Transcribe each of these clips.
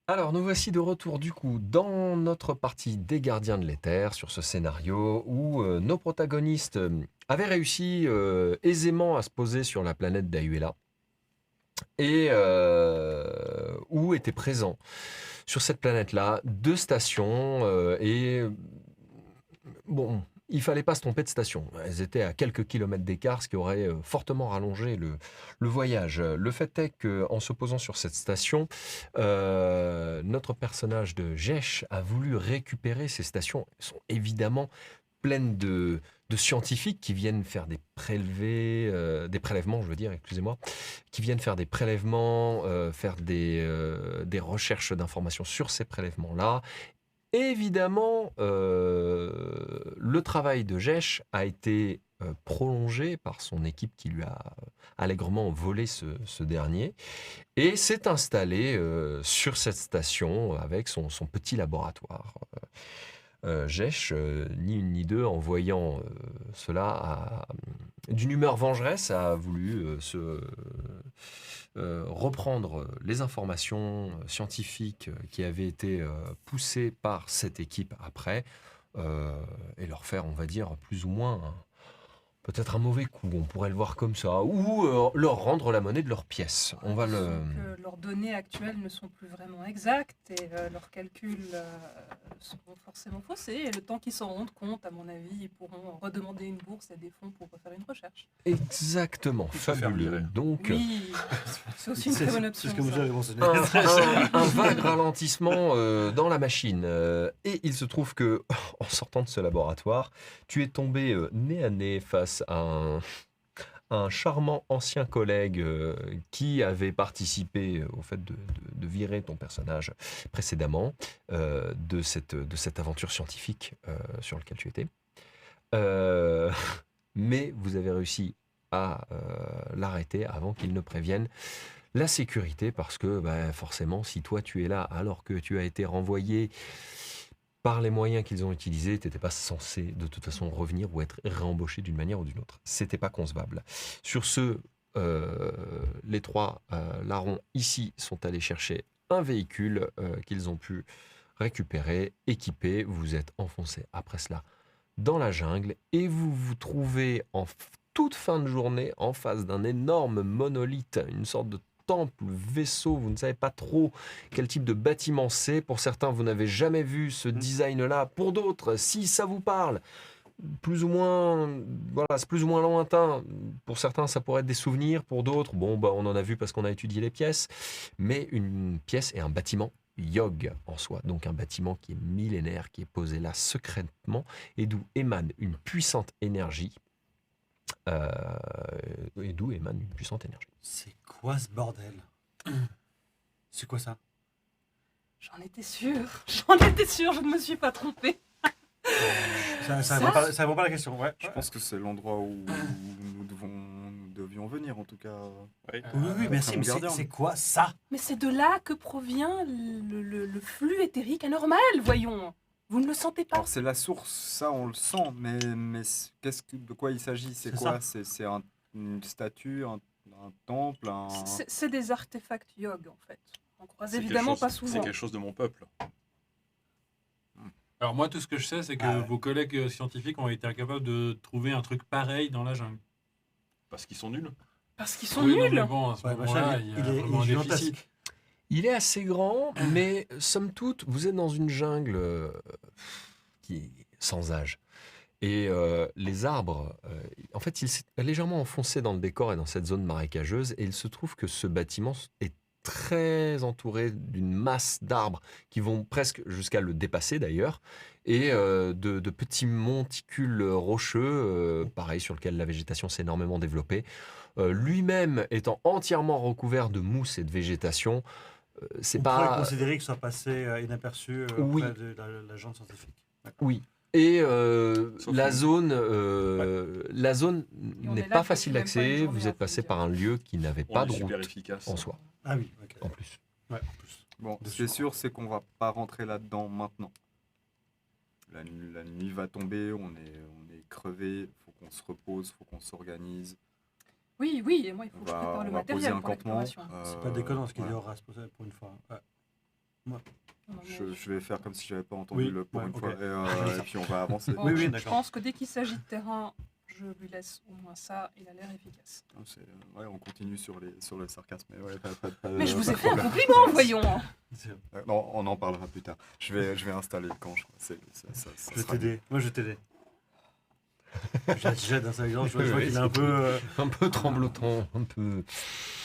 Alors, nous voici de retour du coup dans notre partie des Gardiens de l'Éther sur ce scénario où nos protagonistes avaient réussi aisément à se poser sur la planète d'Ayuela et où étaient présents sur cette planète-là deux stations et bon, il fallait pas se tromper de station. Elles étaient à quelques kilomètres d'écart, ce qui aurait fortement rallongé le voyage. Le fait est qu'en se posant sur cette station, notre personnage de Jesh a voulu récupérer ces stations. Elles sont évidemment pleines de scientifiques qui viennent faire des prélèvements, je veux dire, excusez-moi, qui viennent faire des prélèvements, faire des recherches d'informations sur ces prélèvements-là. Évidemment, le travail de Jesh a été prolongé par son équipe qui lui a allègrement volé ce dernier et s'est installé sur cette station avec son petit laboratoire. Jesh, ni une ni deux, en voyant cela, d'une humeur vengeresse, a voulu reprendre les informations scientifiques qui avaient été poussées par cette équipe après et leur faire, on va dire, plus ou moins peut-être un mauvais coup, on pourrait le voir comme ça, ou leur rendre la monnaie de leur pièce. On va le... Disons que leurs données actuelles ne sont plus vraiment exactes et leurs calculs sont forcément faussés. Et le temps qu'ils s'en rendent compte, à mon avis, ils pourront redemander une bourse et des fonds pour refaire une recherche. Exactement, se faire fabuleux. virer. Donc, Oui, c'est aussi une très bonne option. C'est ce que vous ça. avez mentionné. un vague ralentissement dans la machine. Et il se trouve que, en sortant de ce laboratoire, tu es tombé nez à nez face à un charmant ancien collègue qui avait participé au fait de virer ton personnage précédemment de cette aventure scientifique sur laquelle tu étais. Euh, mais vous avez réussi à l'arrêter avant qu'il ne prévienne la sécurité parce que bah, forcément, si toi tu es là alors que tu as été renvoyé par les moyens qu'ils ont utilisés, tu n'étais pas censé de toute façon revenir ou être réembauché d'une manière ou d'une autre. C'était pas concevable. Sur ce, les trois larrons ici sont allés chercher un véhicule qu'ils ont pu récupérer, équipé. Vous êtes enfoncé après cela dans la jungle et vous vous trouvez en toute fin de journée en face d'un énorme monolithe, une sorte de temple, vaisseau, vous ne savez pas trop quel type de bâtiment c'est. Pour certains, vous n'avez jamais vu ce design-là. Pour d'autres, si ça vous parle, plus ou moins, voilà, c'est plus ou moins lointain. Pour certains, ça pourrait être des souvenirs. Pour d'autres, bon, bah, on en a vu parce qu'on a étudié les pièces. Mais une pièce et un bâtiment Yogg en soi, donc un bâtiment qui est millénaire, qui est posé là secrètement et d'où émane une puissante énergie. euh, et d'où émane une puissante énergie. C'est quoi ce bordel? C'est quoi ça? J'en étais sûre, je ne me suis pas trompée. Ça répond pas à la question, ouais. Je pense que c'est l'endroit où nous devions venir, en tout cas. Oui, oui, merci, mais c'est quoi ça? Mais c'est de là que provient le flux éthérique anormal, voyons. Vous ne le sentez pas? Alors, c'est la source, ça, on le sent, mais de quoi il s'agit? C'est C'est quoi? ça. C'est une statue, un temple, C'est des artefacts Yogg, en fait. On croise C'est évidemment quelque pas chose- souvent. C'est quelque chose de mon peuple. Alors moi, tout ce que je sais, c'est que Ah ouais. vos collègues scientifiques ont été incapables de trouver un truc pareil dans la jungle. Parce qu'ils sont nuls. Parce qu'ils sont Oui, non, nuls. mais bon, à ce Ouais, moment-là, machin, il y a il est vraiment un déficit. gigantesque. Il est assez grand, mais somme toute, vous êtes dans une jungle qui est sans âge. Et les arbres, en fait, il s'est légèrement enfoncé dans le décor et dans cette zone marécageuse. Et il se trouve que ce bâtiment est très entouré d'une masse d'arbres qui vont presque jusqu'à le dépasser d'ailleurs, et de petits monticules rocheux, pareil, sur lesquels la végétation s'est énormément développée. Lui-même étant entièrement recouvert de mousse et de végétation, c'est On pourrait pas... considérer que ça passait inaperçu Oui. auprès de la gente scientifique. Oui. Et Sauf la nous. zone, la zone on n'est est là pas depuis facile même pas une d'accès. journée, Vous êtes hein, passé faut par un lieu qui n'avait On pas est de super route efficace. en soi, Ah oui, ok. en plus. Ouais, en plus. Bon, De ce qui est sûr. sûr, c'est qu'on va pas rentrer là-dedans maintenant. La nuit va tomber, on est crevé, faut qu'on se repose, faut qu'on s'organise. Oui, oui, et moi, il faut On que je va, prépare le on va poser matériel un pour campement. l'exploration. C'est pas déconnant ce qu'il dit voilà. Horace pour une fois. Ouais. Je vais faire comme si j'avais pas entendu Oui, pour ouais, une ok. fois. Et puis on va avancer. Bon, Oui, oui, je d'accord. pense que dès qu'il s'agit de terrain, je lui laisse au moins ça, il a l'air efficace. Ouais, on continue sur le sarcasme. Mais, ouais, Mais je vous ai pas de fait un problème. compliment, voyons. Non, on en parlera plus tard. Je vais installer le camp. Ça Je vais sera t'aider. Moi, je vais t'aider. J'aide dans sa gorge. Je vois qu'il est un peu. Un peu tremblotant, un peu...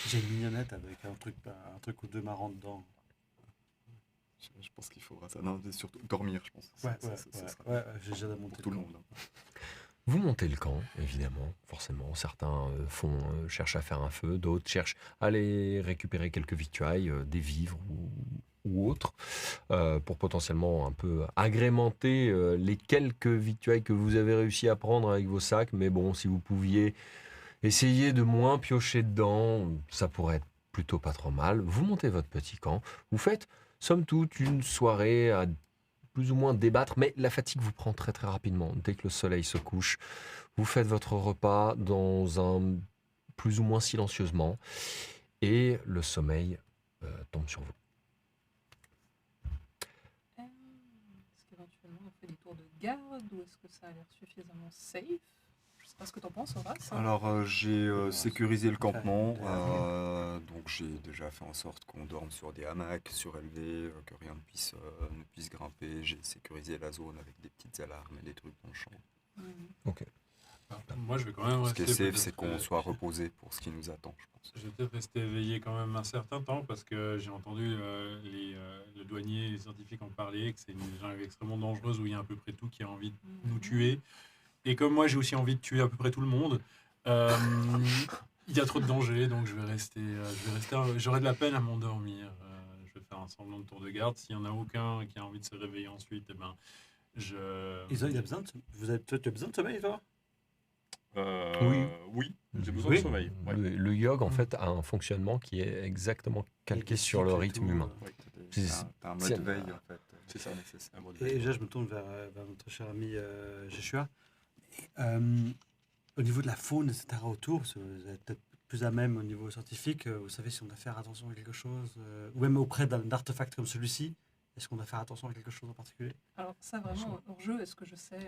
J'ai une mignonnette avec un truc ou deux marrant dedans. Je pense qu'il faudra ça. Non, mais surtout dormir, je pense. Ouais, Ça sera j'ai déjà monté pour tout le monde. Vous montez le camp, évidemment, forcément. Certains cherchent à faire un feu, d'autres cherchent à aller récupérer quelques victuailles, des vivres ou autres, pour potentiellement un peu agrémenter les quelques victuailles que vous avez réussi à prendre avec vos sacs. Mais bon, si vous pouviez essayer de moins piocher dedans, ça pourrait être plutôt pas trop mal. Vous montez votre petit camp, vous faites, somme toute, une soirée à plus ou moins débattre, mais la fatigue vous prend très très rapidement. Dès que le soleil se couche, vous faites votre repas plus ou moins silencieusement, et le sommeil tombe sur vous. Est-ce qu'éventuellement on fait des tours de garde ou est-ce que ça a l'air suffisamment safe? Je sais pas ce que t'en penses, Horace. Alors, j'ai sécurisé le campement. Ouais. Donc, j'ai déjà fait en sorte qu'on dorme sur des hamacs surélevés, que rien ne puisse grimper. J'ai sécurisé la zone avec des petites alarmes et des trucs dans le champ. Moi, je vais quand même Ce qui rester. est safe, c'est peut-être, qu'on soit reposé pour ce qui nous attend, je pense. Je vais peut-être rester éveillé quand même un certain temps parce que j'ai entendu le douanier et les scientifiques en parler, que c'est une jungle extrêmement dangereuse où il y a à peu près tout qui a envie de nous tuer. Et comme moi, j'ai aussi envie de tuer à peu près tout le monde, il y a trop de dangers, donc je vais rester. J'aurai de la peine à m'endormir. Je vais faire un semblant de tour de garde. S'il n'y en a aucun qui a envie de se réveiller ensuite, eh ben, Isa, il a besoin de... toi, tu as besoin de sommeil, toi? Oui, j'ai besoin Oui. de sommeil. Ouais. Le yog, en fait, a un fonctionnement qui est exactement calqué sur le rythme humain. Ouais, C'est- t'as un c'est- mode veille, en fait. C'est ça. nécessaire. Un mode Et veille. déjà, je me tourne vers notre cher ami Jeshua. Au niveau de la faune, etc., autour, parce que vous êtes peut-être plus à même au niveau scientifique, vous savez si on doit faire attention à quelque chose, ou même auprès d'un artefact comme celui-ci, est-ce qu'on doit faire attention à quelque chose en particulier? Alors ça vraiment hors jeu, est-ce que je sais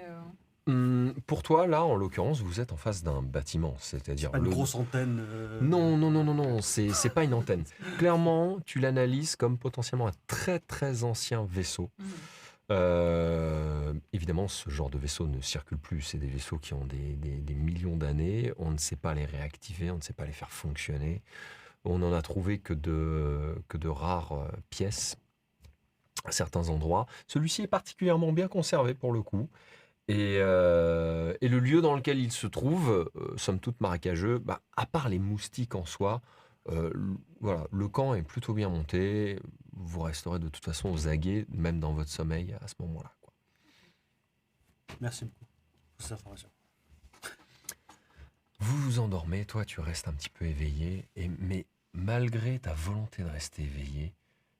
Pour toi, là, en l'occurrence, vous êtes en face d'un bâtiment, c'est-à-dire Pas une grosse antenne. Non, c'est pas une antenne. Clairement, tu l'analyses comme potentiellement un très très ancien vaisseau. Évidemment, ce genre de vaisseau ne circule plus. C'est des vaisseaux qui ont des millions d'années. On ne sait pas les réactiver, on ne sait pas les faire fonctionner. On n'en a trouvé que de rares pièces à certains endroits. Celui-ci est particulièrement bien conservé pour le coup. Et le lieu dans lequel il se trouve, somme toute marécageux, à part les moustiques en soi, voilà, le camp est plutôt bien monté. Vous resterez de toute façon aux aguets, même dans votre sommeil à ce moment-là, quoi. Merci beaucoup pour ces informations. Vous vous endormez, toi tu restes un petit peu éveillé, mais malgré ta volonté de rester éveillé,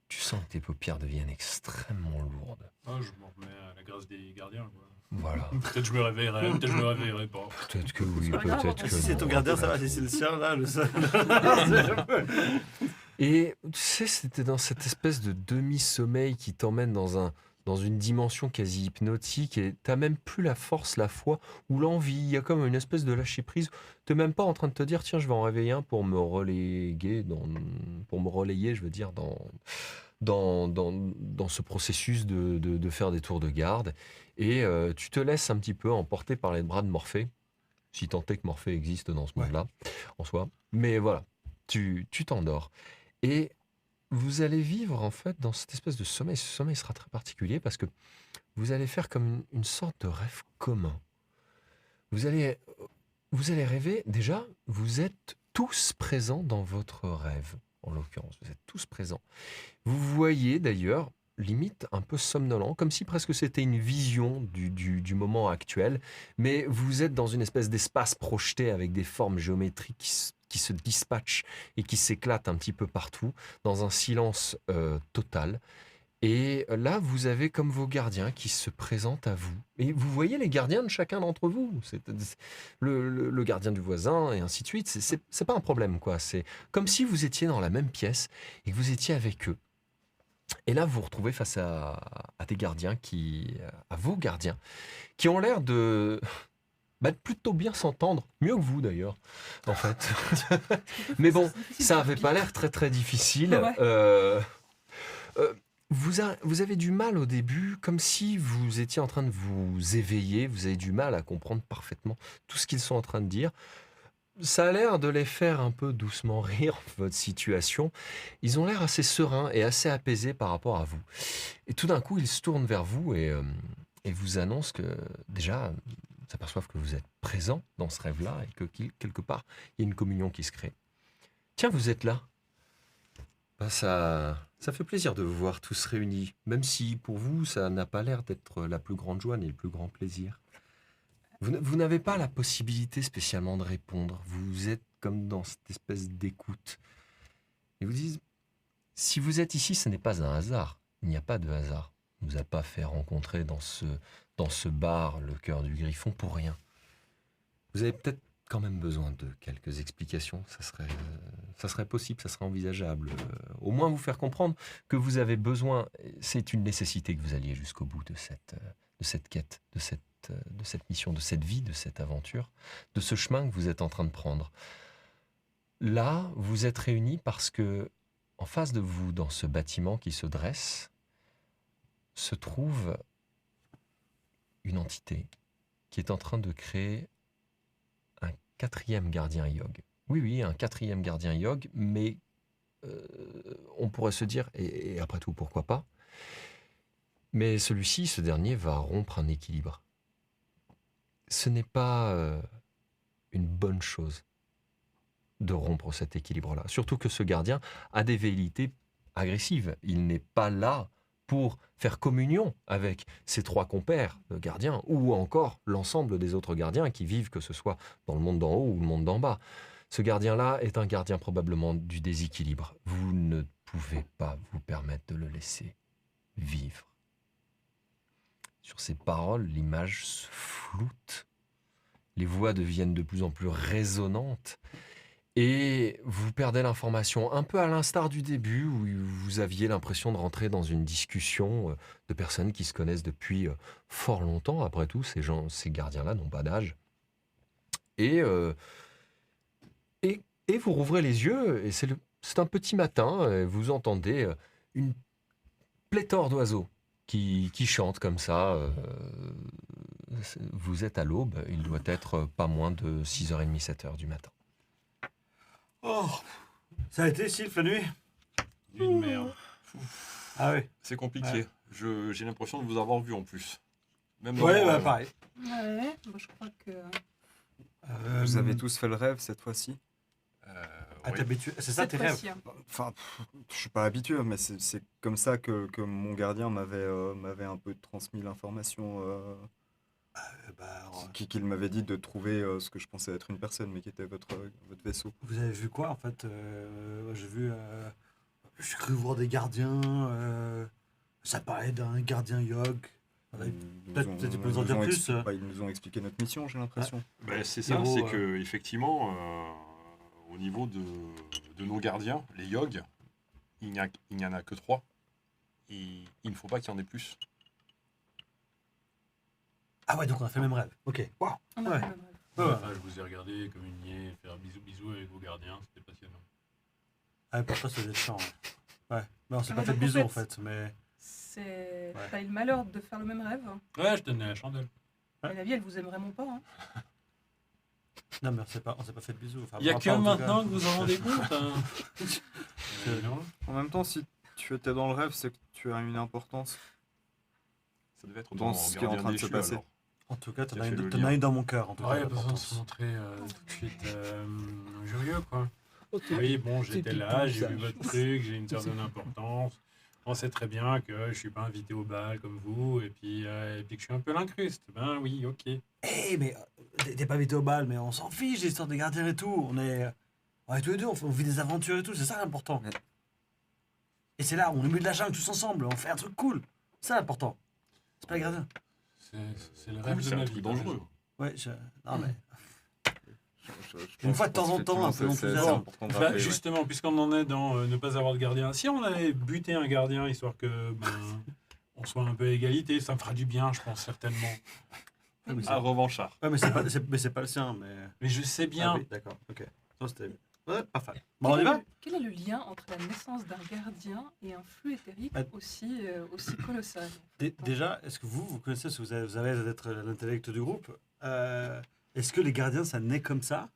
tu sens que tes paupières deviennent extrêmement lourdes. Ah, je m'en remets à la grâce des gardiens. Quoi. Voilà. Peut-être je me réveillerai, peut-être je me réveillerai pas. Peut-être que oui, pas grave, peut-être que Si c'est ton non. gardien, ça va, si c'est le sien, là, le seul. Et tu sais, c'était dans cette espèce de demi-sommeil qui t'emmène dans une dimension quasi hypnotique, et t'as même plus la force, la foi ou l'envie. Il y a comme une espèce de lâcher prise. T'es même pas en train de te dire, tiens, je vais en réveiller un pour me relayer, je veux dire, dans ce processus de faire des tours de garde. Et tu te laisses un petit peu emporter par les bras de Morphée, si tant est que Morphée existe dans ce Ouais. monde-là, en soi. Mais voilà, tu t'endors. Et vous allez vivre en fait dans cette espèce de sommeil. Ce sommeil sera très particulier parce que vous allez faire comme une sorte de rêve commun. Vous allez rêver, déjà, vous êtes tous présents dans votre rêve, en l'occurrence. Vous êtes tous présents. Vous voyez d'ailleurs, limite un peu somnolent, comme si presque c'était une vision du moment actuel, mais vous êtes dans une espèce d'espace projeté avec des formes géométriques qui se dispatchent et qui s'éclatent un petit peu partout, dans un silence total. Et là, vous avez comme vos gardiens qui se présentent à vous. Et vous voyez les gardiens de chacun d'entre vous. C'est le gardien du voisin et ainsi de suite. C'est pas un problème, quoi. C'est comme si vous étiez dans la même pièce et que vous étiez avec eux. Et là, vous vous retrouvez face à vos gardiens, qui ont l'air de plutôt bien s'entendre, mieux que vous d'ailleurs, en fait. Mais bon, ça avait pas l'air très très difficile. Ouais. Vous avez du mal au début, comme si vous étiez en train de vous éveiller, vous avez du mal à comprendre parfaitement tout ce qu'ils sont en train de dire. Ça a l'air de les faire un peu doucement rire, votre situation. Ils ont l'air assez sereins et assez apaisés par rapport à vous. Et tout d'un coup, ils se tournent vers vous et vous annoncent que déjà, ils s'aperçoivent que vous êtes présent dans ce rêve-là et que quelque part, il y a une communion qui se crée. Tiens, vous êtes là. Ça fait plaisir de vous voir tous réunis, même si pour vous, ça n'a pas l'air d'être la plus grande joie ni le plus grand plaisir. Vous n'avez pas la possibilité spécialement de répondre. Vous êtes comme dans cette espèce d'écoute. Ils vous disent, si vous êtes ici, ce n'est pas un hasard. Il n'y a pas de hasard. On ne vous a pas fait rencontrer dans ce bar le cœur du Griffon pour rien. Vous avez peut-être quand même besoin de quelques explications. Ça serait possible, ça serait envisageable. Au moins vous faire comprendre que vous avez besoin, c'est une nécessité que vous alliez jusqu'au bout de cette quête, de cette mission, de cette vie, de cette aventure, de ce chemin que vous êtes en train de prendre. Là, vous êtes réunis parce que, en face de vous, dans ce bâtiment qui se dresse, se trouve une entité qui est en train de créer un 4e gardien Yogg. Oui, un 4e gardien Yogg, mais on pourrait se dire, et après tout, pourquoi pas, mais ce dernier va rompre un équilibre. Ce n'est pas une bonne chose de rompre cet équilibre-là. Surtout que ce gardien a des velléités agressives. Il n'est pas là pour faire communion avec ses 3 compères de gardiens ou encore l'ensemble des autres gardiens qui vivent, que ce soit dans le monde d'en haut ou le monde d'en bas. Ce gardien-là est un gardien probablement du déséquilibre. Vous ne pouvez pas vous permettre de le laisser vivre. Sur ces paroles, l'image se floute. Les voix deviennent de plus en plus résonnantes. Et vous perdez l'information, un peu à l'instar du début, où vous aviez l'impression de rentrer dans une discussion de personnes qui se connaissent depuis fort longtemps. Après tout, ces gardiens-là n'ont pas d'âge. Et vous rouvrez les yeux, et c'est un petit matin, et vous entendez une pléthore d'oiseaux qui chantent comme ça. Vous êtes à l'aube, il doit être pas moins de 6h30, 7h du matin. Oh, ça a été, Sylph, la nuit? Une merde. Ah oui. C'est compliqué. J'ai l'impression de vous avoir vu en plus. Même Ouais, pareil. Ouais, moi je crois que... Vous avez tous fait le rêve cette fois-ci? Oui. T'habitues. C'est ça cette tes rêves? fois-ci, hein. Enfin, je suis pas habitué, mais c'est comme ça que mon gardien m'avait un peu transmis l'information qu'il m'avait dit de trouver ce que je pensais être une personne, mais qui était votre vaisseau. Vous avez vu quoi en fait? J'ai vu. J'ai cru voir des gardiens. Ça parlait d'un gardien Yogg. Peut-être tu peux nous en dire plus. Ils nous ont expliqué notre mission, j'ai l'impression. Ben, c'est ça, Héros, c'est que effectivement, au niveau de nos gardiens, les Yogg, il n'y en a que 3. Il ne faut pas qu'il y en ait plus. Ah ouais, donc on a fait le même rêve. Ok. Waouh. On a Ouais. fait le même rêve. Enfin, je vous ai regardé communier, faire bisous avec vos gardiens, c'était passionnant. Ah, pour toi, ça doit être chiant. Ouais. Non, on s'est Ah, pas mais fait de donc, en bisous en fait, fait, mais. C'est... Ouais. T'as eu le malheur de faire le même rêve. Ouais, je tenais la chandelle. Mais la vie, elle vous aime vraiment pas. Hein. Non, mais on s'est pas fait de bisous. Enfin, Il n'y a pour que ma part, en tout maintenant cas. que vous en rendez compte. Hein. Non. En même temps, si tu étais dans le rêve, c'est que tu as une importance. Ça devait être Dans ton ce qui est en gardien train de se déchu, passer. alors. En tout cas, Tu as fait le t'en lien. as une dans mon cœur. En tout Ouais, cas, il n'y a pas besoin de se montrer tout de suite joyeux, quoi. Oui, bon, j'étais là, j'ai vu votre truc, j'ai une certaine importance. On sait très bien que je suis pas invité au bal comme vous, et puis que je suis un peu l'incruste. Ben oui, ok. Eh, mais t'es pas invité au bal, mais on s'en fiche des histoires de gardiens et tout. On est tous les deux, on vit des aventures et tout, c'est ça l'important. Ouais. Et c'est là, on est au milieu de la jungle tous ensemble, on fait un truc cool. C'est ça l'important. C'est pas les gardiens. C'est le rêve Cool, de c'est ma un vie. truc t'as dangereux. raison. Ouais, non mais. Je Une fois de temps en temps, un peu c'est d'enthousiasme. important de Bah, rappeler, ouais. justement, puisqu'on en est dans ne pas avoir de gardien, si on allait buter un gardien histoire que on soit un peu à égalité, ça me fera du bien, je pense certainement. Un revanchard. Ouais, mais c'est pas le sien, mais... Mais je sais bien. Ah oui, d'accord, ok. Ça, c'était... Ouais, parfait. Bon, on y va? Quel est le lien entre la naissance d'un gardien et un flux éthérique Ah. aussi colossal? Déjà, est-ce que vous connaissez, parce que vous avez d'être l'intellect du groupe, est-ce que les gardiens, ça naît comme ça?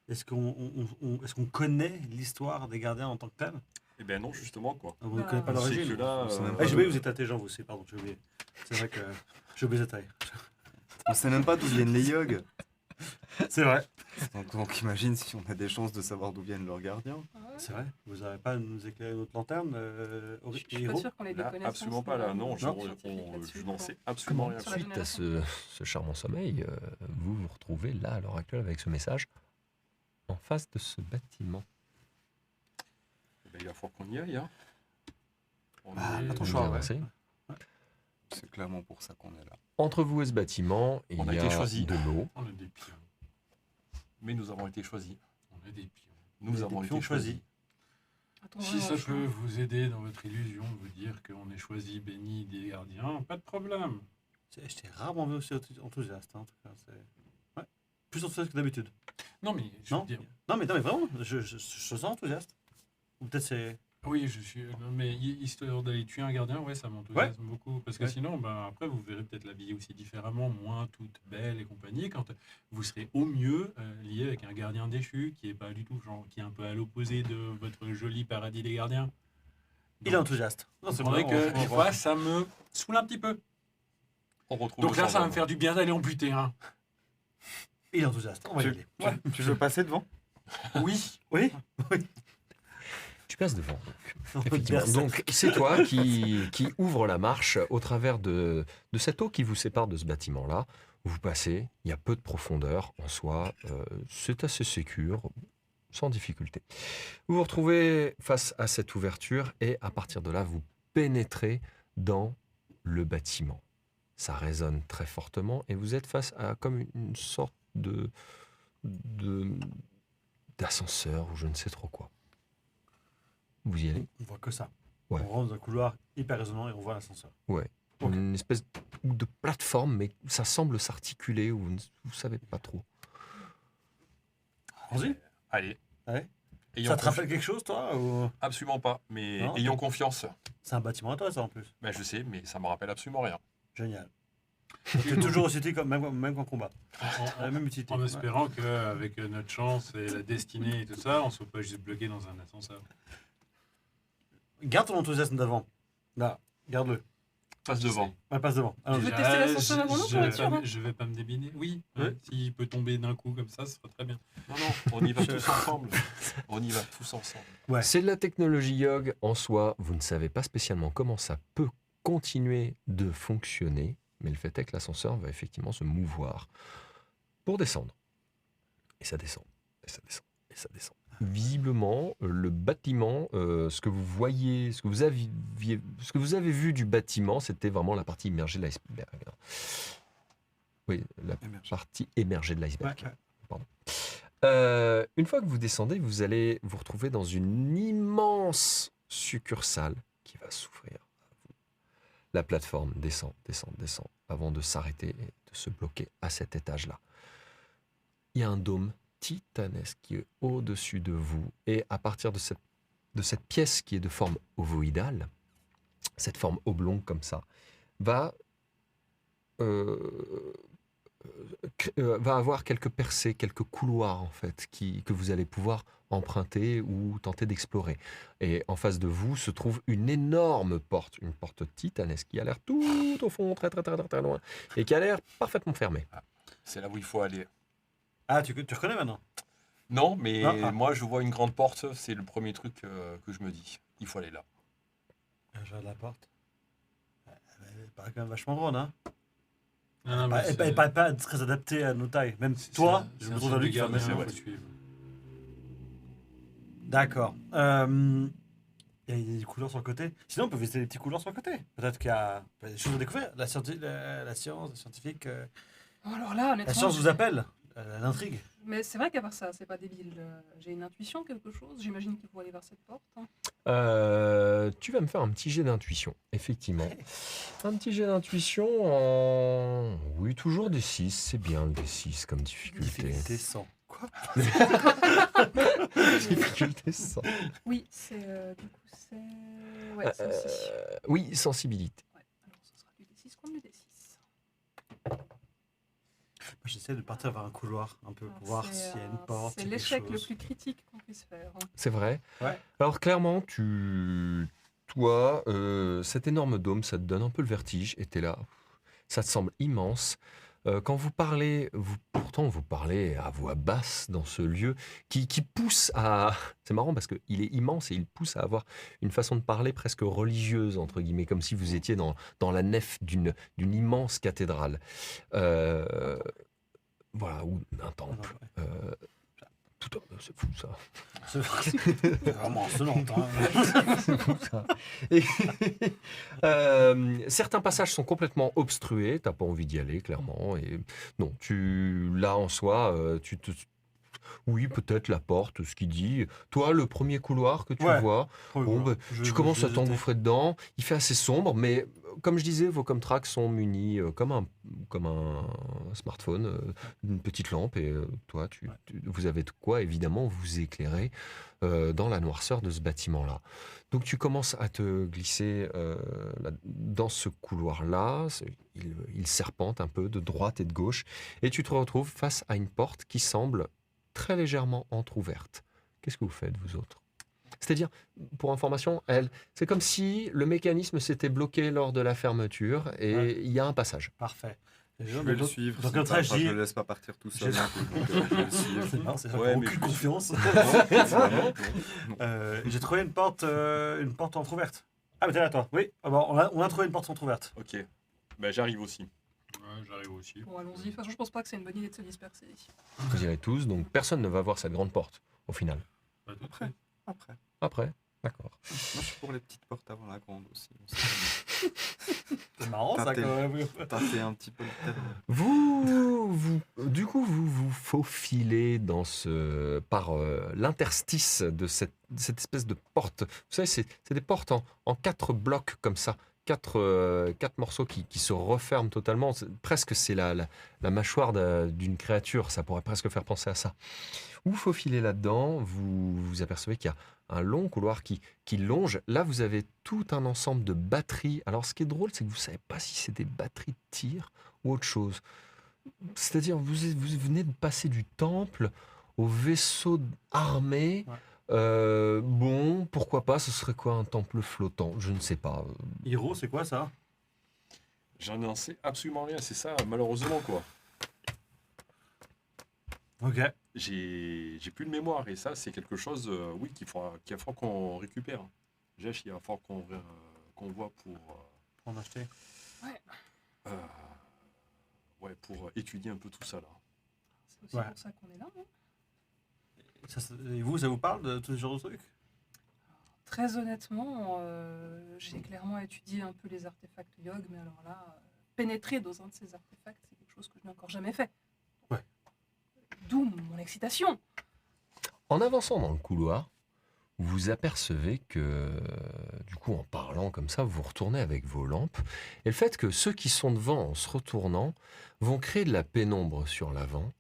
Est-ce qu'on connaît l'histoire des gardiens en tant que tels? Eh ben non, justement, quoi. Vous ne Bah, connaissez pas On sait l'origine? que là, C'est même Ah, pas j'ai oublié, vous êtes intelligent, vous aussi, pardon, j'ai oublié. C'est vrai que j'ai oublié cette taille. On sait même pas d'où viennent les yogs. C'est vrai. Donc imagine si on a des chances de savoir d'où viennent leurs gardiens. Ah ouais. C'est vrai. Vous n'avez pas à nous éclairer notre lanterne, Je suis pas héros? sûre qu'on ait des là, connaissances. absolument pas là. Non, je scientifiques là-dessus, n'en pour- sais absolument rien. Sur la Suite à ce charmant sommeil, vous vous retrouvez là à l'heure actuelle avec ce message en face de ce bâtiment. Eh ben, il va falloir qu'on y aille. Hein. On Ah, est- attends, Vous choix, ouais. avancez. C'est clairement pour ça qu'on est là. Entre vous et ce bâtiment, il On a y été a choisis. de l'eau. On a des pions. Mais nous avons été choisis. On a des pions. Nous Des avons pions été choisis. choisis. Attends, Si vraiment, ça je- peut vous aider dans votre illusion de vous dire qu'on est choisi, béni des gardiens, pas de problème. Je t'ai rarement vu aussi enthousiaste, hein, en tout cas. Ouais. Plus enthousiaste que d'habitude. Non, mais je Non, veux dire, non, mais vraiment, je sens enthousiaste. Ou peut-être c'est... oui, je suis. Non, mais histoire d'aller tuer un gardien, ouais, ça m'enthousiasme beaucoup. Parce que Ouais. sinon, après, vous verrez peut-être la vie aussi différemment, moins toute belle et compagnie, quand vous serez au mieux lié avec un gardien déchu qui est pas du tout, genre, qui est un peu à l'opposé de votre joli paradis des gardiens. Il est Donc, enthousiaste. Non, c'est bon, vrai que on des voit. fois, ça me saoule un petit peu. On retrouve Donc le là, ça va gendarme. me faire du bien d'aller en buter un. Il est enthousiaste. On va y aller. Ouais. Tu veux passer devant? Oui. Oui. Tu passes devant. Donc. On peut Effectivement. bercer. Donc c'est toi qui ouvre la marche au travers de cette eau qui vous sépare de ce bâtiment-là. Vous passez, il y a peu de profondeur en soi, c'est assez sécure, sans difficulté. Vous vous retrouvez face à cette ouverture et à partir de là, vous pénétrez dans le bâtiment. Ça résonne très fortement et vous êtes face à comme une sorte d'ascenseur ou je ne sais trop quoi. Vous y allez? On voit que ça. Ouais. On rentre dans un couloir hyper résonnant et on voit l'ascenseur. Ouais. Ok. Une espèce de plateforme, mais ça semble s'articuler ou vous ne savez pas trop. Vas-y. Allez. Ouais. Ayons Ça te confi- rappelle quelque chose, toi ou... Absolument pas. Mais Non. ayons confiance. C'est un bâtiment à toi, ça, en plus. Ben, je sais, mais ça me rappelle absolument rien. Génial. T'es toujours aussi utile, même qu'en combat. En- La même utilité. En Ouais. espérant qu'avec notre chance et la destinée et tout ça, on ne soit pas juste bloqué dans un ascenseur. Garde ton enthousiasme d'avant. Là, garde-le. Passe devant. Ouais, passe devant. Alors, veux Déjà, tester l'ascenseur avant nous, je pour vais être sûr, pas- hein Je vais pas me débiner. Oui, Ouais. s'il peut tomber d'un coup comme ça, ce sera très bien. Non, non, on y va tous ensemble. On y va tous ensemble. Ouais. C'est de la technologie Yog en soi. Vous ne savez pas spécialement comment ça peut continuer de fonctionner, mais le fait est que l'ascenseur va effectivement se mouvoir pour descendre. Et ça descend, et ça descend, et ça descend. Visiblement, le bâtiment, ce que vous voyez, ce que vous avez vu du bâtiment, c'était vraiment la partie immergée de l'iceberg. Oui, la Émergé. partie émergée de Ouais, l'iceberg. ouais. Une fois que vous descendez, vous allez vous retrouver dans une immense succursale qui va s'ouvrir à vous. La plateforme descend, descend, descend, avant de s'arrêter et de se bloquer à cet étage-là. Il y a un dôme titanesque qui est au-dessus de vous, et à partir de cette pièce qui est de forme ovoïdale, cette forme oblongue comme ça, va avoir quelques percées, quelques couloirs en fait, que vous allez pouvoir emprunter ou tenter d'explorer. Et en face de vous se trouve une énorme porte, une porte titanesque qui a l'air tout au fond, très très très très, très loin, et qui a l'air parfaitement fermée. C'est là où il faut aller. Ah, tu reconnais maintenant? Non, mais Ah. moi, je vois une grande porte. C'est le premier truc que je me dis. Il faut aller là. Je regarde la porte. Elle paraît quand même vachement grande, hein? Non, non, mais Elle c'est- paraît pas très adaptée à nos tailles. Même c'est toi, un- je c'est me un trouve film lui de qui va gardien, mettre- faut suivre. D'accord. Il y a des couleurs sur le côté. Sinon, on peut visiter les petits couloirs sur le côté. Peut-être qu'il y a des choses à découvrir. La science, les scientifiques. Oh, alors là, honnêtement, La science vous appelle. l'intrigue. Mais c'est vrai qu'à part ça, c'est pas débile. J'ai une intuition, quelque chose. J'imagine qu'il faut aller vers cette porte. Hein. Tu vas me faire un petit jet d'intuition, effectivement. Un petit jet d'intuition en... Oui, toujours des 6, c'est bien le D6 comme difficulté. Difficulté 100. Quoi? Difficulté 100. Oui, c'est du coup c'est ouais, c'est aussi. Oui, sensibilité. Ouais, alors ce sera du D6 contre du D6. Moi, j'essaie de partir vers un couloir un peu Alors, pour voir c'est, s'il y a une porte. C'est quelque l'échec le chose. plus critique qu'on puisse faire. Hein. C'est vrai. Ouais. Alors clairement, toi, cet énorme dôme, ça te donne un peu le vertige et t'es là. Ça te semble immense. Quand vous parlez, pourtant vous parlez à voix basse dans ce lieu qui pousse à... C'est marrant parce qu'il est immense et il pousse à avoir une façon de parler presque religieuse, entre guillemets, comme si vous étiez dans la nef d'une immense cathédrale. Voilà, ou d'un temple. C'est fou ça. C'est vraiment insolent. Hein. C'est fou ça. Et, certains passages sont complètement obstrués, t'as pas envie d'y aller clairement. Et non, là en soi, oui peut-être la porte, ce qu'il dit. Toi, le premier couloir que tu Ouais. vois, bon, bah, tu commences à t'engouffrer dedans. Il fait assez sombre, mais comme je disais, vos comtracks sont munis comme un smartphone, une petite lampe. Et toi, vous avez de quoi évidemment vous éclairer dans la noirceur de ce bâtiment-là. Donc tu commences à te glisser dans ce couloir-là. Il serpente un peu de droite et de gauche. Et tu te retrouves face à une porte qui semble très légèrement entrouverte. Qu'est-ce que vous faites, vous autres? C'est-à-dire, pour information, c'est comme si le mécanisme s'était bloqué lors de la fermeture et il y a un passage. Parfait. Je vais le suivre. Donc, si comme ça, je enfin, dis- je le laisse pas partir tout seul. Je- non plus, donc, je vais le suivre. C'est marrant, c'est ça, Ouais, pour mais aucune je- confiance. Non, non. J'ai trouvé une porte entrouverte. Ah, mais t'es là, toi. Oui, ah bon, on a trouvé une porte entrouverte. Ok. Ben, j'arrive aussi. Ouais, j'arrive aussi. Bon, allons-y. De toute façon, je pense pas que c'est une bonne idée de se disperser. Vous irez tous, donc personne ne va voir cette grande porte, au final. Pas tout de Après, suite. après. Après, d'accord. Moi, je suis pour les petites portes avant la grande aussi. On sait C'est marrant, ça, Tâter. quand même. jamais. Tâter un petit peu le terrain. Du coup, vous vous faufilez par l'interstice de cette espèce de porte. Vous savez, c'est des portes en 4 blocs comme ça. 4 morceaux qui se referment totalement. C'est la mâchoire d'une créature. Ça pourrait presque faire penser à ça. Vous faufilez là-dedans. Vous apercevez qu'il y a un long couloir qui longe. Là, vous avez tout un ensemble de batteries. Alors, ce qui est drôle, c'est que vous ne savez pas si c'est des batteries de tir ou autre chose. C'est-à-dire, vous venez de passer du temple au vaisseau armé. Ouais. Bon, pourquoi pas, ce serait quoi un temple flottant? Je ne sais pas. Hiro, c'est quoi ça? J'en sais absolument rien, c'est ça, malheureusement, quoi. Ok. J'ai plus de mémoire, et ça, c'est quelque chose, oui, qu'il va falloir qu'on récupère. Jèche, il va falloir qu'on voit pour On a acheté. pour étudier un peu tout ça, là. C'est aussi Ouais. pour ça qu'on est là. Hein. Et vous, ça vous parle de tout ce genre de trucs? Très honnêtement, j'ai clairement étudié un peu les artefacts Yogg, mais alors là, pénétrer dans un de ces artefacts, c'est quelque chose que je n'ai encore jamais fait. Ouais. D'où mon excitation. En avançant dans le couloir, vous apercevez que, du coup, en parlant comme ça, vous retournez avec vos lampes. Et le fait que ceux qui sont devant, en se retournant, vont créer de la pénombre sur l'avant.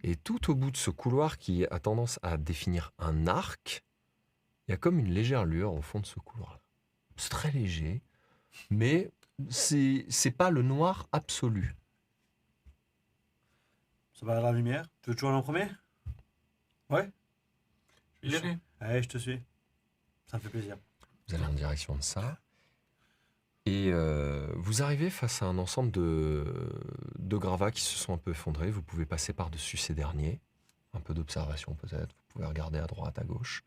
Et tout au bout de ce couloir qui a tendance à définir un arc, il y a comme une légère lueur au fond de ce couloir-là. C'est très léger, mais c'est pas le noir absolu. Ça va à la lumière? Tu veux toujours aller en premier? Ouais? Je vais y aller. Allez, je te suis. Ça me fait plaisir. Vous allez en direction de ça. Et vous arrivez face à un ensemble de gravats qui se sont un peu effondrés. Vous pouvez passer par-dessus ces derniers. Un peu d'observation peut-être. Vous pouvez regarder à droite, à gauche.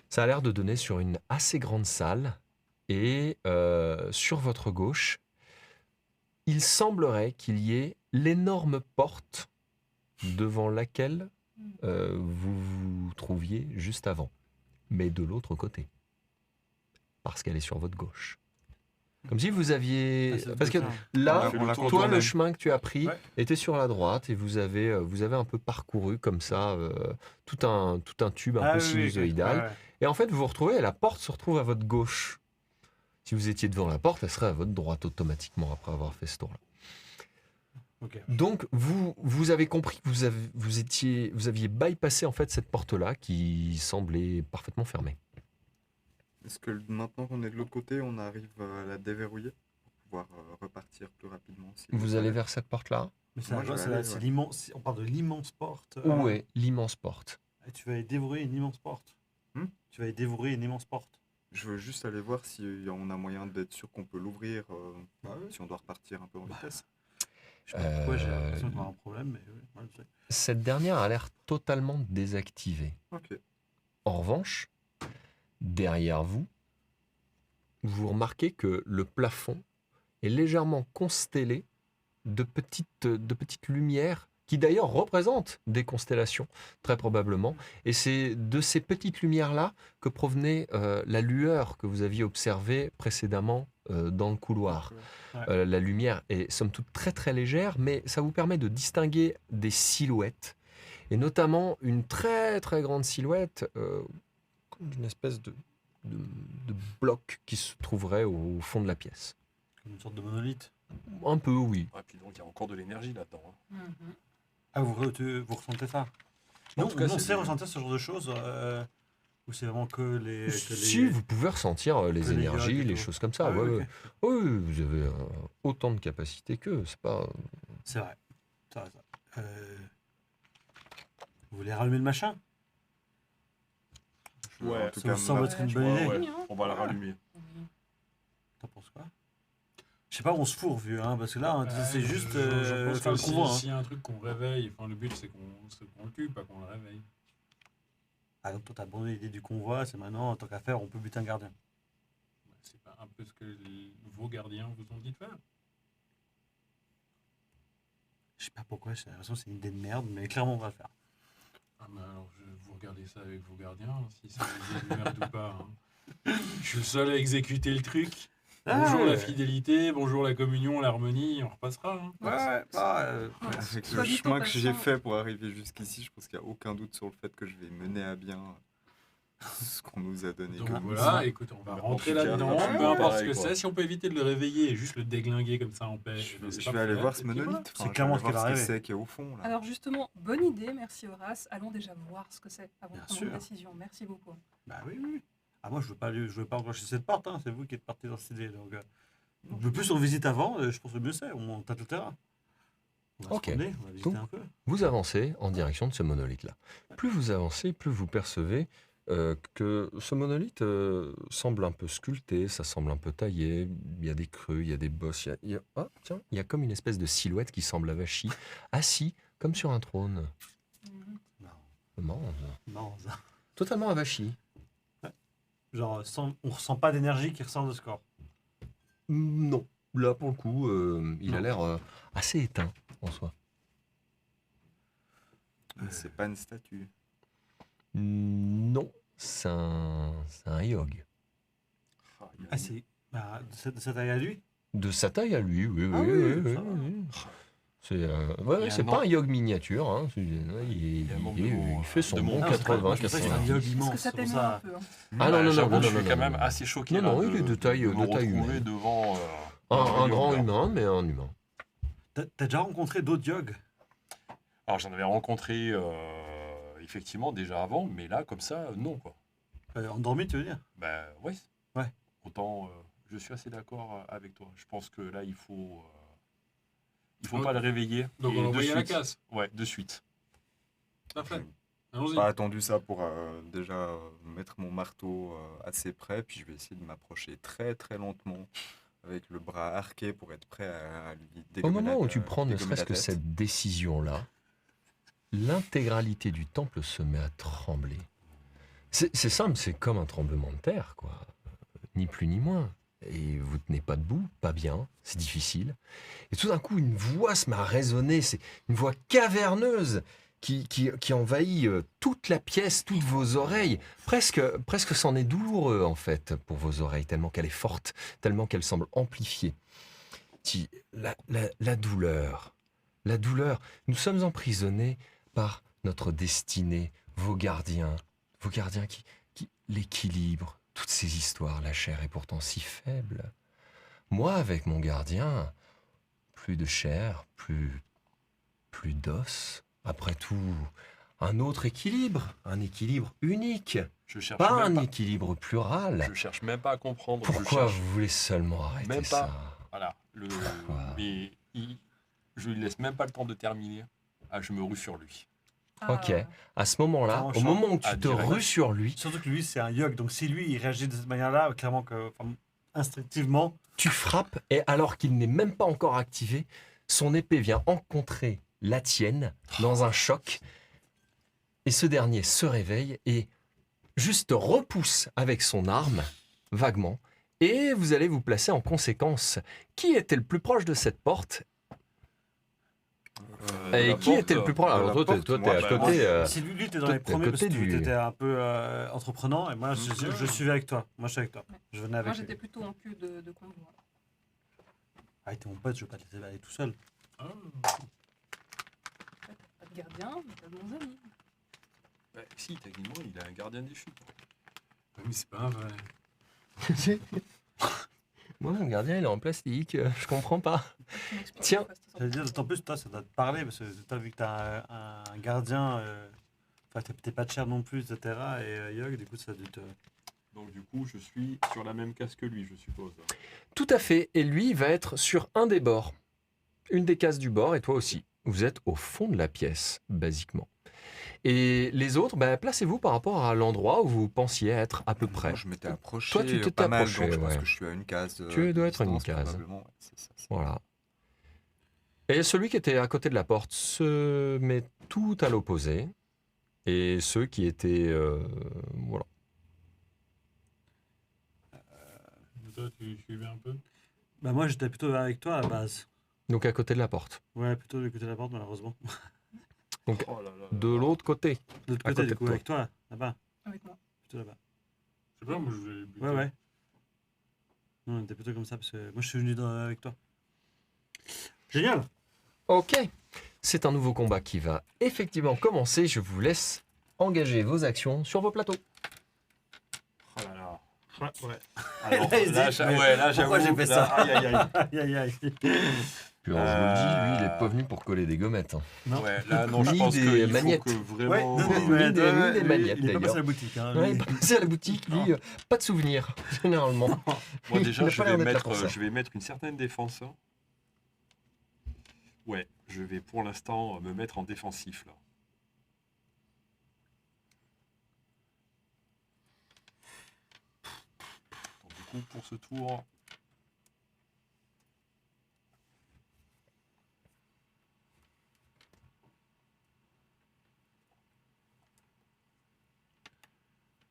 Ça a l'air de donner sur une assez grande salle. Et sur votre gauche, il semblerait qu'il y ait l'énorme porte devant laquelle vous vous trouviez juste avant. Mais de l'autre côté. Parce qu'elle est sur votre gauche. Comme si vous aviez... Ah, ça doit Parce que être ça. là, On l'a toi, contourné. le chemin que tu as pris Ouais. était sur la droite et vous avez un peu parcouru comme ça tout un tube un Ah peu oui, oui, ok. sinusoïdal. Ouais, ouais. Et en fait, vous vous retrouvez et la porte se retrouve à votre gauche. Si vous étiez devant la porte, elle serait à votre droite automatiquement après avoir fait ce tour-là. Ok. Donc, vous avez compris que vous aviez bypassé en fait cette porte-là qui semblait parfaitement fermée. Est-ce que maintenant qu'on est de l'autre côté, on arrive à la déverrouiller pour pouvoir repartir plus rapidement Vous allez vers cette porte-là. Mais Moi, je vais aller, c'est ouais. l'immense. On parle de l'immense porte. Où est l'immense porte? Et tu vas aller dévorer une immense porte. Tu vas aller dévorer une immense porte. Je veux juste aller voir si on a moyen d'être sûr qu'on peut l'ouvrir, si on doit repartir un peu en vitesse. Je sais pas pourquoi j'ai l'impression qu'on a un problème, mais oui, ouais, je sais. Cette dernière a l'air totalement désactivée. Ok. En revanche, derrière vous, vous remarquez que le plafond est légèrement constellé de petites lumières qui d'ailleurs représentent des constellations, très probablement. Et c'est de ces petites lumières-là que provenait la lueur que vous aviez observée précédemment dans le couloir. Ouais. La lumière est somme toute très très légère, mais ça vous permet de distinguer des silhouettes, et notamment une très très grande silhouette, comme une espèce de bloc qui se trouverait au fond de la pièce. Comme une sorte de monolithe. Un peu, oui. Et puis donc il y a encore de l'énergie là-dedans. Hein. Mhm. Ah, vous ressentez ça? En Non, tout cas, on c'est sait du- ressentir ce genre de choses ou c'est vraiment que les. Si, vous pouvez ressentir les que les énergies, yogs et les tout. choses comme ça. Ah oui, ouais, ok. ouais. Oui, vous avez autant de capacités qu'eux. C'est pas... C'est vrai. Ça. Vous voulez rallumer le machin? Ouais, en tout ça cas, me semble être une je bonne vois, idée. oui, hein. On va la rallumer. Oui. T'en penses quoi? Je sais pas, on se fourre, vieux, hein, parce que là, c'est juste Je pense faire que le convoi. Hein. s'il y a un truc qu'on réveille, enfin, le but c'est qu'on le tue, pas qu'on le réveille. Ah, donc toi, t'as abandonné l'idée du convoi, c'est maintenant, en tant qu'à faire, on peut buter un gardien. C'est pas un peu ce que vos gardiens vous ont dit de faire. Je sais pas pourquoi, j'ai l'impression que c'est une idée de merde, mais clairement, on va le faire. Ah, mais alors, vous regardez ça avec vos gardiens, si c'est une idée de merde ou pas. Hein. Je suis le seul à exécuter le truc. Bonjour la fidélité, bonjour la communion, l'harmonie, on repassera. Hein. Ouais, Avec Soit le dit en chemin que j'ai passant. fait pour arriver jusqu'ici, je pense qu'il n'y a aucun doute sur le fait que je vais mener à bien ce qu'on nous a donné. Donc comme voilà, mission. écoute, on va Mais rentrer en tout cas, là-dedans, c'est peu importe pareil, ce que quoi. c'est. Si on peut éviter de le réveiller et juste le déglinguer comme ça en paix, Je vais aller voir ce monolithe. C'est clairement ce qui va ce que arriver. c'est qui est au fond. Là. Alors justement, bonne idée, merci Horace. Allons déjà voir ce que c'est avant de Bien prendre sûr. une décision. Merci beaucoup. Bah oui. Ah, moi, je veux pas enclencher cette porte, hein. C'est vous qui êtes parti dans cette idée. Donc, le plus on visite avant, je pense que le mieux c'est. On tâte le terrain. On va Ok. se promener, on va visiter Donc, un peu. Vous avancez en direction de ce monolithe-là. Plus vous avancez, plus vous percevez que ce monolithe semble un peu sculpté, ça semble un peu taillé. Il y a des creux, il y a des bosses. Ah, tiens, il y a comme une espèce de silhouette qui semble avachie, assis comme sur un trône. Mhm. Non, ça. Totalement avachi. Genre, on ressent pas d'énergie qui ressort de ce corps. Non. Là, pour le coup, il a Non. l'air assez éteint en soi. Mais c'est pas une statue. Non, c'est un yog. Ah, il y a Ah, c'est. Bah, de cette taille à lui? De sa taille à lui, oui, Ah oui, oui, oui, ça oui, va. oui. C'est Il y a c'est un pas nom. un yog miniature, hein. y a un membre de mon- Il fait son de mon- bon Ah, c'est pas- 80, Moi, je pensais que c'était un 90. yog Est-ce immense. que ça c'est pour t'émeut un ça. peu hein Ah non, non, j'avoue non, que non, je suis non, quand non, même non. assez choqué Non, là, non, il est de taille me retrouver humaine. devant Un yog, grand là. humain, mais un humain. T'as déjà rencontré d'autres yogs? Alors j'en avais rencontré effectivement déjà avant, mais là comme ça, non quoi. Endormi, tu veux dire? Ben ouais. Ouais. Autant je suis assez d'accord avec toi. Je pense que là il faut Ouais. pas le réveiller. Donc et on de l'envoie à la suite. casse. Ouais, de suite. Ça fait. Allons-y. Pas attendu ça pour déjà mettre mon marteau assez près, puis je vais essayer de m'approcher très très lentement avec le bras arqué pour être prêt à lui Au dégommer moment la- où tu prends ne dégommer serait-ce la que tête. cette décision-là, l'intégralité du temple se met à trembler. C'est simple, c'est comme un tremblement de terre, quoi. Ni plus ni moins. Et vous tenez pas debout, pas bien, c'est difficile. Et tout d'un coup, une voix se met à résonner, c'est une voix caverneuse qui envahit toute la pièce, toutes vos oreilles. Presque c'en est douloureux, en fait, pour vos oreilles, tellement qu'elle est forte, tellement qu'elle semble amplifiée. La douleur. La douleur. Nous sommes emprisonnés par notre destinée, vos gardiens qui l'équilibrent. Toutes ces histoires, la chair est pourtant si faible. Moi, avec mon gardien, plus de chair, plus d'os. Après tout, un autre équilibre, un équilibre unique, Je cherche pas même un pas. équilibre plural. Je cherche même pas à comprendre. Pourquoi je cherche vous voulez seulement arrêter même ça? pas. Voilà. Pourquoi Mais je lui laisse même pas le temps de terminer. Ah, je me rue sur lui. Ok. À ce moment-là, En au champ, moment où tu à te direct. rues sur lui, Surtout que lui, c'est un yogg, donc si lui, il réagit de cette manière-là, clairement que, enfin, instinctivement, tu frappes et alors qu'il n'est même pas encore activé, son épée vient rencontrer la tienne dans un choc et ce dernier se réveille et juste repousse avec son arme, vaguement, et vous allez vous placer en conséquence. Qui était le plus proche de cette porte? Et qui était le plus proche? Alors toi, t'es à moi, côté. si lui, t'es dans toi, les t'es à premiers parce que côté tu du- étais un peu entreprenant, et moi, je suivais avec toi. Moi, je suis avec toi. Ouais. Je venais Moi, avec j'étais lui. plutôt en queue de convoi. Ah, t'es mon pote, je vais pas te laisser aller tout seul. Ah, Pas de gardien, mais pas de bons amis. Ouais, si, techniquement, il a un gardien déchu. mais c'est pas vrai. Moi, mon gardien, il est en plastique, je comprends pas. Tu m'expliques Tiens. pourquoi cette J'allais dire, d'autant plus, toi, ça doit te parler, parce que toi, vu que t'as un gardien, enfin, t'es pas de chair non plus, etc., et Yogg, du coup, ça a dû te... Donc du coup, je suis sur la même case que lui, je suppose. Tout à fait. Et lui, il va être sur un des bords. Une des cases du bord, et toi aussi. Vous êtes au fond de la pièce, basiquement. Et les autres, placez-vous par rapport à l'endroit où vous pensiez être à peu près. Moi, je m'étais approché. Toi, tu t'étais pas mal, approché, donc je pense ouais. que je suis à une case. Tu de dois être à une distance, case. probablement. Ouais, c'est ça. Voilà. Et celui qui était à côté de la porte se met tout à l'opposé. Et ceux qui étaient... voilà. Toi, tu suivais un peu. Bah, moi, j'étais plutôt avec toi, à la base. Donc à côté de la porte. Ouais, plutôt du côté de la porte, malheureusement. Donc, Oh là là là de là. l'autre côté. De l'autre À côté, côté du de coup, toi. avec toi, là-bas. Avec moi. Plutôt là-bas. Je sais pas, moi je vais buter. Ouais, ouais. Non, t'es plutôt comme ça, parce que moi, je suis venu avec toi. Génial. Ok. C'est un nouveau combat qui va effectivement commencer. Je vous laisse engager vos actions sur vos plateaux. Oh là là. Ouais. Alors, Là, il là, dit, mais là, pourquoi j'avoue, j'ai fait là, ça aïe, aïe, aïe. Aïe, aïe, aïe. Puis alors, je vous le dis, lui, il est pas venu pour coller des gommettes. hein. Non. Ouais, là, non, je Ni pense des qu'il faut magnettes. que vraiment... Ouais, Ni des- ni des lui, magnettes, il est pas d'ailleurs. passé à la boutique. Hein, Ouais, lui. il est passé à la boutique, lui, pas de souvenirs, généralement. Moi, déjà, Il a je pas vais, l'air d'être là mettre, pour ça. je vais mettre une certaine défense. hein. Ouais, je vais pour l'instant me mettre en défensif, là. Donc, du coup, pour ce tour...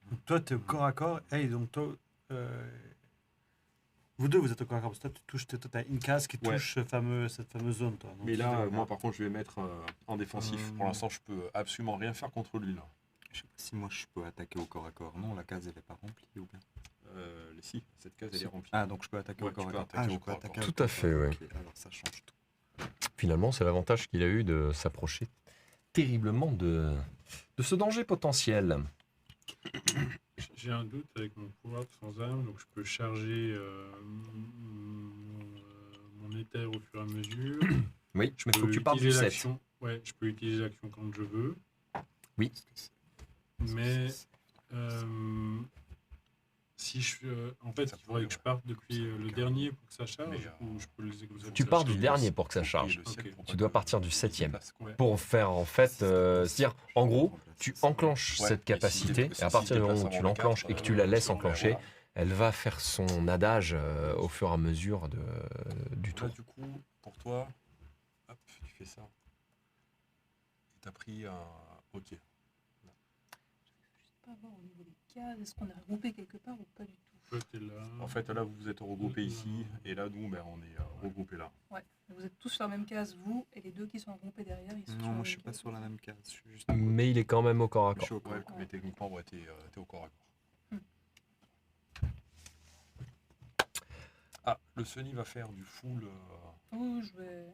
Donc, toi, t'es au corps à corps. Hey, donc toi, vous deux, vous êtes au corps à corps. Parce que toi, tu touches, toi, t'as une case qui Ouais. touche cette fameuse zone, toi. Donc, Mais tu là, dois- moi, par contre, je vais mettre en défensif. Pour l'instant, je peux absolument rien faire contre lui, là. Je sais pas si moi je peux attaquer au corps à corps. Non, la case elle est pas remplie ou bien. Si, cette case, elle est remplie. Ah, donc je peux attaquer Ouais, au corps tu à peux corps. attaquer Ah, au je peux corps à attaquer corps. au Tout à corps fait, ouais. Ok, alors ça change tout. Finalement, c'est l'avantage qu'il a eu de s'approcher terriblement de ce danger potentiel. J'ai un doute avec mon pouvoir de sans arme, donc je peux charger mon éther au fur et à mesure. Oui, Je mais il faut que tu partes du utiliser 7. l'action. Ouais, je peux utiliser l'action quand je veux. Oui. Mais si je en fait, il faudrait que je parte depuis le dernier pour que ça charge, Mais, ou je peux les exécuter. Tu pars du dernier pour que ça charge. Tu dois partir du 7e. Ouais. Pour faire, en fait, c'est-à-dire, en gros, tu enclenches Ouais, cette et capacité, si et à partir du moment où déplace tu avant le l'enclenches quatre, et que tu la laisses voilà. enclencher, elle va faire son adage au fur et à mesure du Là, tour. du coup, pour toi, hop, tu fais ça. Et t'as pris un... Ok. Pas savoir au niveau des cases, est-ce qu'on a regroupé quelque part ou pas du tout? Toi, t'es là. En fait, là, vous vous êtes regroupés ici, et là, nous, ben, on est regroupés là. Ouais. Vous êtes tous sur la même case, vous, et les deux qui sont regroupés derrière, ils sont sur la Non, même je suis pas case. sur la même case. Je suis juste à côté. Mais il est quand même au corps à Je suis corps. au corps. Ouais, mais techniquement, ouais, t'es au corps à corps. Ah, le Sunny va faire du full. Oh, je vais...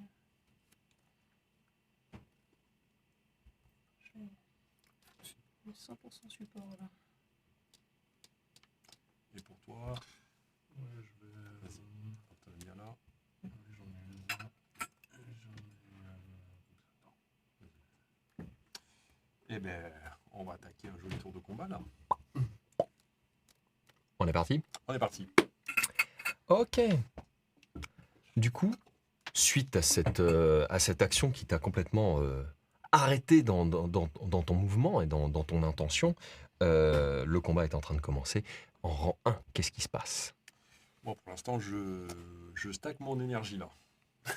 Le 100% support, là. Et pour toi, Ouais, je vais. vas-y, hop, viens là. J'en ai un. Eh ben, on va attaquer un joli tour de combat là. On est parti? On est parti. Ok. Du coup, suite à cette action qui t'a complètement arrêté dans ton mouvement et dans ton intention, le combat est en train de commencer. En rang 1, qu'est-ce qui se passe? Bon, pour l'instant, je stack mon énergie là.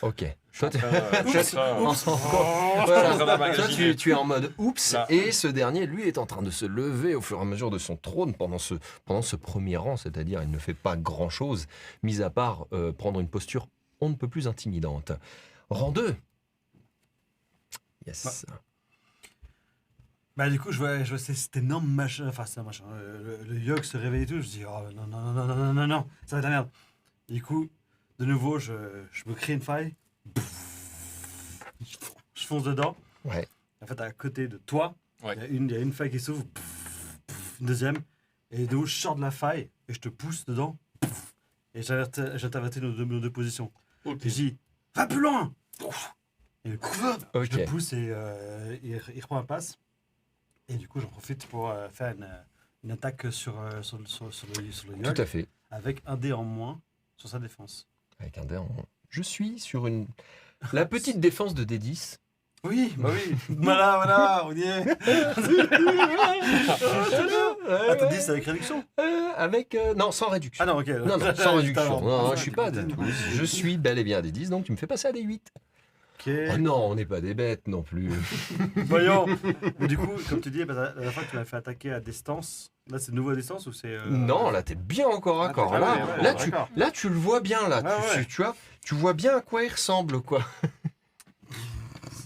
Ok. Je suis en Toi, train- je suis en train- Voilà. en train Toi, d'emmagasiner. tu es en mode oups, Là. et ce dernier, lui, est en train de se lever au fur et à mesure de son trône pendant ce premier rang, c'est-à-dire il ne fait pas grand-chose, mis à part prendre une posture on ne peut plus intimidante. Rang 2. Yes. Bah du coup, je vois cet énorme machin, enfin c'est un machin, le yogg se réveille et tout, je dis oh non, non, non, non, non, non, non, non, ça va être la merde. Et du coup, de nouveau, je me crée une faille, je fonce dedans. Ouais. En fait, à côté de toi, Ouais. il y a une faille qui s'ouvre, une deuxième, et de nouveau, je sors de la faille et je te pousse dedans, et j'intervertis nos deux positions. Ok. Et je dis, va plus loin. Et Ok. je le pousse et il reprend la passe. Et du coup, j'en profite pour faire une attaque sur le Tout yogg, à fait. avec un dé en moins sur sa défense. Avec un dé en... Je suis sur la petite défense de D10. Oui, bah oui. voilà, on y est. Ah, t'as dit c'est avec réduction? Non, sans réduction. Ah non, ok. Non, non, sans réduction. Non, je suis pas de. Je suis bel et bien à des 10, donc tu me fais passer à des 8. Ok. Oh non, on n'est pas des bêtes non plus. Voyons. Mais du coup, comme tu dis, la dernière fois que tu m'as fait attaquer à distance, là c'est de nouveau à distance ou c'est. Non, là, t'es bien encore à Ah, corps. t'es Là, bien, ouais, là, d'accord. là, tu le vois bien, là. Ah, ouais. Tu vois bien à quoi il ressemble, quoi.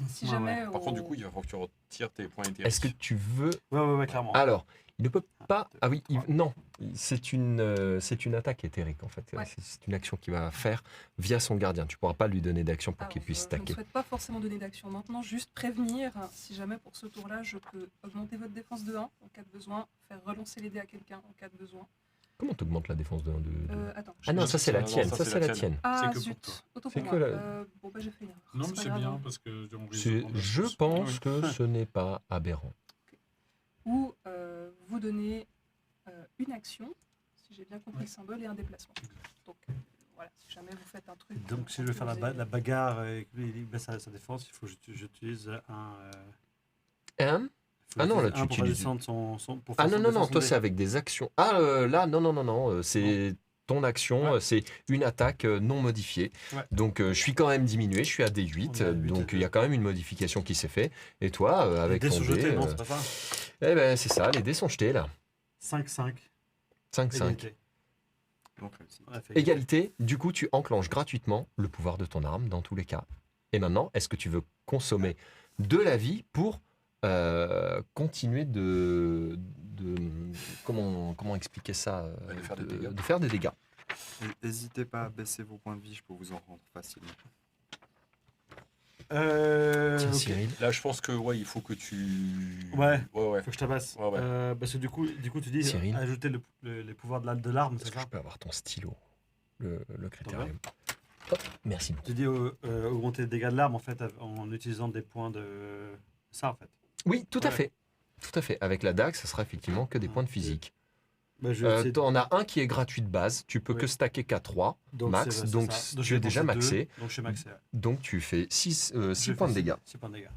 Si Ouais, jamais... Par contre, du coup, il va falloir que tu retires tes points éthériques. Est-ce que tu veux... Ouais, clairement. Alors, il ne peut pas... Ah oui, non. C'est une attaque éthérique, en fait. Ouais. C'est une action qu'il va faire via son gardien. Tu ne pourras pas lui donner d'action pour Alors, qu'il puisse je ne stacker. souhaite pas forcément donner d'action maintenant, juste prévenir, si jamais pour ce tour-là, je peux augmenter votre défense de 1 en cas de besoin, faire relancer les dés à quelqu'un en cas de besoin. Comment t'augmentes la défense de... Attends. Ah non, ça c'est la Non, tienne. ça, Ça c'est c'est la la tienne. tienne. Ah C'est que pour zut, toi. autant C'est pour que moi. la- Bon bah j'ai fait une erreur. Non, mais pas c'est grave, bien hein. parce que on risque de prendre la Je chance. pense Oui. que ce n'est pas aberrant. Ou vous donnez une action, si j'ai bien compris le symbole, et un déplacement. Donc voilà, si jamais vous faites un truc... Donc si je veux faire la bagarre et que lui il baisse sa défense, il faut que j'utilise un. Hein? Ah non, là, tu pour faire utilises- descendre son. Pour Ah faire non, son non, non, défense toi dé. c'est avec des actions. Ah là, non, c'est ton action, Ouais. c'est une attaque non modifiée. Ouais. Donc je suis quand même diminué, je suis à D8, On est à 8, donc il y a quand même une modification qui s'est faite. Et toi, Les avec dés ton sont jetés, dé, non, c'est pas ça. eh ben c'est ça, les dés sont jetés là. 5-5. 5-5. Égalité. Donc, réussi. On a fait Égalité, du coup tu enclenches gratuitement le pouvoir de ton arme dans tous les cas. Et maintenant, est-ce que tu veux consommer de la vie pour continuer comment expliquer ça De faire des dégâts. de faire des dégâts. N'hésitez pas à baisser vos points de vie, je peux vous en rendre facilement. Tiens, ok. Cyril. Là, je pense que ouais, il faut que tu. Ouais. Ouais. Faut que je tabasse. Ouais, ouais. Parce que du coup tu dis Cyril. ajouter les pouvoirs de l'arme, Est-ce c'est que ça? je peux avoir ton stylo, le critérium? Hop, merci. Tu dis augmenter les dégâts de l'arme en fait en utilisant des points de ça en fait. Oui, tout à Ouais. fait. Tout à fait. Avec la dague, ça sera effectivement que des points de physique. Bah, je vais essayer de- Tu en as un qui est gratuit de base. Tu peux Ouais. que stacker qu'à 3 donc, max. c'est Donc ça. tu je es vais déjà penser maxé. deux, donc je suis maxé. Ouais. Donc tu fais 6 Je points de fais dégâts. 6 points de dégâts.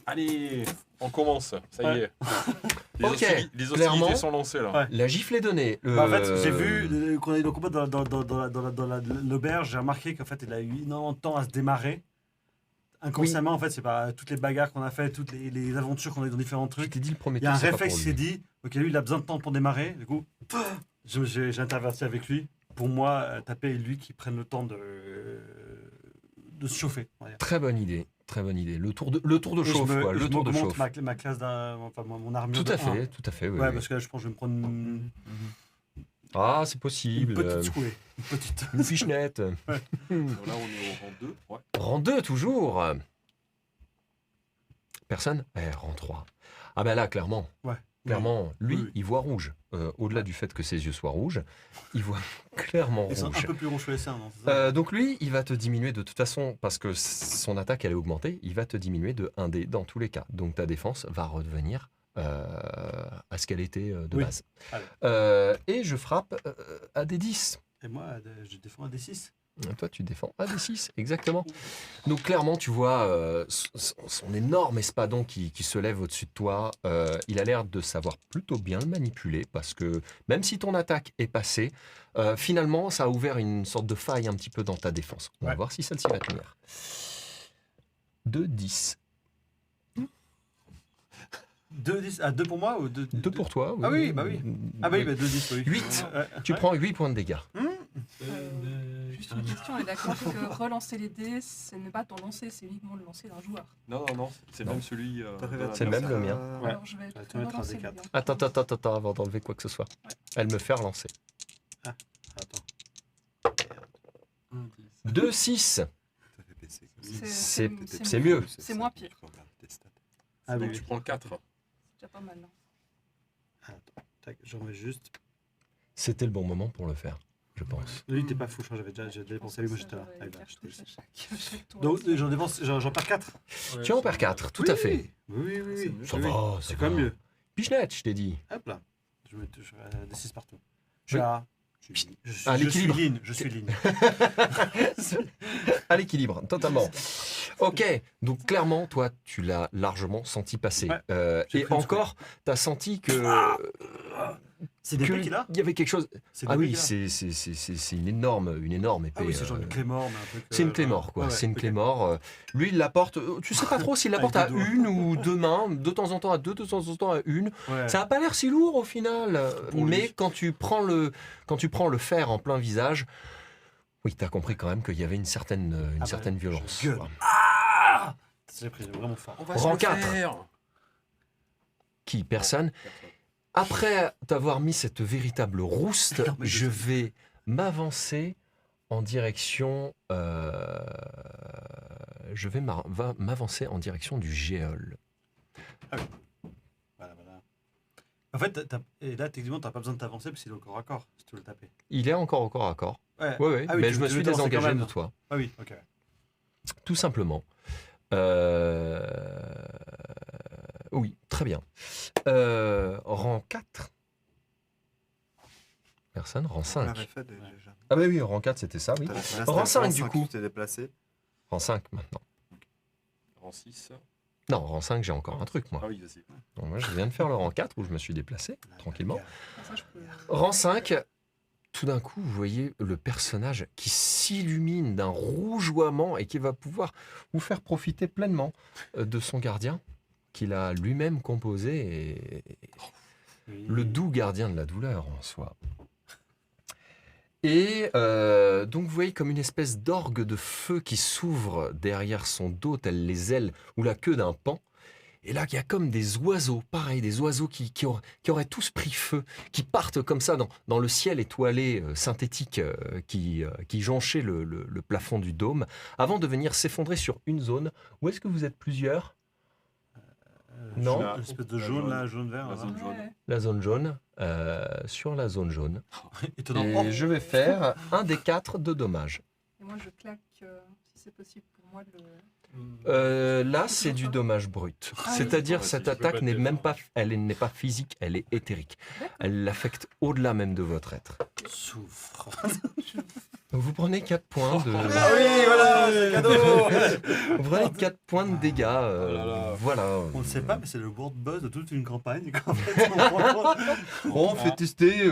Allez, on commence. Ça Ouais. y est. Ok, Les clairement. hostilités sont lancées là. Ouais. La gifle est donnée. Bah, en fait, j'ai vu qu'on a eu le combat dans l'auberge, j'ai remarqué qu'en fait il a eu énormément de temps à se démarrer inconsciemment, en fait, c'est pas toutes les bagarres qu'on a fait, toutes les aventures qu'on a eues dans différents Je trucs. t'ai dit le premier Il y a un tour, c'est pas réflexe pour qui s'est lui. dit, ok, lui, il a besoin de temps pour démarrer. Du coup, j'ai interverti avec lui. Pour moi, taper lui qui prenne le temps de se chauffer. On va dire. Très bonne idée, très bonne idée. Le tour de Et chauffe, quoi, je le tour de m'augmente chauffe. ma classe enfin mon armure. Tout à de un. fait, oui. Ouais, oui. parce que là, je pense que je vais me prendre Ah, c'est une possible. petite secouée. Une petite. Une pichenette. Donc là, on est au rang 2. Ouais. Rang 2, toujours. Personne rang 3. Ah ben là, clairement. Ouais. Clairement, lui, Oui. il voit rouge. Au-delà du fait que ses yeux soient rouges, il voit clairement Ils sont un rouge. peu plus rouges que les seins, non c'est ça Donc lui, il va te diminuer de toute façon, parce que son attaque, elle est augmentée, il va te diminuer de 1 dé dans tous les cas. Donc ta défense va redevenir à ce qu'elle était de Oui. base. Allez. Et je frappe à des 10. Et moi, je défends un des 6. Toi, tu défends à des 6, exactement. Donc clairement, tu vois son énorme espadon qui se lève au-dessus de toi. Il a l'air de savoir plutôt bien le manipuler, parce que même si ton attaque est passée, finalement, ça a ouvert une sorte de faille un petit peu dans ta défense. On va Ouais. voir si celle-ci va tenir. 2, 10. 2 10 pour moi ou 2 2 pour toi. Ah oui, bah oui. Ah bah oui, 2 10, oui. 8. Ouais. Tu prends 8 points de dégâts. Juste une question, on est d'accord que relancer les dés, ce n'est pas ton lancer, c'est uniquement le lancer d'un joueur. Non, c'est Non. même celui. C'est même le mien. Ouais. Alors je vais Ouais, tu vas mettre un relancer le D4. mien. Attends, avant d'enlever quoi que ce soit. Elle me fait relancer. Attends. 2, 6. Ça fait baisser. C'est mieux. C'est moins pire. Ah oui, Donc oui. tu prends 4. C'est déjà pas mal. Hein. Attends, tac, j'en mets juste. C'était le bon moment pour le faire, je pense. Lui, t'es pas fou, je crois que j'ai déjà dépensé lui, moi j'étais là. Ça, Ah, une bah, j'étais cartouche ici. à chaque tour. Donc j'en perds 4. Tu en perds 4, tout à fait. Oui. Ça Oui, va, c'est quand même mieux. Pichenette, je t'ai dit. Hop là. Je mets des 6 partout. Je suis Oui. à. À l'équilibre. Je suis ligne. À l'équilibre, totalement. Ok, donc clairement, toi, tu l'as largement senti passer. Ouais, j'ai Et pris une encore, tu as senti que C'est des épées qu'il a il y avait quelque chose. C'est des Ah épées oui, qu'il a c'est une énorme épée. Ah oui, c'est genre une Clémore, mais un truc. C'est une Clémore, quoi. ouais, C'est une ok. Clémore. Lui, il la porte. Tu sais pas trop s'il la Avec porte à deux doigts. une ou deux mains. De temps en temps à deux, de temps en temps à une. Ouais. Ça n'a pas l'air si lourd au final. Pour Mais lui. quand tu prends le fer en plein visage, oui, tu as compris quand même qu'il y avait une certaine bah, violence. je gueule. quoi. Ah J'ai pris vraiment fort. On va Rang se le 4. faire. Qui Personne. Après t'avoir mis cette véritable rouste, Non, mais je vais m'avancer en direction. Je vais m'avancer en direction du géol. Voilà. En fait, et là, techniquement, t'as pas besoin de t'avancer parce qu'il est au corps à corps, si tu veux le taper. Il est encore au corps à corps. Ouais. Oui, Ah oui, mais tu je me veux suis t'avancer quand désengagé même. de toi. Ah oui, ok. Tout simplement. Oui, très bien. Rang 4. Personne, rang On 5. l'avait fait déjà. Ah bah oui, rang 4 c'était ça, oui. Là, c'était Rang le 5 du coup. Tu t'es déplacé. Rang 5 maintenant. Rang 6. Non, rang 5 j'ai encore un truc moi. Ah oui, vas-y. Donc, moi je viens de faire le rang 4 où je me suis déplacé tranquillement. Ah, ça, je peux- Rang 5, tout d'un coup vous voyez le personnage qui s'illumine d'un rougeoiement et qui va pouvoir vous faire profiter pleinement de son gardien qu'il a lui-même composé et Oui. le doux gardien de la douleur en soi. Et donc vous voyez comme une espèce d'orgue de feu qui s'ouvre derrière son dos, telles les ailes ou la queue d'un paon. Et là, il y a comme des oiseaux, pareil, des oiseaux qui auraient tous pris feu, qui partent comme ça dans le ciel étoilé synthétique qui jonchait le plafond du dôme, avant de venir s'effondrer sur une zone. Où est-ce que vous êtes plusieurs? Non. Là, Une espèce de la jaune, jaune. là, jaune vert. La zone jaune. Ouais. La zone jaune, sur la zone jaune. Étonnant. Et Oh. je vais faire un des 4 de dommages. Et moi, je claque, si c'est possible pour moi, le. Là, c'est du dommage brut. Ah oui. C'est-à-dire Ouais, cette si je peux attaque pas te n'est même défendre. pas, elle n'est pas physique, elle est éthérique. D'accord. Elle l'affecte au-delà même de votre être. Souffre. Vous prenez 4 points de... Ah oui, voilà, c'est cadeau. Vous prenez 4 points de dégâts. Oh là là. Voilà. On ne sait pas, mais c'est le world buzz de toute une campagne. qu'en fait, on prend- On fait tester...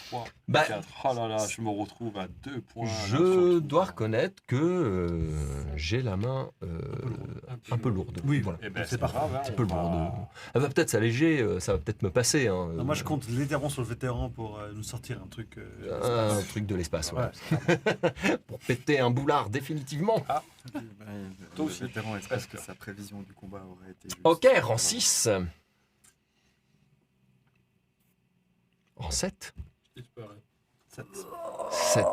3, bah, 4. Oh là là, je me retrouve à 2 points. je dois reconnaître que j'ai la main un peu lourde. Oui, voilà. Eh ben, C'est parfait. grave, hein, Un petit on peu va- lourde. Elle va peut-être s'alléger, ça va peut-être me passer. Hein. Non, moi, je compte littéralement sur le vétéran pour nous sortir un truc. Un truc de l'espace, ouais. Pour péter un boulard, définitivement. Toi aussi. Le vétéran, est-ce que sa prévision du combat aurait été juste? Ok, rang 6. Rang 7. Je disparais. 7.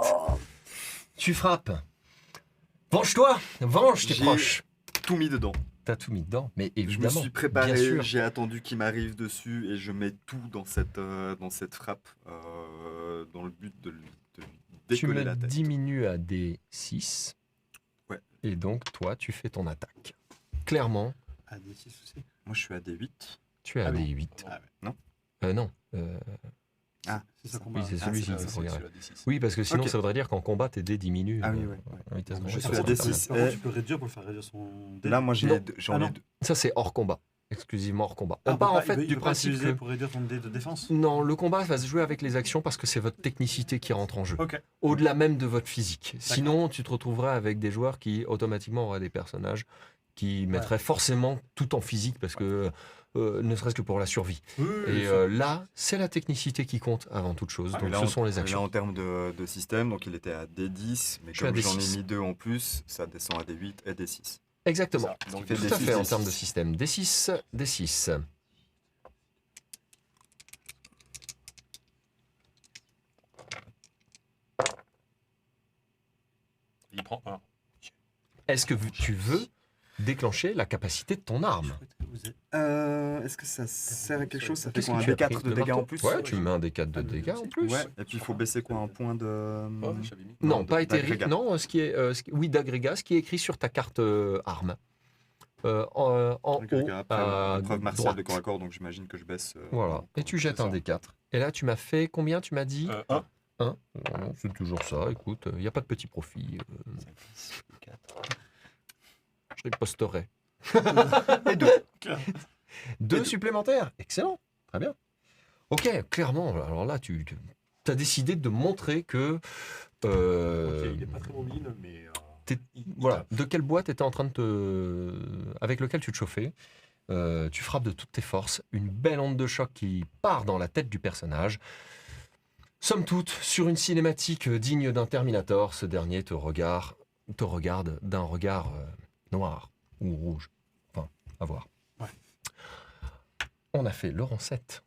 Tu frappes. Venge-toi. Venge tes J'ai proches. tout mis dedans. T'as tout mis dedans, mais Je me évidemment. suis bien préparé, sûr. j'ai attendu qu'il m'arrive dessus et je mets tout dans cette frappe dans le but de lui Tu décoller me la tête. diminues à D6. Ouais. Et donc, toi, tu fais ton attaque. Clairement, Ah, des 6 aussi. Moi, je suis à D8. tu es à Ah non. D8. Ah, Non. c'est ça qu'on Oui, c'est celui-ci. c'est faut regarder. celui-là, D6. Oui, parce que sinon, Ok. ça voudrait dire qu'en combat, tes dés diminuent. Ah oui, ouais. en vitesse Donc, grand je V. suis Ça, à c'est pas D6. mal. Par contre, tu peux réduire pour le faire réduire son dé. Là, moi, Non. j'en ai non. deux. Ça, c'est hors combat. Exclusivement hors combat. Ah, On part en il fait veut- il du veut pas principe l'utiliser que... pour réduire ton dé de défense. Non, le combat va se jouer avec les actions parce que c'est votre technicité qui rentre en jeu. Ok. Au-delà même de votre physique. Sinon, tu te retrouveras avec des joueurs qui automatiquement auraient des personnages qui mettraient forcément tout en physique parce que ne serait-ce que pour la survie. Et là, c'est la technicité qui compte avant toute chose. Ah, Donc mais là, ce en- sont les Là, actions. en termes de système, donc il était à D10, mais Je suis à comme j'en D6. ai mis 2 en plus, ça descend à D8 et D6. Exactement. Ça, donc, fait Tout des à fait en D6. termes de système. D6, D6. il prend 1. Est-ce que tu veux déclencher la capacité de ton arme? Est-ce que ça sert à quelque chose? Ça fait Qu'est-ce quoi, que un tu as D4 pris de dégâts marteau en plus? Ouais, tu mets un D4 de dégâts en plus. Ouais, et puis il faut baisser quoi, un point de... Oh, j'avais mis. Non, Non, pas éthérique. d'agrégat. Non, oui, d'agrégat, ce qui est écrit sur ta carte arme. En Agrégat, haut, après, à épreuve martiale droite. de corps à corps, donc j'imagine que je baisse. Voilà. en- Et tu jettes un ça. D4. Et là, tu m'as fait combien? Tu m'as dit 1. 1. C'est toujours ça. Écoute, il n'y a pas de petit profit. Je riposterai. Et 2. 2 supplémentaires. Excellent. Très bien. Ok, clairement. Alors là, tu as décidé de montrer que... Ok, il n'est pas très mobile, mais. T'es- il Voilà, tape. de quel bois tu étais en train de avec lequel tu te chauffais. Tu frappes de toutes tes forces, une belle onde de choc qui part dans la tête du personnage. Somme toute, sur une cinématique digne d'un Terminator, ce dernier te regarde d'un regard noir ou rouge. Enfin, à voir. Ouais. On a fait le rang 7.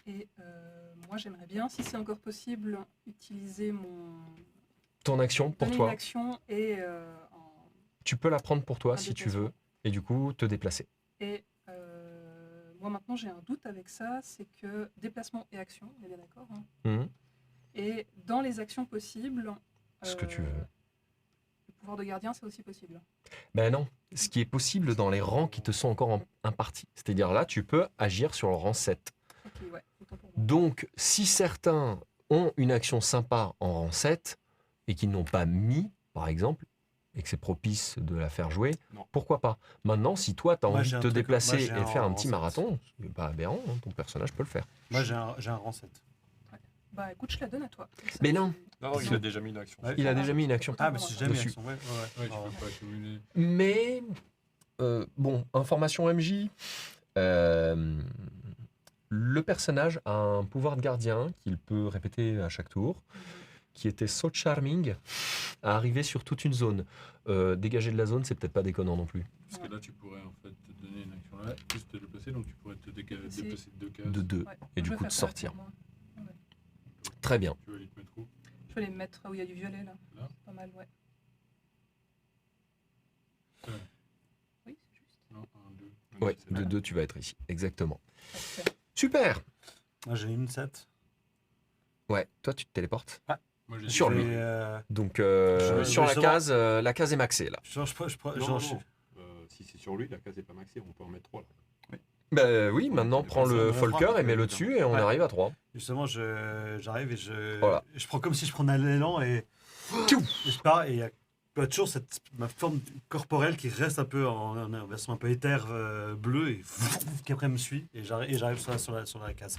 Et moi, j'aimerais bien, si c'est encore possible, utiliser Ton action pour donner toi, une action et tu peux la prendre pour toi un si tu déplacement. veux, et du coup te déplacer. Et moi, maintenant, j'ai un doute avec ça, c'est que déplacement et action, on est bien d'accord, hein. Mhm. Et dans les actions possibles... Ce que tu veux. Le pouvoir de gardien, c'est aussi possible. Ben non, ce qui est possible dans les rangs qui te sont encore impartis. C'est-à-dire là, tu peux agir sur le rang 7. Ok, ouais, autant pour moi. Donc, si certains ont une action sympa en rang 7 et qu'ils n'ont pas mis, par exemple, et que c'est propice de la faire jouer, Non. pourquoi pas? Maintenant, si toi, tu as Moi, envie j'ai de un te truc- déplacer moi, j'ai et un faire un rang petit 7. marathon, c'est pas aberrant, hein, ton personnage peut le faire. Moi, j'ai un rang 7. Bah écoute, je la donne à toi. Comme ça, Mais non. Non, non, il a déjà mis une action. Ouais. Il a déjà mis une action. Ah, mais c'est jamais Dessus. action. Ouais, ouais, Ouais, ouais. tu peux pas cumuler. Mais, bon, information MJ, le personnage a un pouvoir de gardien qu'il peut répéter à chaque tour, qui était so charming, à arriver sur toute une zone. Dégager de la zone, c'est peut-être pas déconnant non plus. Parce que là, tu pourrais en fait te donner une action là, juste te déplacer, donc tu pourrais te C'est- déplacer de 2 cases. De 2. Ouais, Et du je vais coup, de faire ça sortir. pour moi. Très bien. Tu vas aller te mettre où? Je vais les mettre où il y a du violet là. Là C'est pas mal, ouais. Ouais. Oui, c'est juste. Non, 1, 2. Ouais, de 2, tu vas être ici. Exactement. Parfait. Super. Moi, j'ai une 7. Ouais, toi, tu te téléportes. Moi, j'ai Sur dit- lui. Et, Donc, Je- sur justement- la case est maxée, là. genre, Non, genre, non. Si c'est sur lui, la case n'est pas maxée, on peut en mettre 3 là. Ben oui, Ouais, maintenant, tu prends dépasses le un Folker bras, et mets-le ouais. dessus et on Ouais. arrive à 3. justement, j'arrive et Voilà. je prends comme si je prenais l'élan et Et je pars et il y a toujours ma forme corporelle qui reste un peu en version un peu éther bleu et qui après me suit et j'arrive sur la case.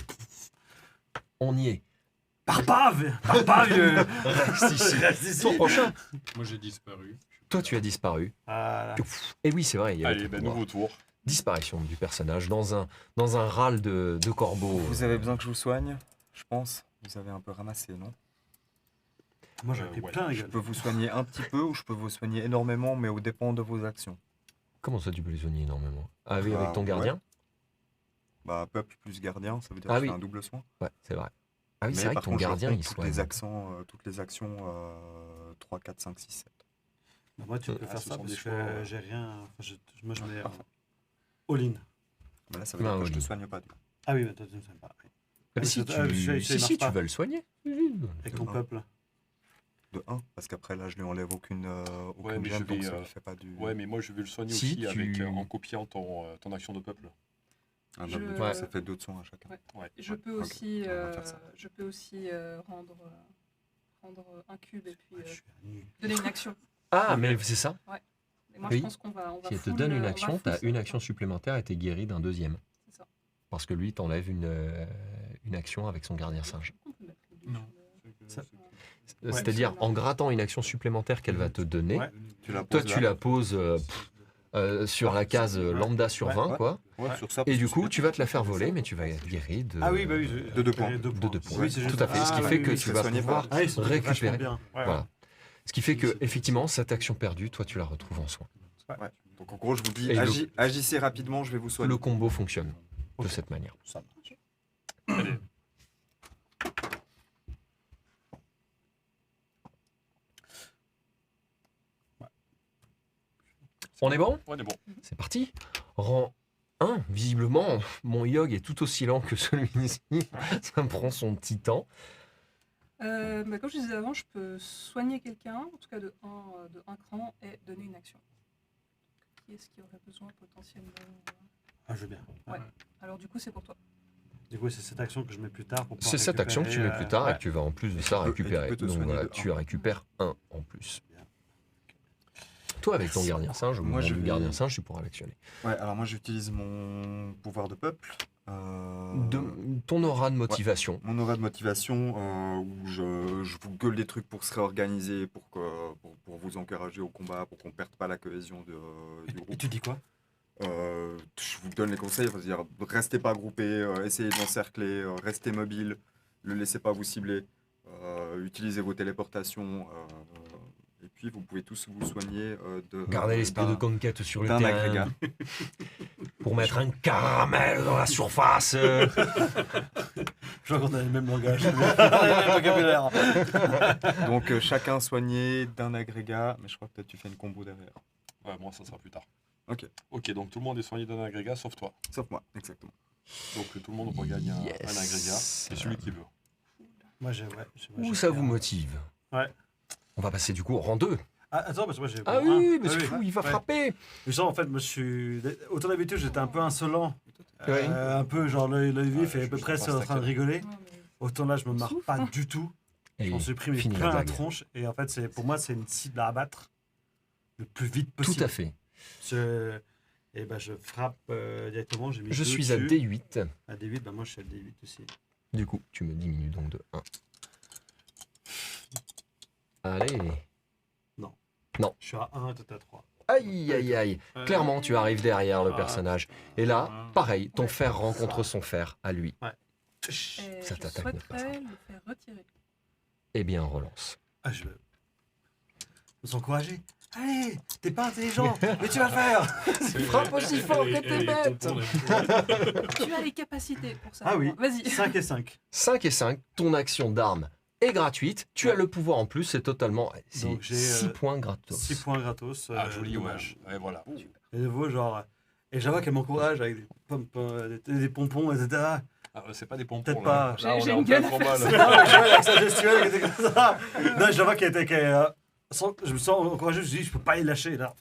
On y est. Pars pas, vieux. Reste ici. Reste ici. Ton prochain. Moi, j'ai disparu. Toi, tu as disparu. Voilà. Et oui, c'est vrai, il y avait Allez, ton ben, pouvoir. nouveau tour. Disparition du personnage dans un râle de corbeaux. Vous avez besoin que je vous soigne, je pense. Vous avez un peu ramassé, non? Moi j'en ai pris Ouais. plein, les Je gars. peux vous soigner un petit peu ou je peux vous soigner énormément, mais au dépend de vos actions. Comment ça, tu peux les soigner énormément? Ah oui, Bah, avec ton gardien? Bah, peuple plus gardien, ça veut dire Ah que oui. c'est un double soin. Ouais, c'est vrai. Ah oui, Mais c'est vrai par que ton contre, je gardien, refais il soigne. toutes les actions 3, 4, 5, 6, 7. Bah, moi tu peux Ah, faire ce ça sont parce des que choix, j'ai rien. Enfin, moi je mets all-in. Bah là, ça veut Non, dire que je oui. te soigne pas. Du coup. Ah oui, mais toi tu ne sais pas. Oui. Ah, Mais si, c'est- ah, je- si, marche tu pas. veux le soigner. Avec ton Ah. peuple. De 1, parce qu'après là, je lui enlève aucune Ouais, mais gemme, je donc vais, ça lui fait pas du. Ouais, mais moi je vais le soigner Si, aussi tu- avec, en copiant ton action de peuple. Ah, non, Je- mais du coup, Ouais. ça fait 2 de soins à chacun. Ouais. Ouais. Je peux Ok, aussi, on va faire ça. rendre un cube et puis Je suis nu. donner une action. Ah, mais c'est ça. Et moi, Oui. je pense qu'on va Si elle te full, donne on une va action, full tu as ça. une action supplémentaire et t'es guéri d'un deuxième. C'est ça. Parce que lui t'enlève une action avec son gardien singe. On peut mettre les deux Non. sur le- Ouais. C'est-à-dire en grattant une action supplémentaire qu'elle va te donner, Ouais. Tu la toi poses tu là. la poses sur la case lambda sur Ouais. 20, Ouais. quoi. Ouais, Ouais. sur ça. Et parce du que coup, c'est tu vas te la faire voler, mais tu vas être guéri de... Ah oui, bah oui. De 2 points. De 2 points. Oui, c'est juste. Tout à fait. Ce qui Ah, fait oui, que oui, tu c'est vas soigné pouvoir par- Ah, ils sont vachement récupérer. bien. Ouais, Voilà. Ce qui fait que, effectivement, cette action perdue, toi, tu la retrouves en soin. Donc en gros, je vous dis, Et le- agissez rapidement, je vais vous soigner. Le combo fonctionne de Ok. cette manière. Ça marche. Allez. On est bon? On est bon. C'est parti. Rang 1. Visiblement, mon yog est tout aussi lent que celui-ci. Ça me prend son petit temps. Bah, comme je disais avant, je peux soigner quelqu'un, en tout cas de un cran, et donner une action. Qui est-ce qui aurait besoin potentiellement Ah, je veux bien. Ouais. Alors du coup, c'est pour toi. Du coup, c'est cette action que je mets plus tard pour pouvoir C'est cette action que tu mets récupérer, plus tard et ouais. que tu vas en plus de ça Et tu peux récupérer. te Donc soigner voilà, de tu un. récupères 1 en plus. Toi, avec ton gardien singe, au Moi, moment je du vais- gardien singe, tu pourras l'actionner. Ouais, alors moi j'utilise mon pouvoir de peuple. Ton aura de motivation. Mon aura de motivation, où je vous gueule des trucs pour se réorganiser, pour vous encourager au combat, pour qu'on perde pas la cohésion du Et groupe. tu dis quoi? Je vous donne les conseils, c'est-à-dire restez pas groupés, essayez d'encercler, restez mobile, ne laissez pas vous cibler, utilisez vos téléportations, et puis vous pouvez tous vous soigner Gardez l'esprit de d'un- conquête sur le d'un terrain. agrégat. Pour mettre un caramel dans la surface. Je vois qu'on a le même langage. On a le même vocabulaire. Donc chacun soigné d'un agrégat, mais je crois que peut-être tu fais une combo derrière. Ouais, moi, ça sera plus tard. Ok. Ok, donc tout le monde est soigné d'un agrégat, sauf toi. Sauf moi, exactement. Donc tout le monde regagne un agrégat. Yes. C'est celui qui veut. Moi, j'ai. Où ça vous motive? Ouais. On va passer du coup au rang 2. Ah, attends, parce que moi j'ai. Ah bon, oui, un. mais c'est fou, il va ouais. frapper. Mais ça, en fait, moi je suis. Autant d'habitude, j'étais un peu insolent. Ouais. Un peu genre l'œil vif Ouais, et à je peu me près sens c'est pas en train de stacké. rigoler. Ouais, mais- Autant là, je me marre Souffle. pas du tout. Et J'en suis pris mais fini plein la la dague. tronche. Et en fait, pour moi, c'est une cible à abattre le plus vite Tout possible. à fait. Et ben, je frappe directement. J'ai mis Je deux suis à dessus. D8. À D8, ben moi je suis à D8 aussi. Du coup, tu me diminues donc de 1. Allez. Je suis à 1 et toi t'es à 3. Aïe, aïe, aïe. Clairement, tu arrives derrière le personnage. Et là, pareil, ton Ouais. fer rencontre son fer à lui. Et Ça je t'attaque ne pas souhaiterais le faire retirer. Eh bien, relance. Ah, je veux s'encourager. Allez, t'es pas intelligent, mais tu vas le faire. Frappe aussi fort que t'es bête. Tu as les capacités pour ça. Ah oui. Vas-y. 5 et 5. 5 et 5, ton action d'arme est gratuite. Tu as le pouvoir en plus, c'est totalement... C'est Donc, j'ai, 6 points gratos. 6 points gratos. Ah, joli dommage. hommage. Ouais, voilà. Et de nouveau, genre. Et j'avoue qu'elle m'encourage avec des pompons, etc. Ah, c'est pas des pompons. Peut-être là. pas. Là, on J'ai est une en plein gueule à combat, faire là. Non, mais je vois avec sa gestuelle qui était comme ça. Non, je vois qu'elle était. Je me sens encouragé, je me dis, je peux pas les lâcher là.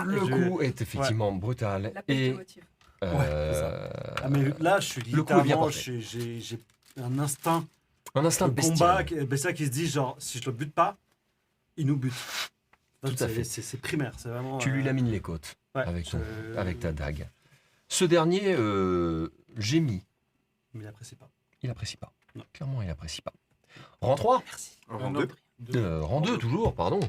Le je- coup est effectivement brutal. La paix Et te motive. euh, Ah, mais là, je suis le coup est bien littéralement. parfait. J'ai un instinct un instinct de bestial. combat bestial qui se dit, genre, si je le bute pas, Il nous bute. Tout à fait. C'est primaire, c'est vraiment... Tu lui lamines les côtes ouais, avec ta dague. Ce dernier gémit. Mais il apprécie pas. Il apprécie pas. Non. Clairement, il apprécie pas. Rang 3. Rang non. 2. Rang 2, toujours, pardon.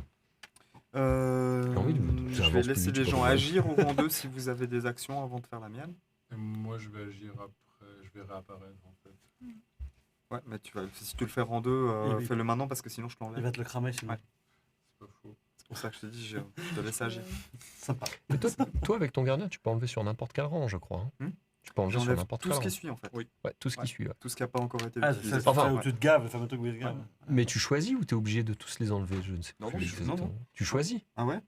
envie de- Je j'avance vais plus laisser vite, les je gens crois. agir au rang 2 si vous avez des actions avant de faire la mienne. Et moi, je vais agir après. Je vais réapparaître, en fait. Ouais, mais si tu le fais rang 2, Il- fais-le maintenant parce que sinon je Il l'enlève. va te le cramer sinon. Ouais. C'est pas faux. C'est pour ça que je te dis, je te laisse agir. Sympa. Mais toi, avec ton gardien, tu peux enlever sur n'importe quel rang, je crois. hein. Tu peux enlever sur J'enlève n'importe tout quel ce rang. qui suit en fait. Oui. Ouais, tout ce qui Ouais. suit. Ouais. Tout ce qui n'a pas encore été Ah, utilisé. ça Enfin, fait où tu te gaves, le fameux truc où il se gave. Mais tu choisis ou tu es obligé de tous les enlever? Je ne sais Non, plus. non, exactement. non. Tu choisis. Ah ouais?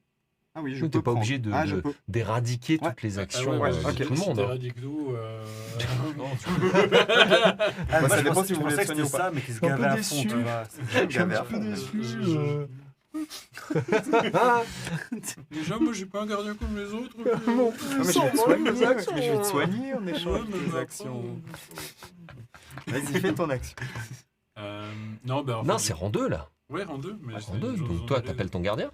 Ah oui, je Oui, peux t'es pas prendre. obligé Ah, je peux. d'éradiquer Ouais. toutes les Ah actions ouais, de ok. tout le monde. hein. Radic d'où Non, tu Ah, Bah, moi, ça je dépend pensais- si je vous voulez pensais que soigner c'était ou pas. ça, mais qu'il se Je suis un peu gavait à fond, déçu. tu vois. Je suis un peu déçu. Déjà, moi, j'ai pas un gardien comme les autres. Mon Ah, mais je vais te soigner, mais je vais te soigner en échange de tes actions. Vas-y, fais ton action. Non, ben, en Non, fait, c'est rang 2 là. Ouais, rang 2. Mais Rang 2. Donc toi, t'appelles ton gardien?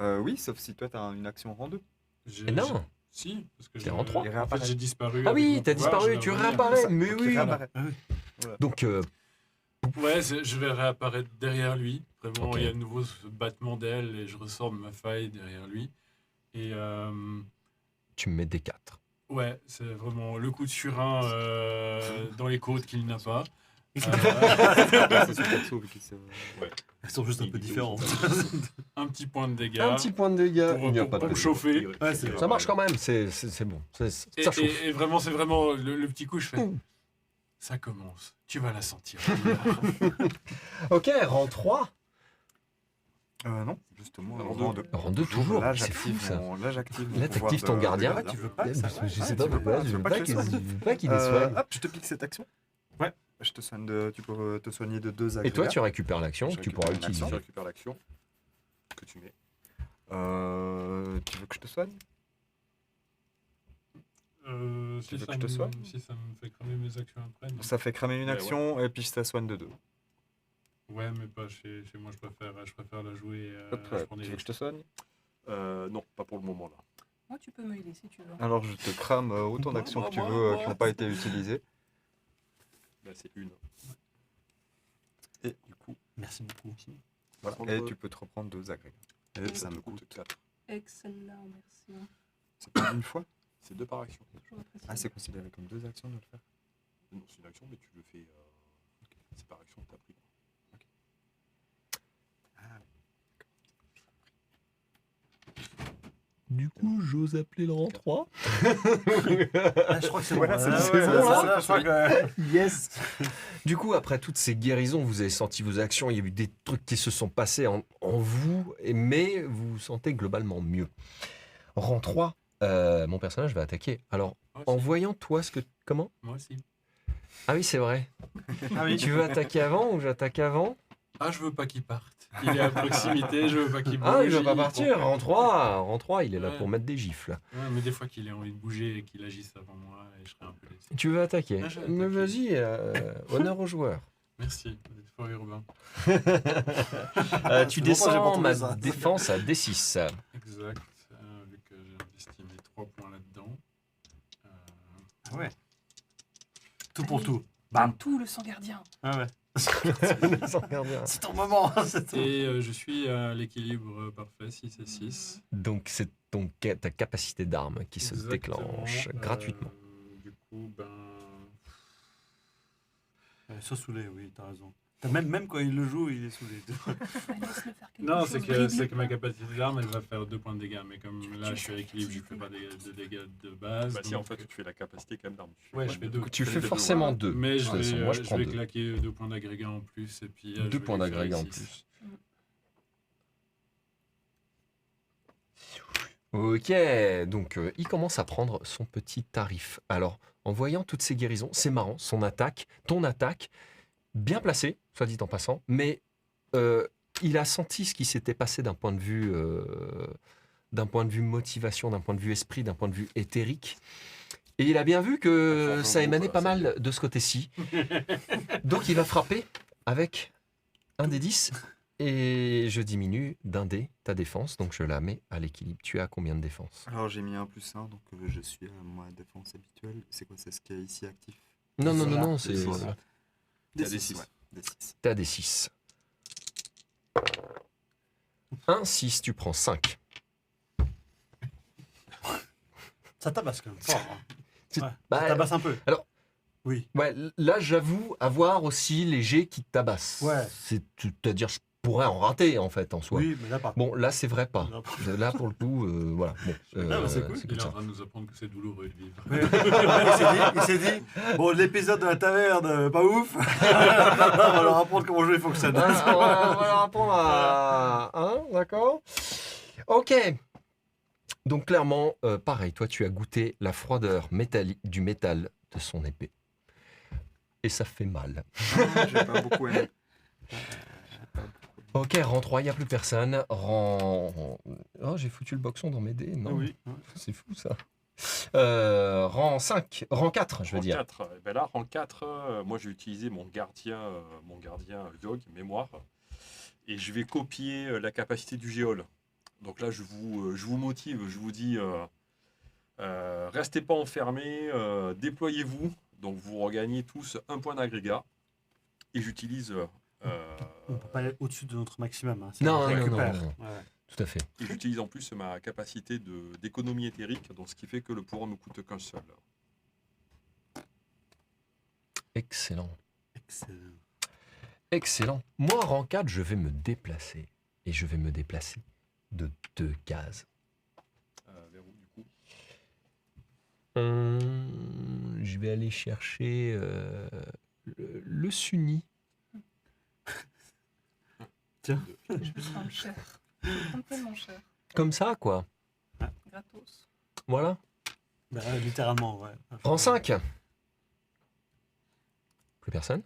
Oui, sauf si toi t'as une action rang 2. Et non. Si, parce que T'es rang 3. Il En fait, réapparaît. j'ai disparu. Ah avec oui, mon t'as pouvoir, disparu, je tu vais revenir. réapparais. Mais Donc, il oui. réapparaît. Donc Ouais, je vais réapparaître derrière lui. Vraiment, Ok. il y a de nouveau ce battement d'aile et je ressors de ma faille derrière lui. Et tu me mets des 4. ouais, c'est vraiment le coup de surin dans les côtes qu'il n'a pas. C'est son perso, vu qu'il s'est- Elles sont juste un peu différentes. Un petit point de dégâts. Un petit point de dégâts. pour, Il n'y a pour- pas pour de me chauffer. Ouais, c'est Ça marche quand même. C'est bon. Et, Ça chauffe. et vraiment, c'est vraiment le petit coup, je fais. Ouh. Ça commence. Tu vas la sentir. Ok, rang 3. Non, justement, Rang rang deux. 2. Rang 2 toujours. Là, C'est fou j'active ça. mon, là, j'active mon Là, pouvoir t'actives ton de gardien. gardien. Tu veux pas que ça Je sais Ouais, pas tu veux pourquoi. pas- Je tu veux veux pas pas que qu'il je les soigne. je veux pas qu'il les soigne. Hop, je te pique cette action. Ouais. Je te soigne tu peux te soigner de 2 Et agrégats. toi, tu récupères l'action Je que tu récupère pourras mon action, utiliser. Je récupère l'action que tu mets. Tu veux que je te soigne? Si veux ça que je te me- soigne Si ça me fait cramer mes actions après. non. Ça fait cramer une Ouais, action et puis ça soigne de 2. Ouais, mais pas chez moi, je préfère la jouer. Hop, je prends tu des veux que je te soigne? Non, pas pour le moment là. Moi, tu peux me healer si tu veux. Alors je te crame autant d'actions que tu veux qui n'ont pas été utilisées. Là, c'est une. Et du coup, Merci beaucoup. voilà. Prendre- Et tu peux te reprendre 2 agrégats. Et ça te me coûte. 4. Excellent, merci. C'est pas une fois? C'est 2 par action. Toujours apprécié. Ah, c'est considéré comme 2 actions de le faire. Non, c'est une action, mais tu le fais. C'est par action que tu as pris. Du coup, j'ose appeler le rang 3. Ah, je crois que c'est bon. Voilà, c'est Ah, bon, ouais, c'est ouais, bon, ça, je crois que- Yes. Du coup, après toutes ces guérisons, vous avez senti vos actions, il y a eu des trucs qui se sont passés en vous, mais vous vous sentez globalement mieux. Rang 3, mon personnage va attaquer. Alors, Moi en aussi. voyant toi ce que... Comment? Moi aussi. Ah oui, c'est vrai. Ah oui. Tu veux attaquer avant ou j'attaque avant? Ah, je veux pas qu'il parte. Il est à proximité, je veux pas qu'il bouge. Ah, il va pas il- partir. Rang 3, il est là Ouais. pour mettre des gifles. Ouais, mais des fois qu'il ait envie de bouger et qu'il agisse avant moi, et je serais un peu déçu. Tu veux attaquer? Ah, je vais Mais attaquer. vas-y, honneur aux joueurs. Merci, vous êtes fort urbain. Tu C'est bon, j'ai pas descends entendu ma ça. défense à D6. Exact, vu que j'ai investi mes 3 points là-dedans. Ah ouais. Tout pour Allez. tout. Bam, tout le sang gardien. Ah ouais. C'est ton moment. C'est ton- Et je suis à l'équilibre parfait, 6 et 6. Donc c'est ta capacité d'arme qui se déclenche gratuitement. Du coup, ben. Soit saoulé, oui, t'as raison. Même quand il le joue, il est saoulé. Allez, laisse-le faire quelque Non, chose. c'est que ma capacité d'arme, elle va faire 2 points de dégâts. Mais comme là, je suis à l'équilibre, je fais pas de dégâts de base. Bah si, donc- en fait, tu fais la capacité quand même d'arme. Ouais, je fais 2. Tu fais fais les deux, forcément voilà. 2. Mais je vais, moi, je je prends vais 2. claquer 2 points d'agrégat en plus. Et puis, 2 je points vais faire d'agrégat en 6. plus. Ok, donc il commence à prendre son petit tarif. Alors, en voyant toutes ces guérisons, c'est marrant, ton attaque, bien placée, soit dit en passant, mais il a senti ce qui s'était passé d'un point de vue motivation, d'un point de vue esprit, d'un point de vue éthérique. Et il a bien vu que ça émanait pas mal de ce côté-ci. Donc il va frapper avec un des 10 Et je diminue d'un dé ta défense, donc je la mets à l'équilibre. Tu as combien de défense? Alors j'ai mis un +1, donc je suis à ma défense habituelle. C'est quoi, c'est ce qui est ici actif? Non, non, non, Voilà, non, c'est... des six. voilà. T'as des 6. Ouais, des 6. T'as des 6. 1, 6, tu prends 5. Ça tabasse quand même fort. Hein. C'est- Ouais, bah, ça tabasse un peu. alors- Oui. Ouais, là, j'avoue avoir aussi les jets qui te tabassent. Ouais. C'est-à-dire, je pourrais en rater, en fait, en soi. Oui, mais là pas. Bon, là, c'est vrai pas. Non. Là, pour le coup, voilà. Bon, Ah, bah, c'est cool. comme Il est en ça. train de nous apprendre que c'est douloureux de vivre. Ouais. Il s'est dit, bon, l'épisode de la taverne, pas ouf. On va leur apprendre comment le jeu fonctionne. Ah, on va leur apprendre à... Hein, d'accord. Ok. Donc, clairement, pareil, toi, tu as goûté la froideur du métal de son épée. Et ça fait mal. J'ai pas beaucoup aimé. Ok, rang 3, il n'y a plus personne. Rang... Oh, j'ai foutu le boxon dans mes dés, non? Ah oui. C'est fou, ça. Rang 5, rang 4, je veux Rang dire. 4, ben là, rang 4, moi j'ai utilisé mon gardien Yogg, mémoire, et je vais copier la capacité du géol. Donc là, je vous motive, je vous dis, restez pas enfermés, déployez-vous. Donc vous regagnez tous un point d'agrégat. Et j'utilise... On peut pas aller au-dessus de notre maximum. Hein, Non, on non, récupère. non, non. Ouais. Tout à fait. et j'utilise en plus ma capacité d'économie éthérique, donc ce qui fait que le pouvoir ne coûte qu'un seul. Excellent. Excellent. Excellent. Moi, rang 4, je vais me déplacer. Et je vais me déplacer de 2 cases. Vers où, du coup? Je vais aller chercher le Sunni. Je vais prendre cher. Je vais prendre tellement cher. Comme ça, quoi. Gratos. Voilà. Bah, littéralement, ouais. Rang 5. Plus personne.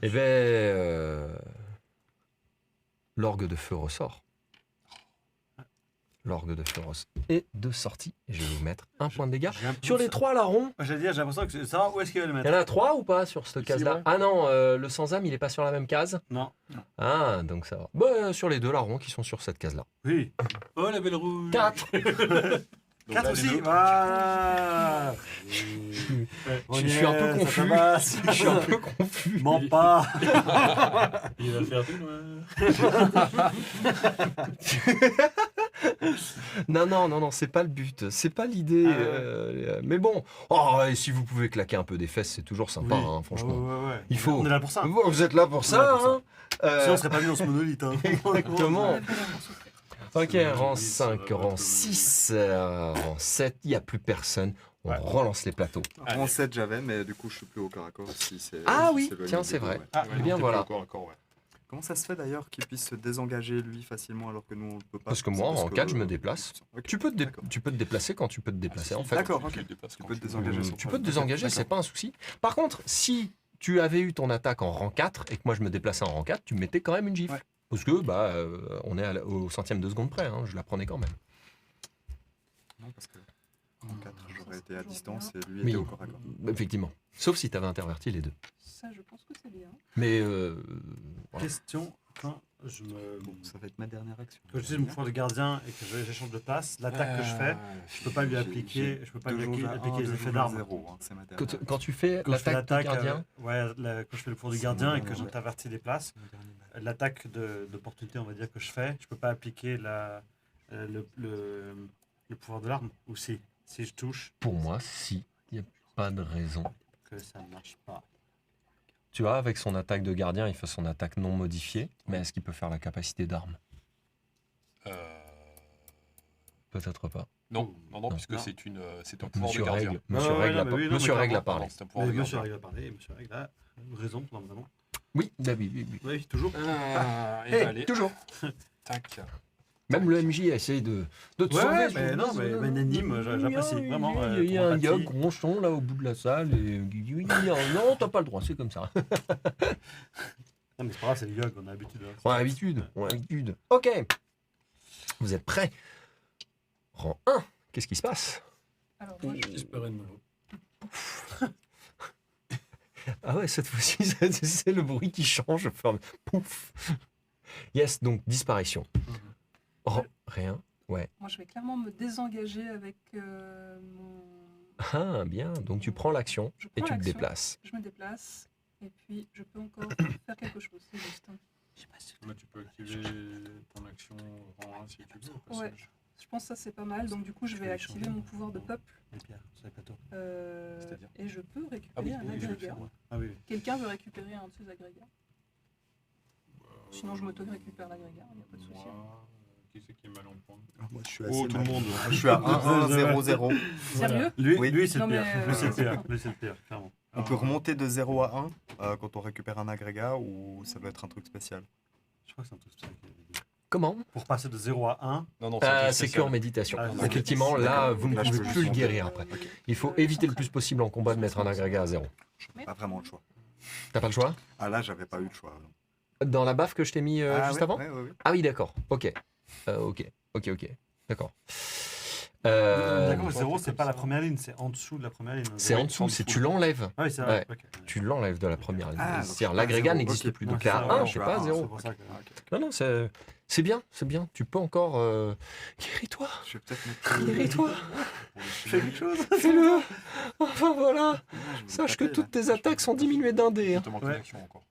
Eh bien, l'orgue de feu ressort. L'orgue de feu ressort. Et de sortie. Et je vais vous mettre un point de dégâts. J'ai un peu Sur de les ça. 3 larrons, J'allais dire, j'ai l'impression que ça, où est-ce qu'il va le il y mettre? en a 3 ou pas sur cette Ici, case-là? ouais. Ah non, le sans-âme, il est pas sur la même case? Non. Ah, donc ça va. Bah, sur les 2 larrons qui sont sur cette case-là. Oui. Oh, la belle rouge 4. Donc 4 là, les aussi. deux- Voilà. Je suis un peu confus. Je suis un peu confus. Mens pas. Il va faire du noir. Non, c'est pas le but, c'est pas l'idée. Ah ouais. Mais bon, oh, et si vous pouvez claquer un peu des fesses, c'est toujours sympa, Oui. hein, franchement. Ouais. Il faut. On est là pour ça. Vous êtes là pour On est ça, là pour ça. hein. Sinon, on serait pas mis dans ce monolithe. Hein. Exactement. On a pas l'air d'en souffrir. Ok, C'est rang le 5, ça va rang pas 6, rang 7, il n'y a plus personne. On Ouais. relance les plateaux. En 7 j'avais, mais du coup je suis plus au corps à corps. Si c'est, Ah si oui, c'est le tiens, niveau c'est deux, vrai. ouais. Ah, Ouais, Eh bien, t'es voilà. plus encore, ouais. Comment ça se fait d'ailleurs qu'il puisse se désengager lui facilement alors que nous on ne peut pas? Parce que moi, C'est en que- 4, je me déplace. Ok, Tu peux, d'accord. tu peux te déplacer quand tu peux te déplacer, en fait. D'accord, Tu ok. te déplaces Tu quand peux te veux. désengager sans Tu peux te problème. désengager, c'est D'accord. pas un souci. Par contre, si tu avais eu ton attaque en rang 4 et que moi je me déplaçais en rang 4, tu me mettais quand même une gifle. Ouais. Parce que bah, on est au centième de seconde près, hein, je la prenais quand même. Non, parce que en 4 j'aurais été à toujours distance bien. et lui Oui, était au corps à corps. effectivement. Sauf si tu avais interverti les deux. Ça, je pense que c'est bien. Mais voilà. Question, quand je me... Bon, ça va être ma dernière action. Quand j'utilise mon pouvoir de gardien et que j'échange de place, l'attaque que je fais, je peux pas lui appliquer, je peux pas lui appliquer les effets d'armes. C'est ma Quand, dernière quand tu fais Quand je fais l'attaque de l'attaque, gardien, quand je fais le pouvoir du C'est gardien mon et que dernier. j'intervertis les places, l'attaque d'opportunité, on va dire, que je fais, je peux pas appliquer le pouvoir de l'arme. Ou si je touche, pour moi, si, il n'y a pas de raison. que ça ne marche pas. Tu vois, avec son attaque de gardien, il fait son attaque non modifiée, mais est-ce qu'il peut faire la capacité d'arme? Peut-être pas. Non, Non. puisque Non. c'est un pouvoir Monsieur de gardien. Règle, Monsieur Ouais, Règle, non, a, mais pas- oui, non, Monsieur mais Règle a clairement, parlé. C'est un pouvoir de Mais monsieur gardien. Règle a parlé, monsieur Règle a raison, normalement. Oui, bah oui. Oui, toujours. Ah, et Eh, ben, allez, toujours. tac. Même le MJ a essayé de te Ouais, sauver. mais non, mais Nanim, j'apprécie, vraiment, Il y a ton un empathie. gars gronchon là au bout de la salle et il dit non, t'as pas le droit, c'est comme ça. Non, mais c'est pas grave, c'est les yogs, on a l'habitude. hein. On a l'habitude. Ok. Vous êtes prêts? Rang 1. Qu'est-ce qui se passe? Alors, moi, je J'espérais de nouveau. Ah ouais, cette fois-ci, c'est le bruit qui change. Enfin, pouf. Yes, donc disparition. Mhm. Oh, rien. Moi, je vais clairement me désengager avec mon... Ah, bien. Donc tu prends l'action Je et prends tu te l'action. déplaces. Je me déplace, et puis je peux encore faire quelque chose, c'est juste. Hein. Bah, tu peux activer ton action rang 1 si tu veux. au Ouais. passage. Je pense que ça, c'est pas mal. Donc, du coup, je Tu vais peux activer échanger. mon pouvoir de peuple. Les pierres sur les plateaux. C'est-à-dire Et je peux récupérer Ah oui, un oui, je vais le agrégat. Ah oui, oui. Quelqu'un veut récupérer un de ces agrégats. Bah, Sinon, je m'auto-récupère l'agrégat, il n'y a pas de souci. Moi, qui c'est qui est mal en point? Moi, je suis Oh, tout le monde. Je suis à 1-1-0-0. Sérieux? Lui, Oui. lui c'est le Non, pire. mais, Lui, c'est le c'est pire. pas- Lui, c'est le pire, clairement. On peut remonter de 0 à 1 quand on récupère un agrégat ou ça doit être un truc spécial. Je crois que c'est un truc spécial qu'il avait dit. Comment Pour passer de 0 à 1, Non, non, C'est que en méditation. Ah, Donc, effectivement, là, vous ne Là, je pouvez peux plus le juste guérir après. Il faut éviter le plus possible en combat de mettre un agrégat à 0. J'ai pas vraiment le choix. T'as pas le choix? Ah là, j'avais pas eu le choix. non. Dans la baffe que je t'ai mis juste ouais, avant? ouais, ouais, ouais. Ah oui, d'accord. Ok. Ok. D'accord. d'accord, le 0, c'est pas la première ligne, c'est en dessous de la première ligne. C'est en dessous, c'est tu l'enlèves. Ah oui, c'est vrai. Ouais. ok. Tu l'enlèves de la première ligne. Ah, donc C'est-à-dire je suis l'agrégat pas à n'existe 0, plus. ok. Donc Ouais, à c'est 1, vrai, je sais je pas, suis à 0. C'est pour ça que... Non, non, c'est bien, c'est bien. Tu peux encore... Guéris-toi, Je vais peut-être mettre. guéris-toi, Je fais quelque chose. fais-le. Enfin voilà, Ah, je vais sache que taper, toutes là. tes attaques sont diminuées d'un dé. Il hein. te manque Ouais. une action encore.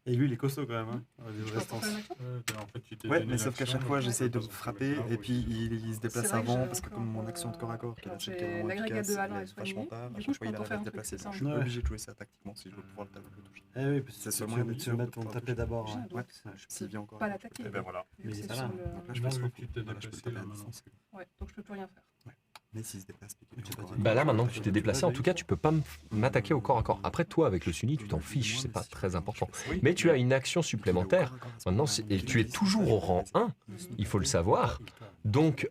Et lui, il est costaud quand même. Hein. Je peux encore faire une action? En fait, tu t'es Ouais, donné mais sauf qu'à l'action, chaque fois, donc j'essaye de tu peux pas frapper sauter et puis il se déplace C'est vrai que avant j'ai parce que encore, comme mon action de corps à corps, qui est la alors seule j'ai qui est vraiment l'agrégat efficace, de Alain elle est est vachement soigné. tard. À Du coup, chaque je fois, peux il encore arrive faire à un se truc, déplacer. c'est Donc, je ça. suis Ouais. obligé de jouer ça tactiquement si je veux pouvoir le toucher. Eh oui, parce que C'est tu seulement vas une mettre action ton pour taper d'abord. J'ai ouais. un doute. Ouais. S'il vient encore. Pas l'attaquer. Et ben voilà. vu Mais que il est c'est pas sur là. le- Donc là, je Non, passe vu pas que tu t'es Voilà, je peux déplacé taper là à maintenant. distance. Ouais, donc je peux plus rien faire. Mais s'il se déplace, puis qu'il Tu est vas encore- dire- Bah là, maintenant que tu t'es déplacé, en tout cas, tu peux pas m'attaquer au corps à corps. Après, toi, avec le Sunny, tu t'en fiches, c'est pas très important. Oui. Mais tu as une action supplémentaire. Maintenant, et tu es toujours au rang 1, il faut le savoir. Donc,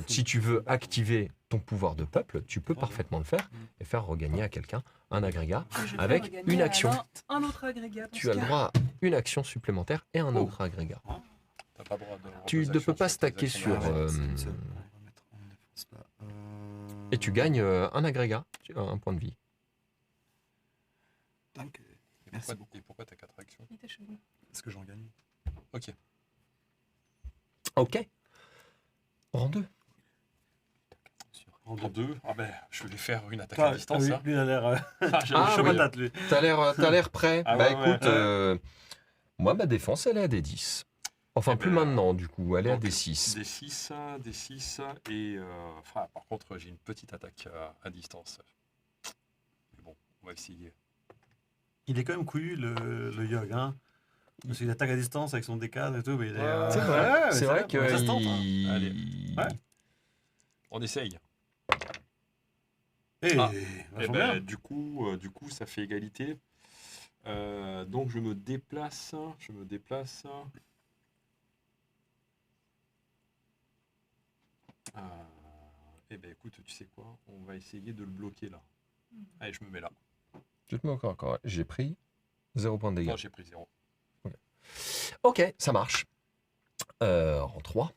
si tu veux activer ton pouvoir de peuple, tu peux parfaitement le faire et faire regagner à quelqu'un un agrégat. Et je fais Avec regagner une à action. Alain un autre agrégat. dans Tu ce as le cas. droit à une action supplémentaire et un Oh. autre agrégat. T'as pas le droit de. Tu ne peux pas stacker sur, Ah ouais, c'est une seule. On va mettre en défense là. Et tu gagnes un agrégat, un point de vie. Donc, merci beaucoup. Et pourquoi t'as 4 actions? Il était chelou. Est-ce que j'en gagne? Ok. Ok. Rang 2. En 2, ah ben, je vais faire une attaque Ah, à distance. oui, hein. lui, il a l'air Ah, j'ai- Ah, chaud oui. patate, lui. T'as l'air prêt. Ah bah ouais, ouais. écoute, moi, ma défense, elle est à des 10. Enfin, Eh plus ben, maintenant, du coup. Elle est à donc, des 6. Des 6 et par contre j'ai une petite attaque à distance. Mais bon, on va essayer. Il est quand même couillu, le Yogg. Hein. Parce qu'il attaque à distance avec son décadre et tout. Mais il est, C'est vrai, ouais, c'est vrai ça que se tente, hein. il- Allez. Ouais. On essaye. Eh, Ah. vachement Eh bien. ben, du coup, ça fait égalité. Donc je me déplace. Eh ben écoute, tu sais quoi? On va essayer de le bloquer là. Allez, je me mets là. Tu te mets encore, encore. J'ai pris 0 point de dégâts. Non, j'ai pris 0. Ok, ça marche. Rang 3.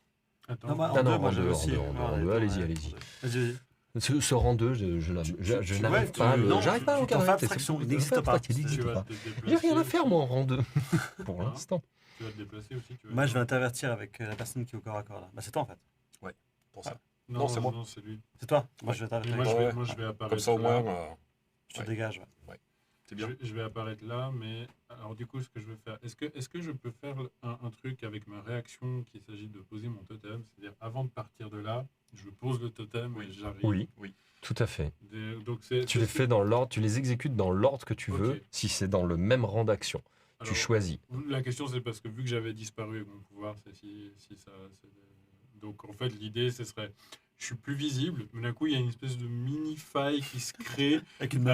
Attends, Non, bah, Non, en non, deux, moi, en j'avais deux, aussi. en deux, en deux, Ouais, en deux. ouais, Allez-y, ouais. allez-y. Vas-y, vas-y. Ce rang 2, je n'arrive pas à le. non, J'arrive pas à tu t'en l'encadrer. fais abstraction, il n'existe pas. Il n'existe tu vas pas. te déplacer. J'ai rien à faire, moi, en rang 2. Pour Hein l'instant. Tu vas te déplacer aussi. Tu vas Moi, je vais intervertir avec la personne qui est au corps à corps. Là. Bah, c'est toi, en fait. Pour ça. Non, c'est moi. Non, c'est lui. C'est toi. Moi, je vais intervertir Moi, avec toi. moi, je vais apparaître Comme ça au là. moins, Je te ouais. dégage. Ouais. c'est bien. Je vais apparaître là, mais alors du coup, ce que je vais faire, est-ce que je peux faire un truc avec ma réaction qu'il s'agit de poser mon totem, c'est-à-dire avant de partir de là, je pose le totem et j'arrive. Oui, tout à fait. Donc Tu les fais dans l'ordre, tu les exécutes dans l'ordre que tu veux, Ok. si c'est dans le même rang d'action. Tu Alors, choisis. La question, c'est parce que vu que j'avais disparu avec mon pouvoir, c'est si ça. Donc en fait, l'idée, ce serait. Je suis plus visible, mais d'un coup, il y a une espèce de mini faille qui se crée Avec une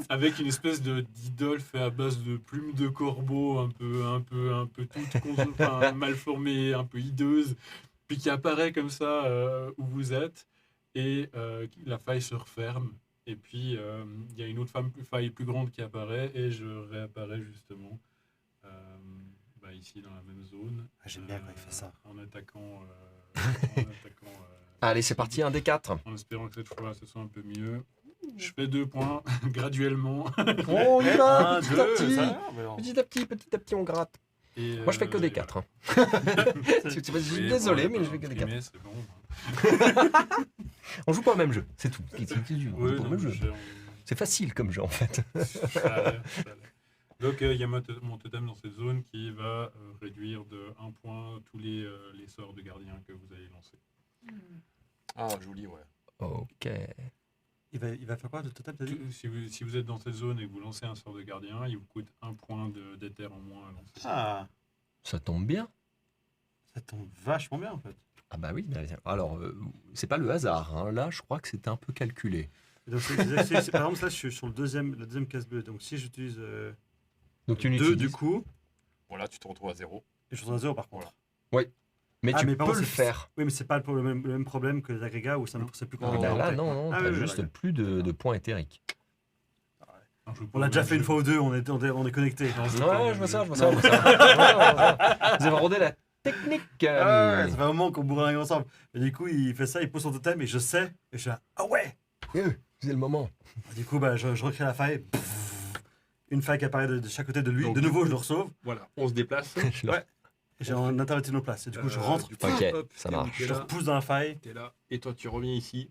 avec une espèce d'idole fait à base de plumes de corbeau, un peu toute enfin, mal formée, un peu hideuse, puis qui apparaît comme ça où vous êtes, et la faille se referme. Et puis il y a une autre faille plus grande qui apparaît, et je réapparais justement ici dans la même zone. Ah, j'aime bien quand il fait ça. En attaquant. Allez, c'est parti, un des 4. En espérant que cette fois, ce soit un peu mieux. Je fais 2 points, graduellement. Oh, il y va, Un, petit à deux, petit. ça va, mais non. Petit à petit, on gratte. Et, Moi, je fais que des 4. Je suis désolé, mais je fais que des 4. C'est bon. On joue pas au même jeu, c'est tout. On joue Oui, pas au non, même jeu. mais C'est facile comme jeu, en fait. ça a l'air. Donc, il y a mon totem dans cette zone qui va réduire de 1 point tous les sorts de gardien que vous allez lancer. Ah, joli, ouais. Ok. Il va faire quoi de totem, t'as dit? Si vous êtes dans cette zone et que vous lancez un sort de gardien, il vous coûte 1 point d'éther en moins à lancer. Ah, Ça tombe bien. ça tombe vachement bien en fait. Ah bah oui, alors, c'est pas le hasard. Hein. Là, je crois que c'était un peu calculé. Et donc, par exemple, là, je suis sur la deuxième case bleue. Donc, si j'utilise Donc tu 2 n'utilises... du coup, Voilà, tu te retrouves à 0. et je suis sur un 0 par contre. Mais Ah, tu mais par peux contre, le faire. Oui, mais c'est pas le même problème que les agrégats où c'est plus Ah compliqué. bah à là, monter. non, Ah t'as oui, juste d'accord. plus de points éthériques. Non, je joue pas On au l'a déjà même fait une jeu. fois ou deux, on est connectés. Non, je joue pas au Ouais, même je vois jeu. ça, je vois ça. Je vois ça. Vous avez rodé la technique. Ah ouais, ça fait un moment qu'on bourringue ensemble. Et du coup, il fait ça, il pose son totem et je sais. Et je suis là, ah ouais. C'est le moment. Du coup, bah, je recrée la faille. Une faille qui apparaît de chaque côté de lui. Donc, de nouveau, je le sauve. Voilà, on se déplace. Ouais. Et j'ai un interverti nos places. Et du coup, je rentre, Du coup, Ok, hop, ça t'es où, marche. t'es je là, repousse dans la faille. t'es là. Et toi, tu reviens ici.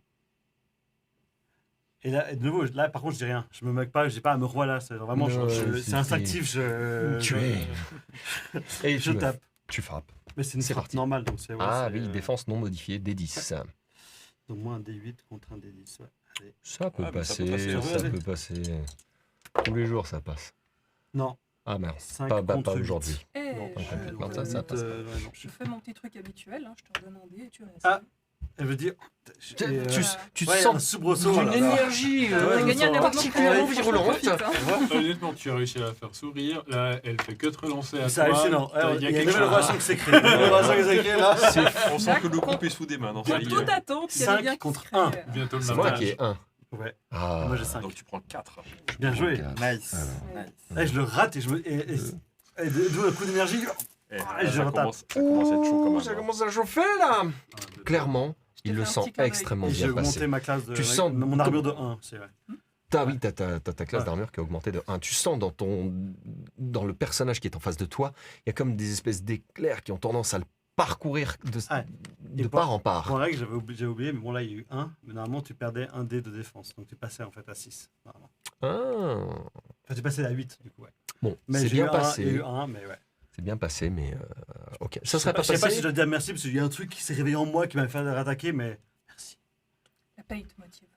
Et là, et de nouveau, là, par contre, je dis rien. Je me moque pas, je dis pas, me revoilà. C'est vraiment, Non, c'est instinctif. Tu es. Et Je tape. Tu frappes. Mais c'est une C'est frappe parti. normale, donc c'est. Ouais, Ah c'est, oui, défense non modifiée, D10. Donc moins un D8 contre un D10. Ouais. Allez. Ça peut Ah, mais ça passer, peut passer, ça ouais. peut passer. Tous les jours, ça passe. Non, Ah merde, 5 pas contre aujourd'hui. Et Non, complètement, je, ça, ça passe. ouais, non. je fais mon petit truc habituel, hein, je te redonne un dé et tu restes. Ah, elle veut dire. Tu, et, tu ouais, un sens soubresaut. d'une là, là. énergie Ouais, T'as je gagné un sens. événement particulièrement virulente. Honnêtement, tu as réussi à la faire sourire. Là, elle fait que te relancer à C'est toi. hallucinant. Il y a Il y a une quelque nouvelle chose. relation qui s'est créée. Une nouvelle relation qui s'est créée là. On sent que le groupe est soudé maintenant. Ça y Toute est. attente, il y a 5 des liens qui contre se créent. 1. Bientôt le C'est moi mariage. qui ai 1. Ouais, Ah. moi j'ai 5. Donc tu prends 4. Bien joué. Quatre. Nice. Alors. Nice. Là, je le rate et je me. Et d'où un coup d'énergie. Et Ah, je ça, retape. commence, ça commence à être chaud quand même. Ça hein. commence à chauffer là. Clairement, Je t'ai il fait le un sent petit clin d'œil. extrêmement Et j'ai bien augmenté passé. ma classe de. Tu sens mon armure de 1, c'est vrai. T'as ta classe Ouais. d'armure qui a augmenté de 1. Tu sens dans le personnage qui est en face de toi, il y a comme des espèces d'éclairs qui ont tendance à le parcourir de Et part en part. Bon, règle, j'avais oublié, mais bon, là, il y a eu 1. Mais normalement, tu perdais un dé de défense. Donc, tu passais en fait à 6. Normalement. Ah. Enfin, tu passais à 8, du coup, ouais. Bon, Mais c'est j'ai eu bien un, il y a passé. eu 1, mais ouais. C'est bien passé, mais ok. Ça Je serait pas sais pas si passé. je dois dire merci, parce qu'il y a un truc qui s'est réveillé en moi qui m'a fait rattaquer, mais merci. La paye te motive.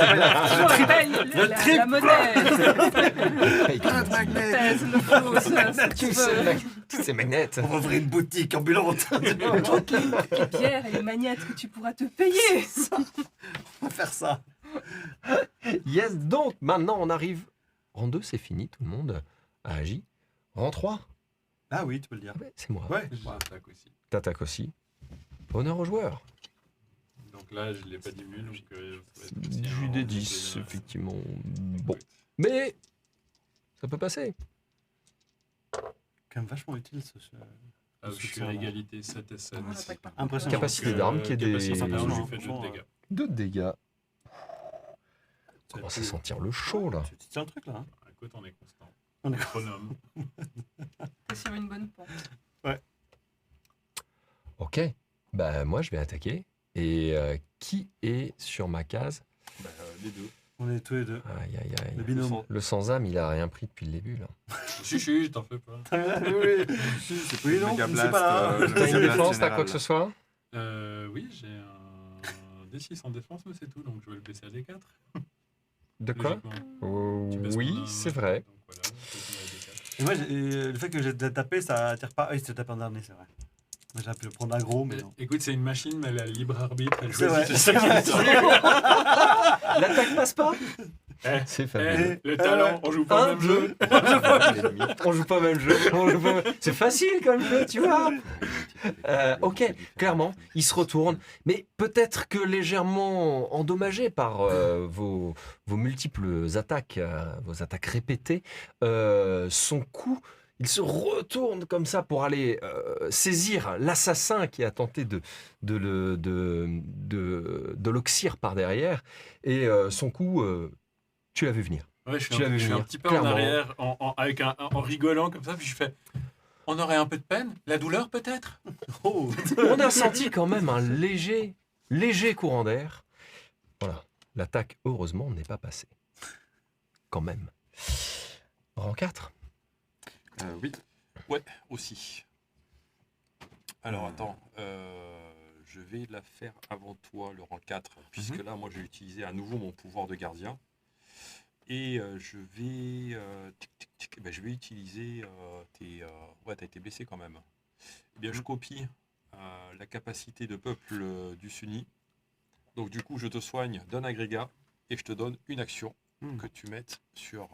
Le Paye, la monnaie. Hey, Pèse le flot, ça, si tu veux. tous ces magnettes. On va ouvrir une boutique ambulante. Les pierres et les magnettes que tu pourras te payer. On va faire ça. Yes, donc maintenant on arrive. Rang 2, c'est fini, tout le monde a agi. Rang 3, Ah oui, tu peux le dire. c'est moi. Ouais. J'attaque aussi. T'attaques aussi. Honneur aux joueurs. Donc là, je ne l'ai pas diminué. Donc, ça va être aussi Du un- des 10, effectivement. Bon. Mais ça peut passer. Quand même vachement utile ce. Ah, je suis à égalité 7 et 7. On attaque pas. Impressionnant. Capacité d'arme qui est des- Capacité d'arme, je Franchement, lui fais 2 de dégâts. 2 dégâts. Ça Commence à sentir le chaud là. Tu tiens le truc là. Hein. Écoute, on est constant. On est Chronome. T'es sur une bonne pente. Ok. Bah moi je vais attaquer. Et qui est sur ma case? Bah, les deux. On est tous les deux. Aïe aïe Le aïe. binôme. Le sans-âme, il a rien pris depuis le début là. Chuchu, t'en fais pas. Oui, C'est oui, non, Mega je ne sais Blast, pas là. le T'as Mega une Blast défense, t'as général. quoi que ce soit? Oui, j'ai un D6 en défense, mais c'est tout. Donc je vais le baisser à D4. De quoi? Logiquement. Tu baisses Oui, ton- c'est vrai. Donc voilà, je baisse à D4. Et moi, le fait que j'ai tapé, ça attire pas. Ah oui, c'était tapé en dernier, c'est vrai. Moi, j'aurais pu le prendre aggro, mais non. Écoute, c'est une machine, mais elle a libre arbitre. Elle C'est choisit vrai. ce qu'elle veut. L'attaque passe pas? Eh, C'est fabuleux. Le talent, on joue pas au même jeu. On joue pas au même jeu. C'est facile comme jeu, tu vois. Ok, clairement, il se retourne, mais peut-être que légèrement endommagé par vos multiples attaques, vos attaques répétées, son coup, il se retourne comme ça pour aller saisir l'assassin qui a tenté de l'oxyre par derrière, et son coup, tu l'as vu venir. Ouais, je Tu l'avais suis un venir, petit peu clairement. en arrière, en rigolant comme ça, puis je fais On aurait un peu de peine? La douleur peut-être? Oh. On a senti quand même un léger courant d'air. Voilà, l'attaque, heureusement, n'est pas passée. Quand même. Rang 4. Oui. Ouais, aussi. Alors attends, je vais la faire avant toi, le rang 4, puisque là, moi, j'ai utilisé à nouveau mon pouvoir de gardien. Et je vais... je vais utiliser ouais, t'as été blessé quand même. Eh bien, je copie la capacité de peuple du Sunni. Donc, du coup, je te soigne d'un agrégat et je te donne une action que tu mettes sur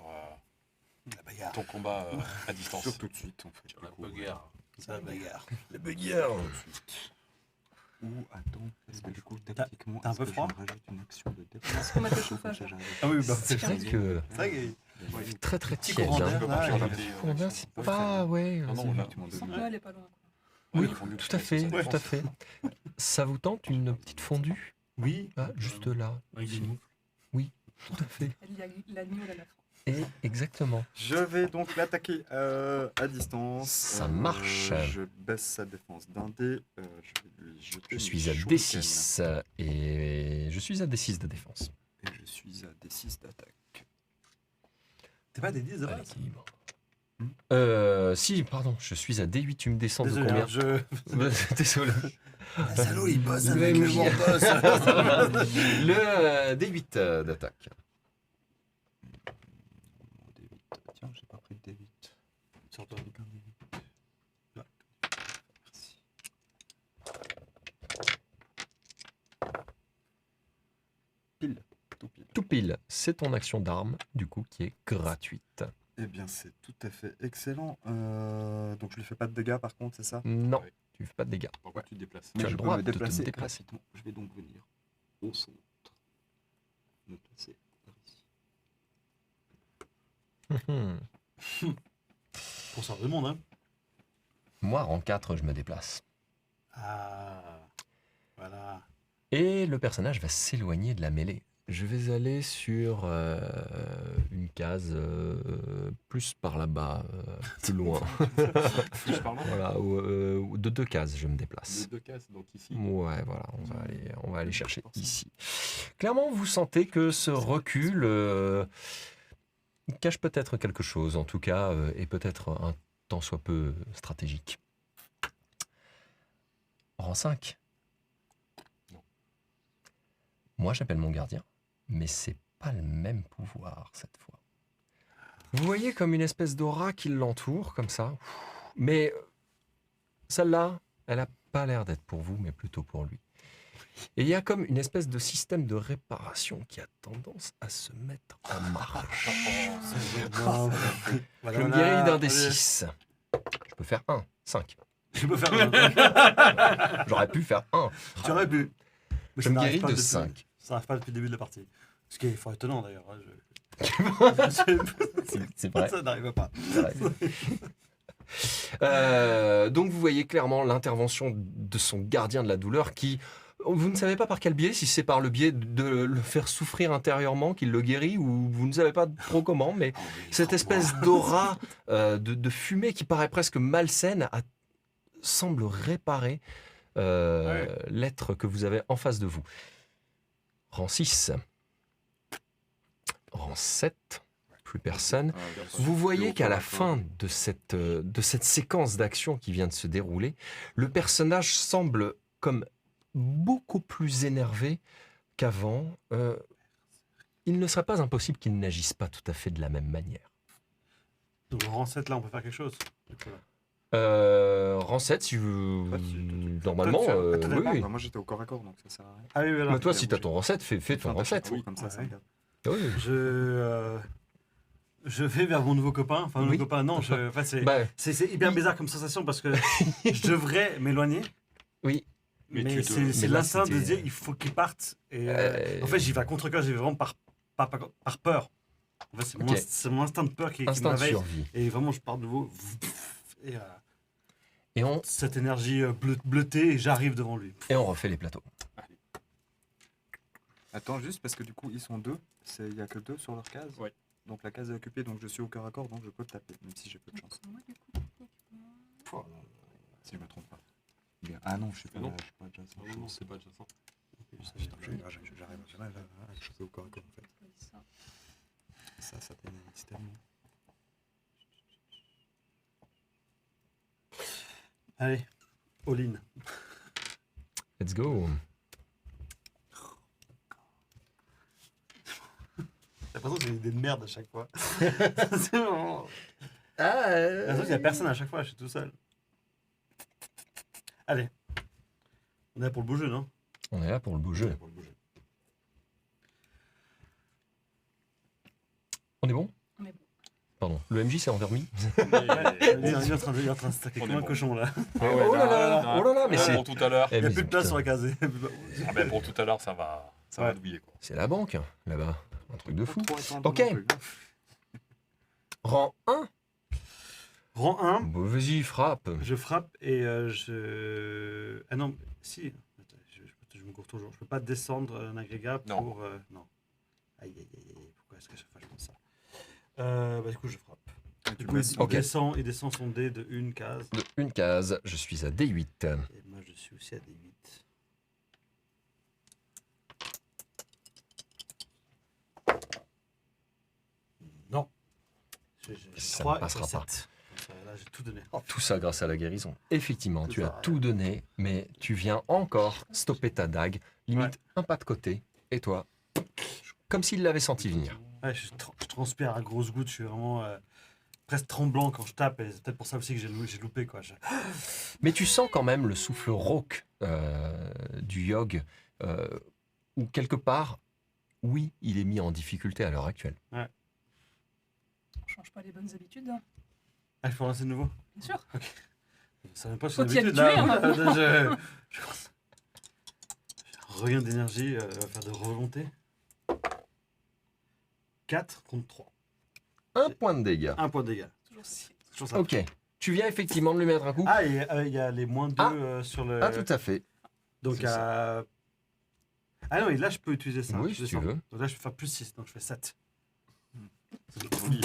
La bagarre. ton combat à distance. Sur tout de suite, en fait. Sur la du coup, bagarre. C'est la bagarre. Le bagarre. tout de suite. Ou attends, parce que du coup, T'as- tactiquement, t'as un est-ce peu que je froid rajoute une action de déplacement Parce qu'on a fait le chauffage. Ah oui, C'est vrai que C'est vrai que très très petit tiède. courant hein. d'air, là, Courant il- d'air. Courant d'air, c'est pas... Ouais, Non, non, c'est- là, Sans que elle est pas loin. Oui, il vaut mieux que tout tu à fasses fait, sa tout à défense. fait. Ça vous tente une petite fondue? Oui. Ah, juste là. Avec des moufles. Tout à fait. Elle y a l'agneau, la nafre. Et exactement. Je vais donc l'attaquer à distance. Ça marche. Je baisse sa défense d'un dé. Je vais lui jeter Je une suis à shuriken. D6 et je suis à D6 de défense. Et je suis à D6 d'attaque. T'es pas des 10 de À base? l'équilibre. Si, pardon, je suis à D8, tu me descends de Désolé, combien? hein, Désolé. Ah, salaud, il bosse Le avec le MJ. boss. Le D8 d'attaque. Mon D8. Tiens, j'ai pas pris de D8. Sur toi. Là. Merci. Pile. Tout pile. Tout pile, c'est ton action d'arme, du coup, qui est gratuite. Eh bien, c'est tout à fait excellent. Donc, je lui fais pas de dégâts, par contre, c'est ça? Non, Ouais. tu fais pas de dégâts. Par contre, tu te déplaces. Tu as je le peux droit me de te déplacer déplacer. rapidement. Je vais donc venir au centre. Me placer par ici. Pour sortir du monde, hein. Moi, rang 4, je me déplace. Ah. Voilà. Et le personnage va s'éloigner de la mêlée. Je vais aller sur une case plus par là-bas, plus loin. Plus par là. Voilà, ou de 2 cases, je me déplace. De 2 cases, donc ici. Ouais, voilà, on va aller chercher ici. Clairement, vous sentez que ce recul cache peut-être quelque chose, en tout cas, et peut-être un tant soit peu stratégique. Rang 5. Non. Moi, j'appelle mon gardien, mais c'est pas le même pouvoir cette fois. Vous voyez comme une espèce d'aura qui l'entoure, comme ça. Mais celle-là, elle n'a pas l'air d'être pour vous, mais plutôt pour lui. Et il y a comme une espèce de système de réparation qui a tendance à se mettre en marche. Voilà, Je me voilà. guéris d'un Allez. D6. Je peux faire 1, 5. Je peux faire un. J'aurais pu faire 1. Tu aurais pu. Mais Je ça me n'arrive guéris pas de depuis- 5. Ça n'arrive pas depuis le début de la partie. Ce qui est fort étonnant d'ailleurs. Hein, C'est vrai. Ça n'arrive pas. Donc vous voyez clairement l'intervention de son gardien de la douleur qui, vous ne savez pas par quel biais, si c'est par le biais de le faire souffrir intérieurement qu'il le guérit ou vous ne savez pas trop comment, mais cette espèce d'aura de fumée qui paraît presque malsaine semble réparer l'être que vous avez en face de vous. Rang 6. Rang 7. Plus personne. Vous voyez qu'à la fin de cette séquence d'action qui vient de se dérouler, le personnage semble comme beaucoup plus énervé qu'avant. Il ne serait pas impossible qu'il n'agisse pas tout à fait de la même manière. Donc, rang 7 là, on peut faire quelque chose. Rang 7, si vous... Pas si- Normalement, Toi, tu as- oui, oui. Bah, moi, j'étais au corps à corps, donc ça sert à rien. Ah oui, voilà. Mais toi, si tu as ton rang 7, fais ton rang 7. Oui, comme ça, ça Ouais. me garde. Oui. Je vais vers mon nouveau copain. Enfin, mon Oui. nouveau copain, non. Enfin, c'est Bah, hyper bizarre comme sensation parce que je devrais m'éloigner. oui. Mais Mais tu te- c'est mais là, l'instinct de c'était- dire il faut qu'il parte. Et Euh, en fait, j'y vais à contre-cœur, j'y vais vraiment par peur. En fait, Ok. c'est mon instinct de peur qui Instinct de m'éveille. survie. Et vraiment, je pars de nouveau. Et Et on cette énergie bleutée, et j'arrive devant lui. refait les plateaux. Attends, juste parce que du coup, ils sont deux. Il n'y a que deux sur leur case. Ouais. Donc la case est occupée, donc je suis au corps à corps, donc je peux taper, même si j'ai peu de chance. Moi, du coup, techniquement, Si je me trompe pas. Ah non, je sais pas. Non. Je suis pas déjà ça. Non, c'est pas déjà ça. Putain, j'arrive jamais à choper au corps à corps en fait. Oui, ça. Ça pénalise tellement. Allez, all-in. Let's go. J'ai l'impression que c'est une idée de merde à chaque fois. C'est vraiment... J'ai l'impression qu'il n'y a personne à chaque fois, je suis tout seul. Allez. On est là pour le beau jeu, non? On est là pour le beau jeu. Pour le bouger. On est bon? On est bon. Pardon. Le MJ s'est endormi. Il est en train de stacker On comme est un bon. cochon là. Ah ouais, Oh là là, oh là là, mais c'est... Pour tout à l'heure. Eh, Il n'y a mais plus de place putain, sur la case. Ah ben pour tout à l'heure, ça va Ouais. douiller quoi. c'est la banque, là-bas. Un truc de fou. Pas trop attendre Ok. non plus. Rang 1. Rang 1, Bon, vas-y, frappe. je frappe et je. Ah non, si. Attends, je me cours toujours. Je peux pas descendre un agrégat Non. pour. Non. Aïe, aïe, aïe, aïe. Pourquoi est-ce que chaque fois je pense ça Du coup, je frappe. Tu Du le coup, mets il, sur- Ok. il descend son dé de une case. De une case, je suis à D8. Et moi, je suis aussi à D8. Non. J'ai Ça 3 ne et passera 7. pas. Là, j'ai tout donné. Tout ça grâce à la guérison. Effectivement, Tout tu as ça, tout donné, mais tu viens encore stopper ta dague, limite un pas de côté, et toi, comme s'il l'avait senti venir. Ouais, je transpire à grosses gouttes. Je suis vraiment presque tremblant quand je tape. Et c'est peut-être pour ça aussi que j'ai loupé. Quoi. Mais tu sens quand même le souffle rauque du Yogg, où quelque part, oui, il est mis en difficulté à l'heure actuelle. On change pas les bonnes habitudes. Hein. Ah, il faut lancer de nouveau. Bien sûr. Je savais pas si Faut c'est t'y habitude, habituer, là. hein, maintenant. Je commence. J'ai un regain d'énergie, va faire de remonter. 4 contre 3. Un point de dégâts. 1 point de dégâts. Toujours si. C'est toujours ça. Ok. Tu viens effectivement de lui mettre un coup. Ah, et il y a les moins 2 sur le. Ah, tout à fait. Donc, c'est à. Ah non, et là, je peux utiliser ça. Oui, je si tu descends. veux. Donc là, je vais faire plus 6, donc je fais 7. Joli.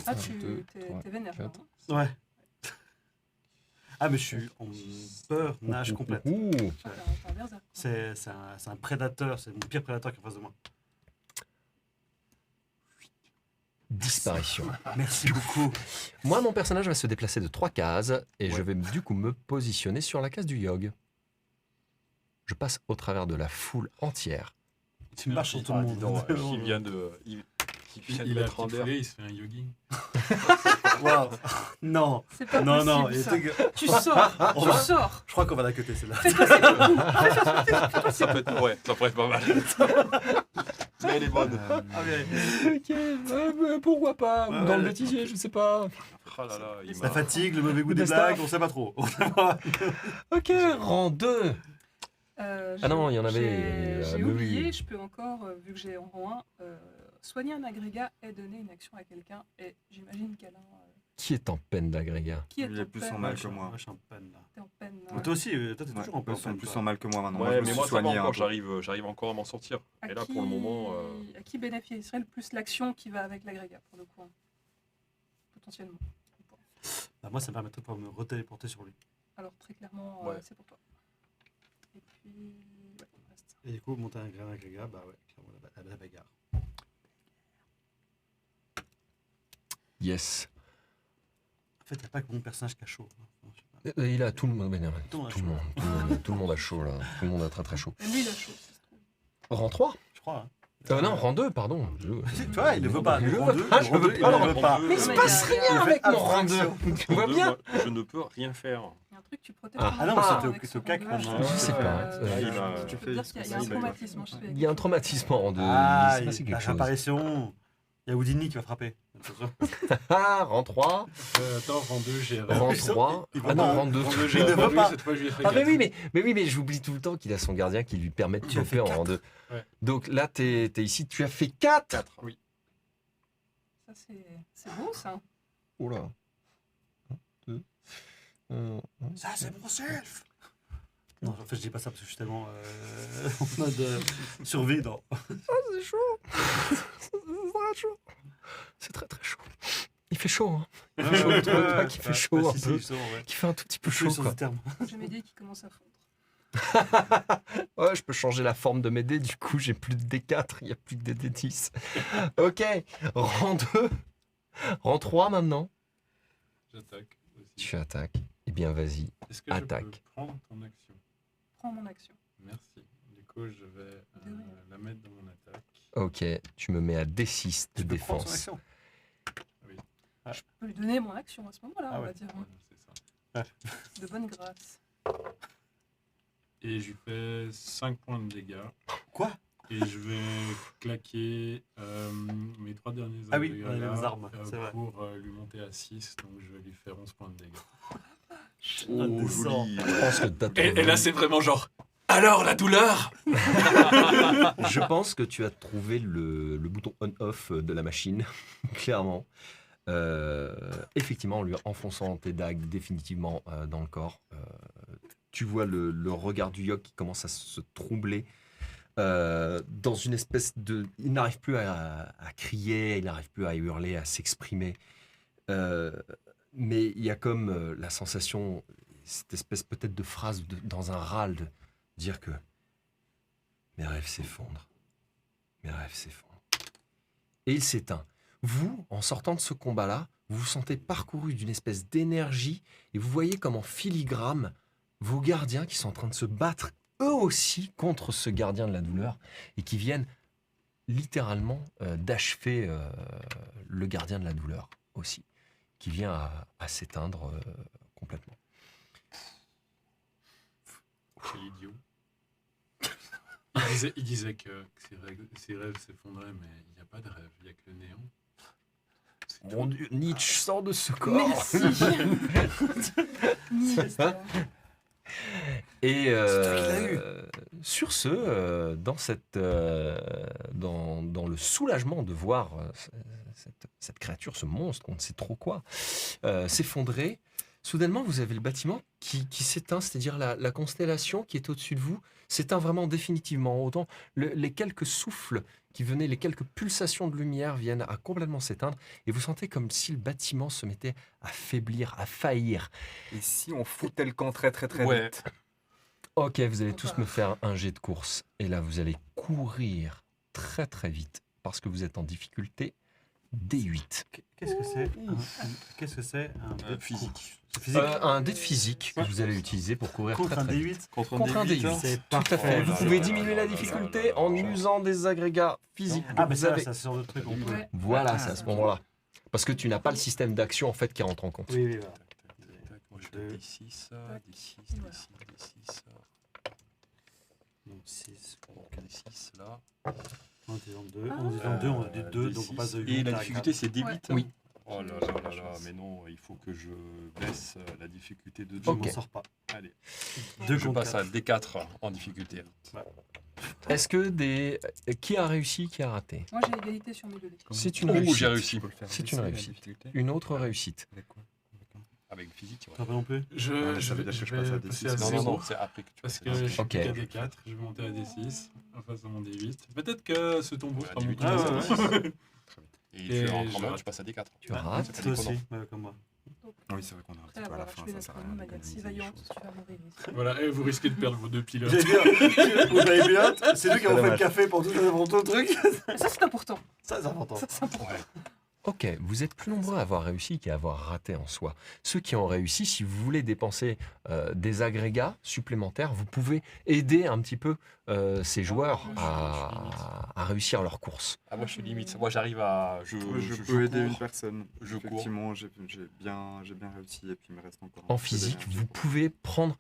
Ah, Un, tu deux, t'es trois, vénère. quatre. hein. Ouais. Ah, mais je suis en peur, nage complète. Ouh. Ah, t'es un berserk, quoi. C'est un prédateur, c'est mon pire prédateur qui est en face de moi. Disparition. Merci beaucoup. Moi, mon personnage va se déplacer de 3 cases et je vais du coup me positionner sur la case du Yogg. Je passe au travers de la foule entière. Tu marches sur tout le Ah, monde. dis donc, il vient de Il a mettre en petite l'air. foulée, il se fait un jogging. Waouh. Non. C'est pas Non, possible, non. et ça. tu sais que- Tu sors. On Tu va- sors. Je crois qu'on va la cuter celle-là. Ça peut être, ouais, ça pourrait être pas mal. Mais elle est bonne. Ok, pourquoi pas Ouais, Ou dans ouais. le bêtisier, je sais pas. Ah là là, il La m'a. fatigue, le mauvais goût Le des best blagues, of. on sait pas trop. Ok, rang 2. Ah non, il y en avait, J'ai oui, oublié, oui. je peux encore, vu que j'ai en rang 1, soigner un agrégat et donner une action à quelqu'un. Et j'imagine qu'Alain, Qui est en peine d'agrégat? qui est Il est en plus peine, en mal que moi. Je suis en peine là. t'es en peine. Mais toi aussi, toi t'es Ouais, toujours en peine. eux sont plus en mal que moi maintenant. Ouais, je me mais suis moi ça va soigné encore, un peu. j'arrive encore à m'en sortir. À Et là qui- pour le moment, À qui bénéficierait le plus l'action qui va avec l'agrégat, pour le coup hein. Potentiellement. Bah, moi, ça me permettrait de pouvoir me retéléporter sur lui. Alors, très clairement, Ouais. c'est pour toi. Et puis, ouais, reste. Et du coup, monter un grain agrégat, bah ouais, clairement, la bagarre. Yes. En fait, il n'y a pas que mon personnage qui a chaud. Hein. Je sais pas. Il a tout le monde. Mais non, Tout le monde a tout le monde, tout le monde a chaud là. Tout le monde a très très chaud. Et lui, il a chaud, si ça se trouve. Rang 3 Je crois. Hein. Non, rang 2, pardon. Tu vois, il ne veut pas. Je Le veux rang pas. 2, Ah, le je rang veux 2, pas. il ne veut pas. Mais il se mais passe il y a- rien il avec fait mon rang 2. abstraction. Tu vois bien Je ne peux rien faire. Il y a un truc, tu protèges. Ah. ton Ah non, enfant c'était au- avec c'était au ce cac, rang-là, maintenant. je Je sais trouve, pas. il a- je peux te dire qu'il y a un il a- traumatisme. hein, je fais Il y a un traumatisme en rang 2. Ah, il s'est passé la quelque chose. réapparition. Il y a Houdini qui va frapper. Ah, rang 3. Attends, rang 2, j'ai Rang 3. il Ah veut non, pas. rang 2. Rang 2, Il ne j'ai veut pas vu, pas. cette fois je lui ai fait Ah mais 4. oui, mais j'oublie tout le temps qu'il a son gardien qui lui permet de Il a fait choper en rang 2. Ouais. Donc là, t'es ici, tu as fait 4. 4. Oui. Ça, c'est beau, ça. Oh là. 1, 2, Ça, c'est mon self. Non, en fait, je dis pas ça parce que je suis tellement en mode survie. Non. c'est chaud. C'est très chaud. Il fait chaud. Hein. Ouais, fait chaud, ouais, vous trouvez pas ouais, qu'il fait ouais, chaud ouais, un si, peu si, justement, ouais. Qui fait un tout petit peu Je suis chaud, sur quoi. ce terme. J'ai mes dés qui commencent à fondre. Ouais, je peux changer la forme de mes dés, du coup, j'ai plus de D4, il n'y a plus que des D10. Ok, rang 2. Rang 3 maintenant. J'attaque aussi. Tu attaques. Eh bien, vas-y. Est-ce que je attaque. peux prendre ton action? Prends mon action. Merci. Du coup, je vais De rien. la mettre dans mon attaque. Ok, tu me mets à D6 de Tu peux prendre son défense. action. Je peux lui donner mon action à ce moment-là, Ah on ouais. va dire. Ouais, Hein. c'est ça. De bonne grâce. Et je lui fais 5 points de dégâts. Quoi? Et je vais claquer mes 3 derniers Ah oui, dégâts on a les là, mêmes armes, c'est vrai. pour lui monter à 6. Donc je vais lui faire 11 points de dégâts. Oh, joli. Je pense que t'as trouvé- c'est vraiment genre. Alors, la douleur? Je pense que tu as trouvé le bouton on-off de la machine, clairement. Effectivement, en lui enfonçant tes dagues définitivement dans le corps, tu vois le regard du Yogg qui commence à se troubler dans une espèce de... Il n'arrive plus à crier, il n'arrive plus à hurler, à s'exprimer. Mais il y a comme la sensation, cette espèce peut-être de phrase dans un râle, de dire que mes rêves s'effondrent. Mes rêves s'effondrent. Et il s'éteint. Vous, en sortant de ce combat-là, vous vous sentez parcouru d'une espèce d'énergie et vous voyez comme en filigrane vos gardiens qui sont en train de se battre eux aussi contre ce gardien de la douleur et qui viennent littéralement d'achever le gardien de la douleur aussi, qui vient à s'éteindre complètement. Quel idiot. Il disait que ses rêves s'effondraient, mais il n'y a pas de rêve, il n'y a que le néant. C'est Mon tout. Dieu, Nietzsche sort de ce corps. Merci. Mystère. Et truc, il l'a eu. sur ce, dans le soulagement de voir cette créature, ce monstre, on ne sait trop quoi, s'effondrer, soudainement vous avez le bâtiment qui s'éteint, c'est-à-dire la constellation qui est au-dessus de vous s'éteint vraiment définitivement. Autant les quelques souffles qui venaient, les quelques pulsations de lumière viennent à complètement s'éteindre et vous sentez comme si le bâtiment se mettait à faiblir, à faillir. Et si on foutait le camp très très très Ouais. vite? Ok, vous allez tous me faire un jet de course. Et là, vous allez courir très très vite parce que vous êtes en difficulté D8. Qu'est-ce que c'est Qu'est-ce que c'est un dé de Physique. course? C'est physique. Un dé de physique que vous allez utiliser pour courir Contre très un très vite. D8. Contre Contre un D8. C'est Tout à fait. parfait. Vous là pouvez là diminuer là la là difficulté là là en là. usant des agrégats physiques. Ah, que mais vous ça, avez. ça, ce genre de truc, on peut. Ouais. Voilà, Ah, c'est à ce moment-là. Parce que tu n'as pas le système d'action en fait qui rentre en compte. Oui, oui, voilà. Tac, moi je fais Deux. D6, D6, Voilà. D6, Donc 6. Donc D6 là. On est en 2. On est en 2, on est 2, donc on passe de 8 Et la à difficulté 4. c'est D8? Ouais. Oui. Oh là là là là, mais non, il faut que je baisse la difficulté de 2. Je Ok. m'en sors pas. Allez, 2 je contre passe à 4. D4 en difficulté. Est-ce que qui a réussi, qui a raté? Moi, j'ai égalité sur mes deux dés. C'est une Oh, réussite. j'ai réussi. C'est une réussite. Une autre réussite. Avec physique, ouais. T'as pas non plus? Je ça veut dire que je je passe à vais D6. passer à Non, 0. non, non, c'est après que tu Parce passes que à je suis Ok. qu'à D4, je vais monter à D6 en face à mon D8. Peut-être que ce tombeau Ouais, sera mon D8. plus Ah, intéressant. Et Et tu en je prends rate. tu passes à D4. Tu rates. C'est pas Toi déconnant. aussi, comme moi. Oui, c'est vrai qu'on a un Après petit peu à la avoir fin, achevé ça notre sert à ami rien de manière si d'organiser les vaillante, choses. tu vas mourir ici. Voilà, et vous risquez de perdre vos deux pilotes. J'ai bien. Vous avez bien. C'est nous qui avons fait le dommage. café pour tout le truc. Mais ça, c'est important. Ça, c'est important. Ça, c'est important. Ouais. Ok, vous êtes plus nombreux à avoir réussi qu'à avoir raté en soi. Ceux qui ont réussi, si vous voulez dépenser des agrégats supplémentaires, vous pouvez aider un petit peu ces joueurs à réussir leur course. Ah, moi je suis limite. Moi j'arrive à. Je peux aider une cours. personne. Je cours. Effectivement, j'ai bien réussi et puis il me reste encore un En petit peu physique, d'énergie vous pour- pouvez prendre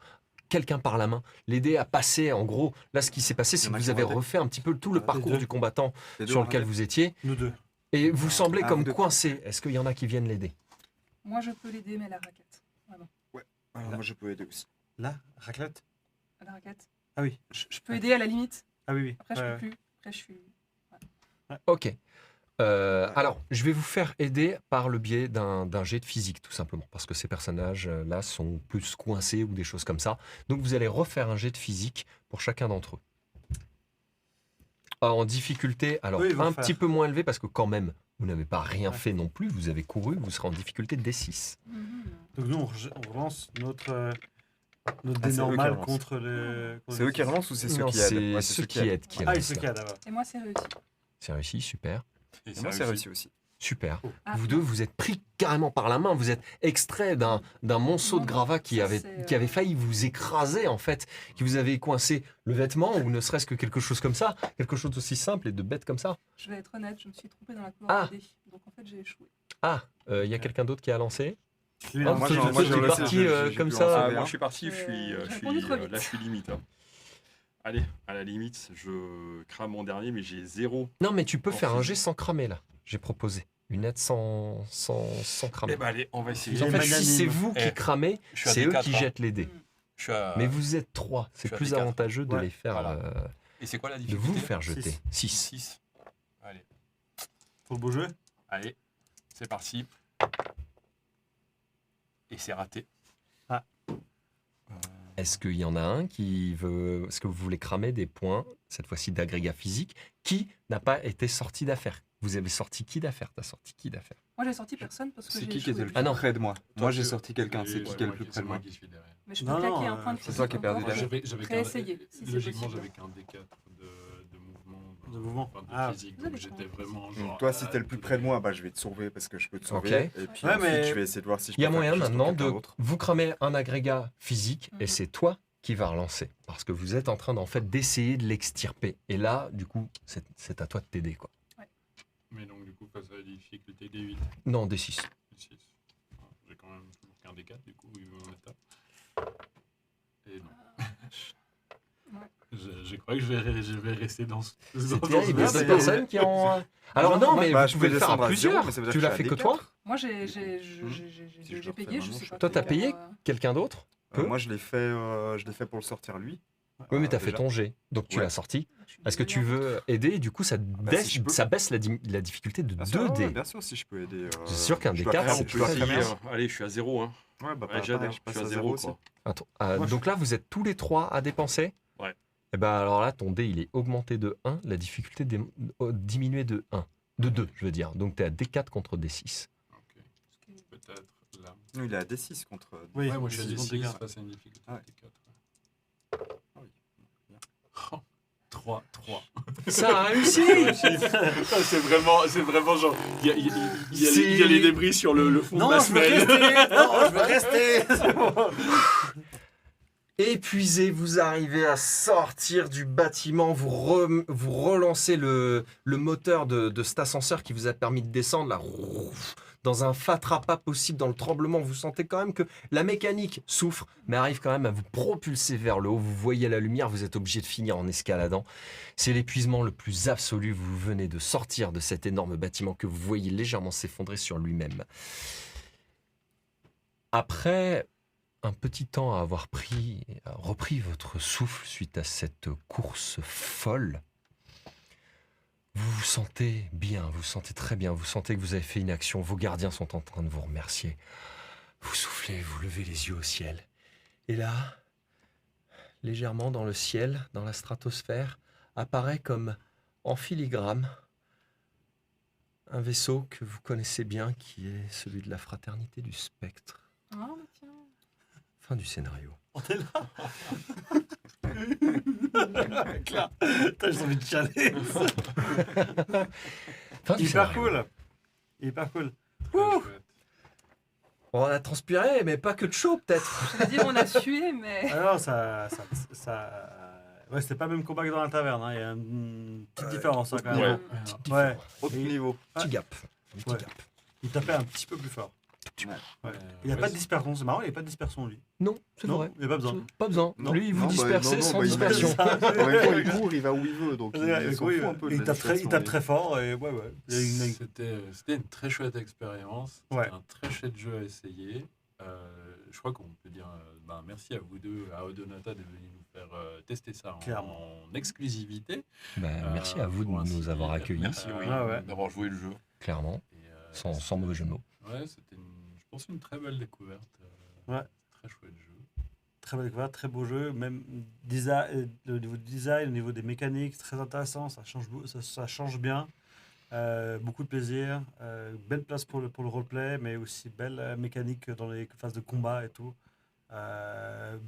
quelqu'un par la main, l'aider à passer. En gros, là, ce qui s'est passé, c'est Il y en que a vous qui avez ont raté. refait un petit peu tout le Les parcours deux. du combattant Les deux sur ont lequel raté. vous étiez, Nous deux. et vous semblez Ah, comme vous deux. coincé. Est-ce qu'il y en a qui viennent l'aider? Moi, je peux l'aider, mais à la raquette. Vraiment. Alors, moi, je peux aider aussi. Là, raclette. À la raquette. Ah oui. Je peux aider à la limite. Ah oui, oui. Après, je Ouais, peux ouais. plus. Après, je suis. Ok. Alors, je vais vous faire aider par le biais d'un jet de physique, tout simplement, parce que ces personnages-là sont plus coincés ou des choses comme ça. Donc, vous allez refaire un jet de physique pour chacun d'entre eux. En difficulté, alors Eux, ils vont un faire. petit peu moins élevé, parce que quand même, Vous n'avez pas rien Ouais. fait non plus, vous avez couru, vous serez en difficulté D6. Donc nous, on relance notre dé c'est eux qui normal relancent. contre le... contre C'est le eux qui six. relancent ou c'est ceux Non, qui aident? c'est Ouais, ceux qui aident qui Ah, il lancent, se là. cadre, d'abord. Et moi, c'est réussi. C'est réussi, super. Et Et moi, c'est réussi aussi. Super. Ah, Vous deux, vous êtes pris carrément par la main. Vous êtes extrait d'un monceau de Non, gravats qui ça, avait, c'est, qui avait failli vous écraser, en fait. Qui vous avait coincé le vêtement, ou ne serait-ce que quelque chose comme ça. Quelque chose d'aussi simple et de bête comme ça. Je vais être honnête, je me suis trompée dans la Ah. couleur des dés. Donc en fait, j'ai échoué. Ah, il y a quelqu'un d'autre qui a lancé. Lui, Ah, là, moi, toi, j'ai- toi, moi, tu j'ai es lancé, parti j'ai comme pu ça. lancer. Ah, moi je suis parti, J'ai répondu trop vite. là je suis limite. Hein. Allez, à la limite, je crame mon dernier, mais j'ai 0. Non, mais tu peux En faire un jet physique. sans cramer, là. J'ai proposé. Une aide sans cramer. Eh ben allez, on va essayer. En les fait, si magnanimes. c'est vous qui Eh, cramez, je suis à c'est eux D4, qui hein. jettent les dés. Je suis à... Mais vous êtes 3. C'est je suis à plus D4. avantageux de Ouais. les faire. Voilà. Et c'est quoi la De difficulté vous faire jeter. 6. 6. Allez, Pour le beau jeu. allez, c'est parti. Et c'est raté. Ah. Est-ce qu'il y en a un qui veut. Est-ce que vous voulez cramer des points, cette fois-ci d'agrégat physique, qui n'a pas été sorti d'affaire? Vous avez sorti qui d'affaire? T'as sorti qui d'affaire? Moi, j'ai sorti personne parce que C'est j'ai qui échoué. était le Ah plus non. près de moi? Toi, Moi, j'ai tu- sorti quelqu'un. Et C'est qui ouais, qui est le moi plus qui- près de c'est moi moi? qui suis derrière. Mais je peux Non, claquer non, un point de c'est physique toi qui as perdu encore. derrière. J'avais Réessayer, si c'est logiquement, possible. j'avais qu'un D4 de mouvement. De mouvement. Enfin, de Ah. physique. Vous Donc avez j'étais quoi vraiment genre. Toi, si t'es le plus près de moi, bah, je vais te sauver parce que je peux te sauver. Ok. Et puis Ouais, ensuite, mais- je vais essayer de voir si je peux Il y a faire moyen quelque chose pour maintenant quelqu'un de d'autre. vous cramer un agrégat physique et Mhm. c'est toi qui vas relancer. Parce que vous êtes en train d'en fait d'essayer de l'extirper. Et là, du coup, c'est à toi de t'aider, quoi. Mais donc, du coup, face à la difficulté D8, Non, D6. D6. J'ai quand même toujours qu'un D4, du coup, vu mon état. Et non. Ouais. Je crois que je vais rester dans ce. C'est dans terrible. Il y a ce- d'autres personnes qui ont. Alors non, mais Bah, vous je pouvez peux le faire descendre à à zéro, plusieurs. mais ça veut dire Tu que l'as je fait suis que à toi? Moi, Si je j'ai dois payé, refaire je maintenant, sais je pas. Toi, t'as comment, payé Quelqu'un d'autre Peu. Moi, je l'ai fait pour le sortir lui. Oui, mais t'as fait déjà. ton jet. Donc tu Ouais. l'as sorti. je suis Est-ce que tu désolée. veux aider? Du coup, ça baisse, si je peux. ça baisse la difficulté de Bien sûr, 2 ouais, dés. bien sûr, si je peux aider. C'est sûr qu'un je des dois quatre, cramer- c'est je plus dois facile. cramer Essayer, Allez, je suis à 0. Hein. Ouais, bah, Ouais, j'adhère, pareil, je je passe suis à à 0 zéro aussi. quoi. Attends, Moi, donc là, vous êtes tous les 3 à dépenser. Ouais. Et ben alors là, ton dé, il est augmenté de 1, la difficulté diminuée de 1. De 2, je veux dire. Donc tu es à D4 contre D6. Ok. Peut-être là. Nous, il est à D6 contre. Oui, Ouais, moi je suis à c'est bon, D6 D4. face à une difficulté Ouais. D4. Oh, 3. Ça a réussi. C'est vraiment genre. Il y a C'est- les débris sur le fond de ma semelle. Non, je veux rester. C'est bon. Épuisé, vous arrivez à sortir du bâtiment, vous relancez le moteur de cet ascenseur qui vous a permis de descendre là, dans un fatras pas possible, dans le tremblement. Vous sentez quand même que la mécanique souffre, mais arrive quand même à vous propulser vers le haut. Vous voyez la lumière, vous êtes obligé de finir en escaladant. C'est l'épuisement le plus absolu. Vous venez de sortir de cet énorme bâtiment que vous voyez légèrement s'effondrer sur lui-même. Après un petit temps à avoir repris votre souffle suite à cette course folle, vous vous sentez bien, vous vous sentez très bien, vous sentez que vous avez fait une action, vos gardiens sont en train de vous remercier. Vous soufflez, vous levez les yeux au ciel. Et là, légèrement dans le ciel, dans la stratosphère, apparaît comme en filigrane un vaisseau que vous connaissez bien, qui est celui de la Fraternité du Spectre. Ah, bah tiens. Fin du scénario. On est là. Claire. Putain, j'ai envie de chialer. Fin du Hyper scénario. cool. Hyper cool. Très chouette. On a transpiré, mais pas que de chaud, peut-être. J'allais dire on a sué, mais. Alors, ouais, c'était pas le même combat que dans la taverne. Hein. Il y a une petite différence hein, quand même. Ouais. Autre Et- niveau. Petit gap. Un petit Ouais. gap. Il tapait un petit peu plus fort. Ouais. Il n'y a Ouais, pas de dispersion, c'est marrant, il n'y a pas de dispersion lui. Non, c'est Non, vrai. il n'y a pas besoin. Pas besoin. Non. Lui, il vous Non, bah, dispersez non, sans bah, il- dispersion. En même temps, il court, il va où il veut, donc il s'en Oui, fout un peu. de il la tape dispersion, très mais- fort et ouais. Il y a une- C'était une très chouette expérience. Ouais. C'était un très chouette jeu à essayer. Je crois qu'on peut dire merci à vous deux, à Odonata, de venir nous faire tester ça Clairement. en exclusivité. Merci à vous de pour ainsi nous avoir dire. accueillis, Merci, oui, Ah ouais. d'avoir joué le jeu. clairement, Et, sans mauvais jeu de mots. Ouais, c'était, je pense, une très belle découverte. Ouais. Très chouette jeu. Très belle découverte, très beau jeu, même au niveau du design, au niveau des mécaniques, très intéressant, ça change bien. Beaucoup de plaisir, belle place pour le roleplay, mais aussi belle mécanique dans les phases de combat et tout.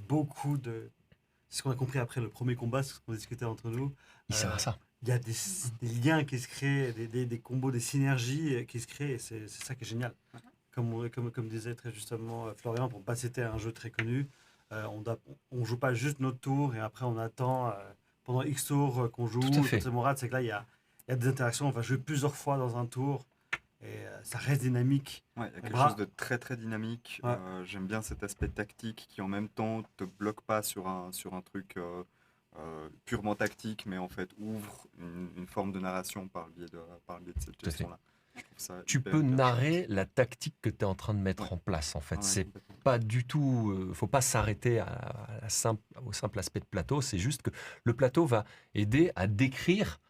Beaucoup de... C'est ce qu'on a compris après le premier combat, c'est ce qu'on discutait entre nous. Il sert à ça. Il y a des liens qui se créent, des combos, des synergies qui se créent, et c'est ça qui est génial. Comme disait très justement Florian, pour ne pas citer un jeu très connu, on ne joue pas juste notre tour et après on attend pendant X tours qu'on joue. Tout à fait. C'est mon rad, c'est que là il y a des interactions, on va jouer plusieurs fois dans un tour et ça reste dynamique. Ouais, il y a quelque Bra- chose de très très dynamique. Ouais. J'aime bien cet aspect tactique qui en même temps te bloque pas sur un truc purement tactique, mais en fait ouvre une forme de narration par le biais de cette Tout à fait. gestion-là. Je trouve ça Tu hyper, peux hyper narrer la tactique que tu es en train de mettre Ouais. en place, en fait. chouette. Ouais, C'est complètement. pas du tout. Faut pas s'arrêter au simple aspect de plateau. C'est juste que le plateau va aider à décrire,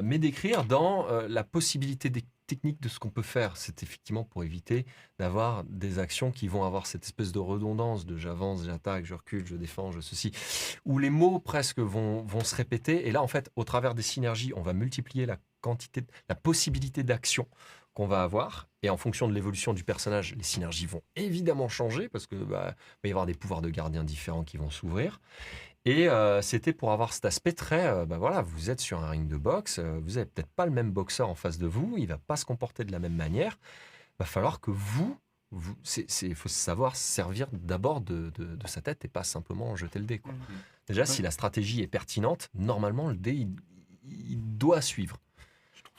mais décrire dans la possibilité technique de ce qu'on peut faire. C'est effectivement pour éviter d'avoir des actions qui vont avoir cette espèce de redondance de j'avance, j'attaque, je recule, je défends, je ceci, où les mots presque vont se répéter. Et là, en fait, au travers des synergies, on va multiplier la possibilité d'action qu'on va avoir. Et en fonction de l'évolution du personnage, les synergies vont évidemment changer parce que va y avoir des pouvoirs de gardien différents qui vont s'ouvrir. Et c'était pour avoir cet aspect très, voilà, vous êtes sur un ring de boxe, vous n'avez peut-être pas le même boxeur en face de vous, il va pas se comporter de la même manière. Il va falloir que il faut savoir se servir d'abord de sa tête et pas simplement jeter le dé, quoi. Déjà, si la stratégie est pertinente, normalement, le dé, il doit suivre.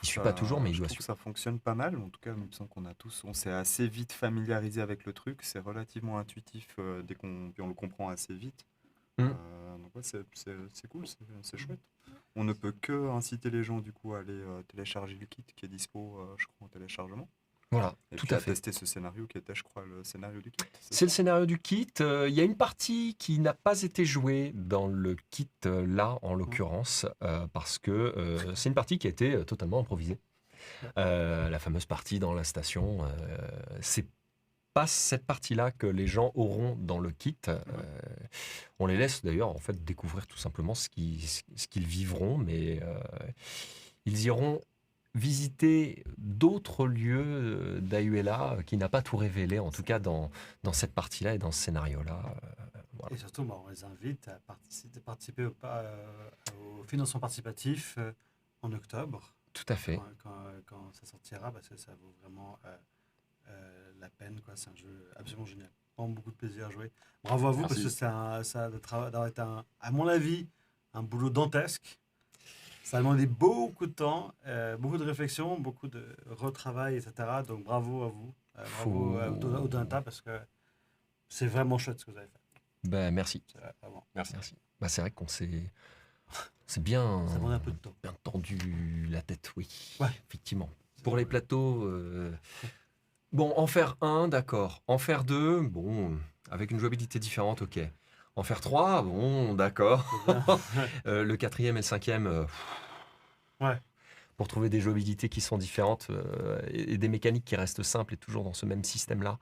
Il ne suit pas toujours, mais il je doit trouve que suivre. ça fonctionne pas mal. En tout cas, il me semble on s'est assez vite familiarisé avec le truc. C'est relativement intuitif puis on le comprend assez vite. Mm. Donc ouais, c'est cool, c'est chouette. On ne peut que inciter les gens du coup à aller télécharger le kit qui est dispo, je crois, en téléchargement. Voilà, Et tout puis à fait. tester ce scénario qui était, je crois, le scénario du kit. C'est le scénario du kit. Il y a une partie qui n'a pas été jouée dans le kit là, en l'occurrence, parce que c'est une partie qui a été totalement improvisée. La fameuse partie dans la station, c'est pas cette partie-là que les gens auront dans le kit. On les laisse d'ailleurs en fait découvrir tout simplement ce qu'ils vivront, mais ils iront visiter d'autres lieux d'Ayuela qui n'a pas tout révélé, en tout cas dans cette partie-là et dans ce scénario-là. Voilà. Et surtout, on les invite à participer au financement participatif en octobre, Tout à fait. quand ça sortira, parce que ça vaut vraiment la peine, quoi. C'est un jeu absolument génial. Vraiment beaucoup de plaisir à jouer. Bravo à vous, Merci. parce que ça a d'avoir été, à mon avis, un boulot dantesque. Ça a demandé beaucoup de temps, beaucoup de réflexion, beaucoup de retravail, etc. Donc bravo à vous, bravo au Danta, parce que c'est vraiment chouette ce que vous avez fait. Ben, merci. C'est vraiment- Merci. Bah, c'est vrai qu'on c'est bien, Ça demande un peu de temps. bien tendu la tête, oui. Ouais. Effectivement. Pour les plateaux, bon, en faire un, d'accord. En faire deux, bon, avec une jouabilité différente, ok. En faire trois, bon, d'accord. C'est bien. Le quatrième et le cinquième, Ouais. pour trouver des jouabilités qui sont différentes et des mécaniques qui restent simples et toujours dans ce même système-là,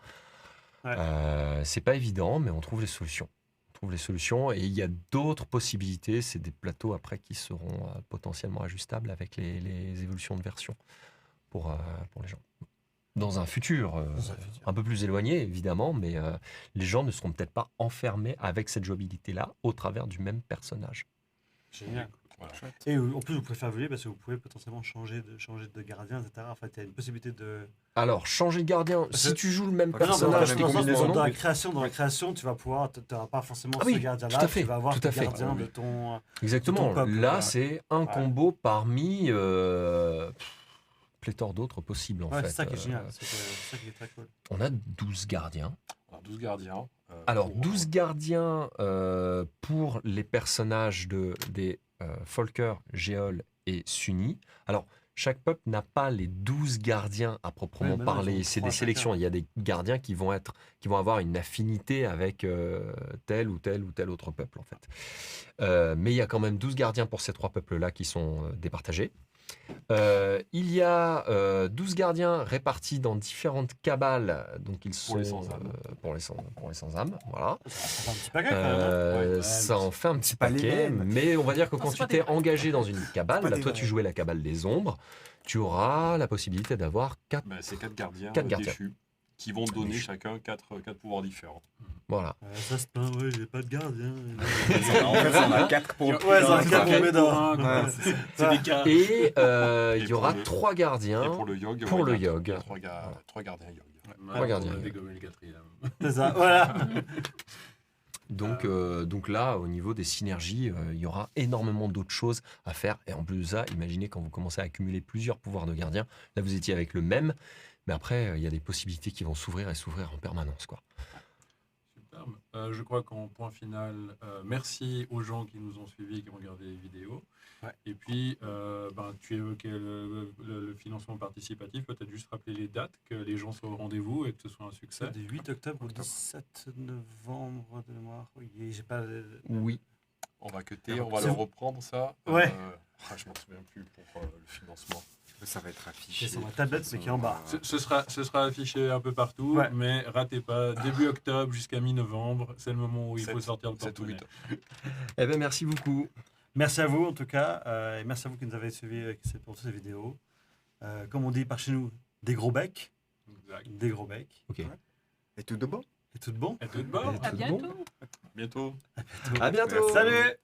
Ouais. c'est pas évident, mais on trouve les solutions. On trouve les solutions et il y a d'autres possibilités. C'est des plateaux après qui seront potentiellement ajustables avec les évolutions de version pour les gens. Dans un futur, Dans un futur. un peu plus éloigné, évidemment, mais les gens ne seront peut-être pas enfermés avec cette jouabilité-là au travers du même personnage. Génial. Voilà. Et en plus, vous pouvez faire évoluer parce que vous pouvez potentiellement changer de gardien, etc. En fait, il y a une possibilité de. Alors, changer de gardien, Parce si que- tu joues le même Parce que Non, personnage, même tes dans le sens où combinaisons, dans non. la création, tu vas pouvoir, tu n'auras pas forcément Ah ce oui, gardien-là, tout à fait, tu vas avoir tout à le fait. gardien Ah oui. de ton. Exactement. de ton peuple, Là, voilà. c'est un Ouais. combo parmi pléthore d'autres possibles, en Ouais, fait. c'est ça qui est génial, c'est ça qui est très cool. On a 12 gardiens. Alors, 12 gardiens. Alors, pour, 12 gardiens pour les personnages des Folker, Géol et Sunni. Alors, chaque peuple n'a pas les 12 gardiens à proprement Oui, mais non, ils parler. ont C'est 3 des sélections. chacun. Il y a des gardiens qui vont avoir une affinité avec tel ou tel autre peuple, en fait. Mais il y a quand même 12 gardiens pour ces 3 peuples-là qui sont départagés. Il y a 12 gardiens répartis dans différentes cabales. Donc ils sont les sans-âmes. Pour les sans-âmes, voilà. Ça fait un petit paquet quand même. Hein. Ouais, Ça en fait un petit pas les paquet, mêmes. mais on va dire que Non, quand c'est tu pas des t'es vrais. engagé dans une C'est cabale, pas là, des toi vrais. tu jouais la cabale des ombres, tu auras la possibilité d'avoir 4. Ben, c'est 4 gardiens, Quatre gardiens. déchus qui vont donner Déchus. chacun 4 pouvoirs différents. Voilà. Ça c'est pas vrai, j'ai pas de gardien. En fait, on a 4 pour. Ouais, c'est un dans quatre la pour cabane. Médor. Ouais, c'est ça. C'est des cas. Et Et il y pour aura le- 3 gardiens. Et pour le yog, Pour ouais, le il y a yog. 3 gardiens yog. Trois gardiens. On a dégommé le quatrième. C'est ça, voilà. Donc là, au niveau des synergies, il y aura énormément d'autres choses à faire. Et en plus de ça, imaginez quand vous commencez à accumuler plusieurs pouvoirs de gardien. Là, vous étiez avec le même. Mais après, il y a des possibilités qui vont s'ouvrir et s'ouvrir en permanence, quoi. Superbe. Je crois qu'en point final, merci aux gens qui nous ont suivis et qui ont regardé les vidéos. Ouais. Et puis, tu évoquais le financement participatif. Peut-être juste rappeler les dates, que les gens soient au rendez-vous et que ce soit un succès. Du 8 octobre au 17 novembre de mémoire. Oui, j'ai pas. Oui. On va cutter, on va C'est le vous. reprendre ça. Ouais. Je m'en souviens plus pour le financement. Ça va être affiché. C'est sur ma tablette, mais qui est en bas. Ce sera affiché un peu partout, Ouais. mais ratez pas, début octobre jusqu'à mi-novembre, c'est le moment où il faut Sept- sortir le 7 ou porte-monnaie. 8. Eh bien, merci beaucoup. Merci à vous en tout cas, et merci à vous qui nous avez suivis pour toutes ces vidéos. Comme on dit par chez nous, des gros becs, Exact. des gros becs. Ok. Et tout de bon. Et tout de bon. Et tout de bord. Et À tout bientôt. bon. Bientôt. À bientôt. Salut!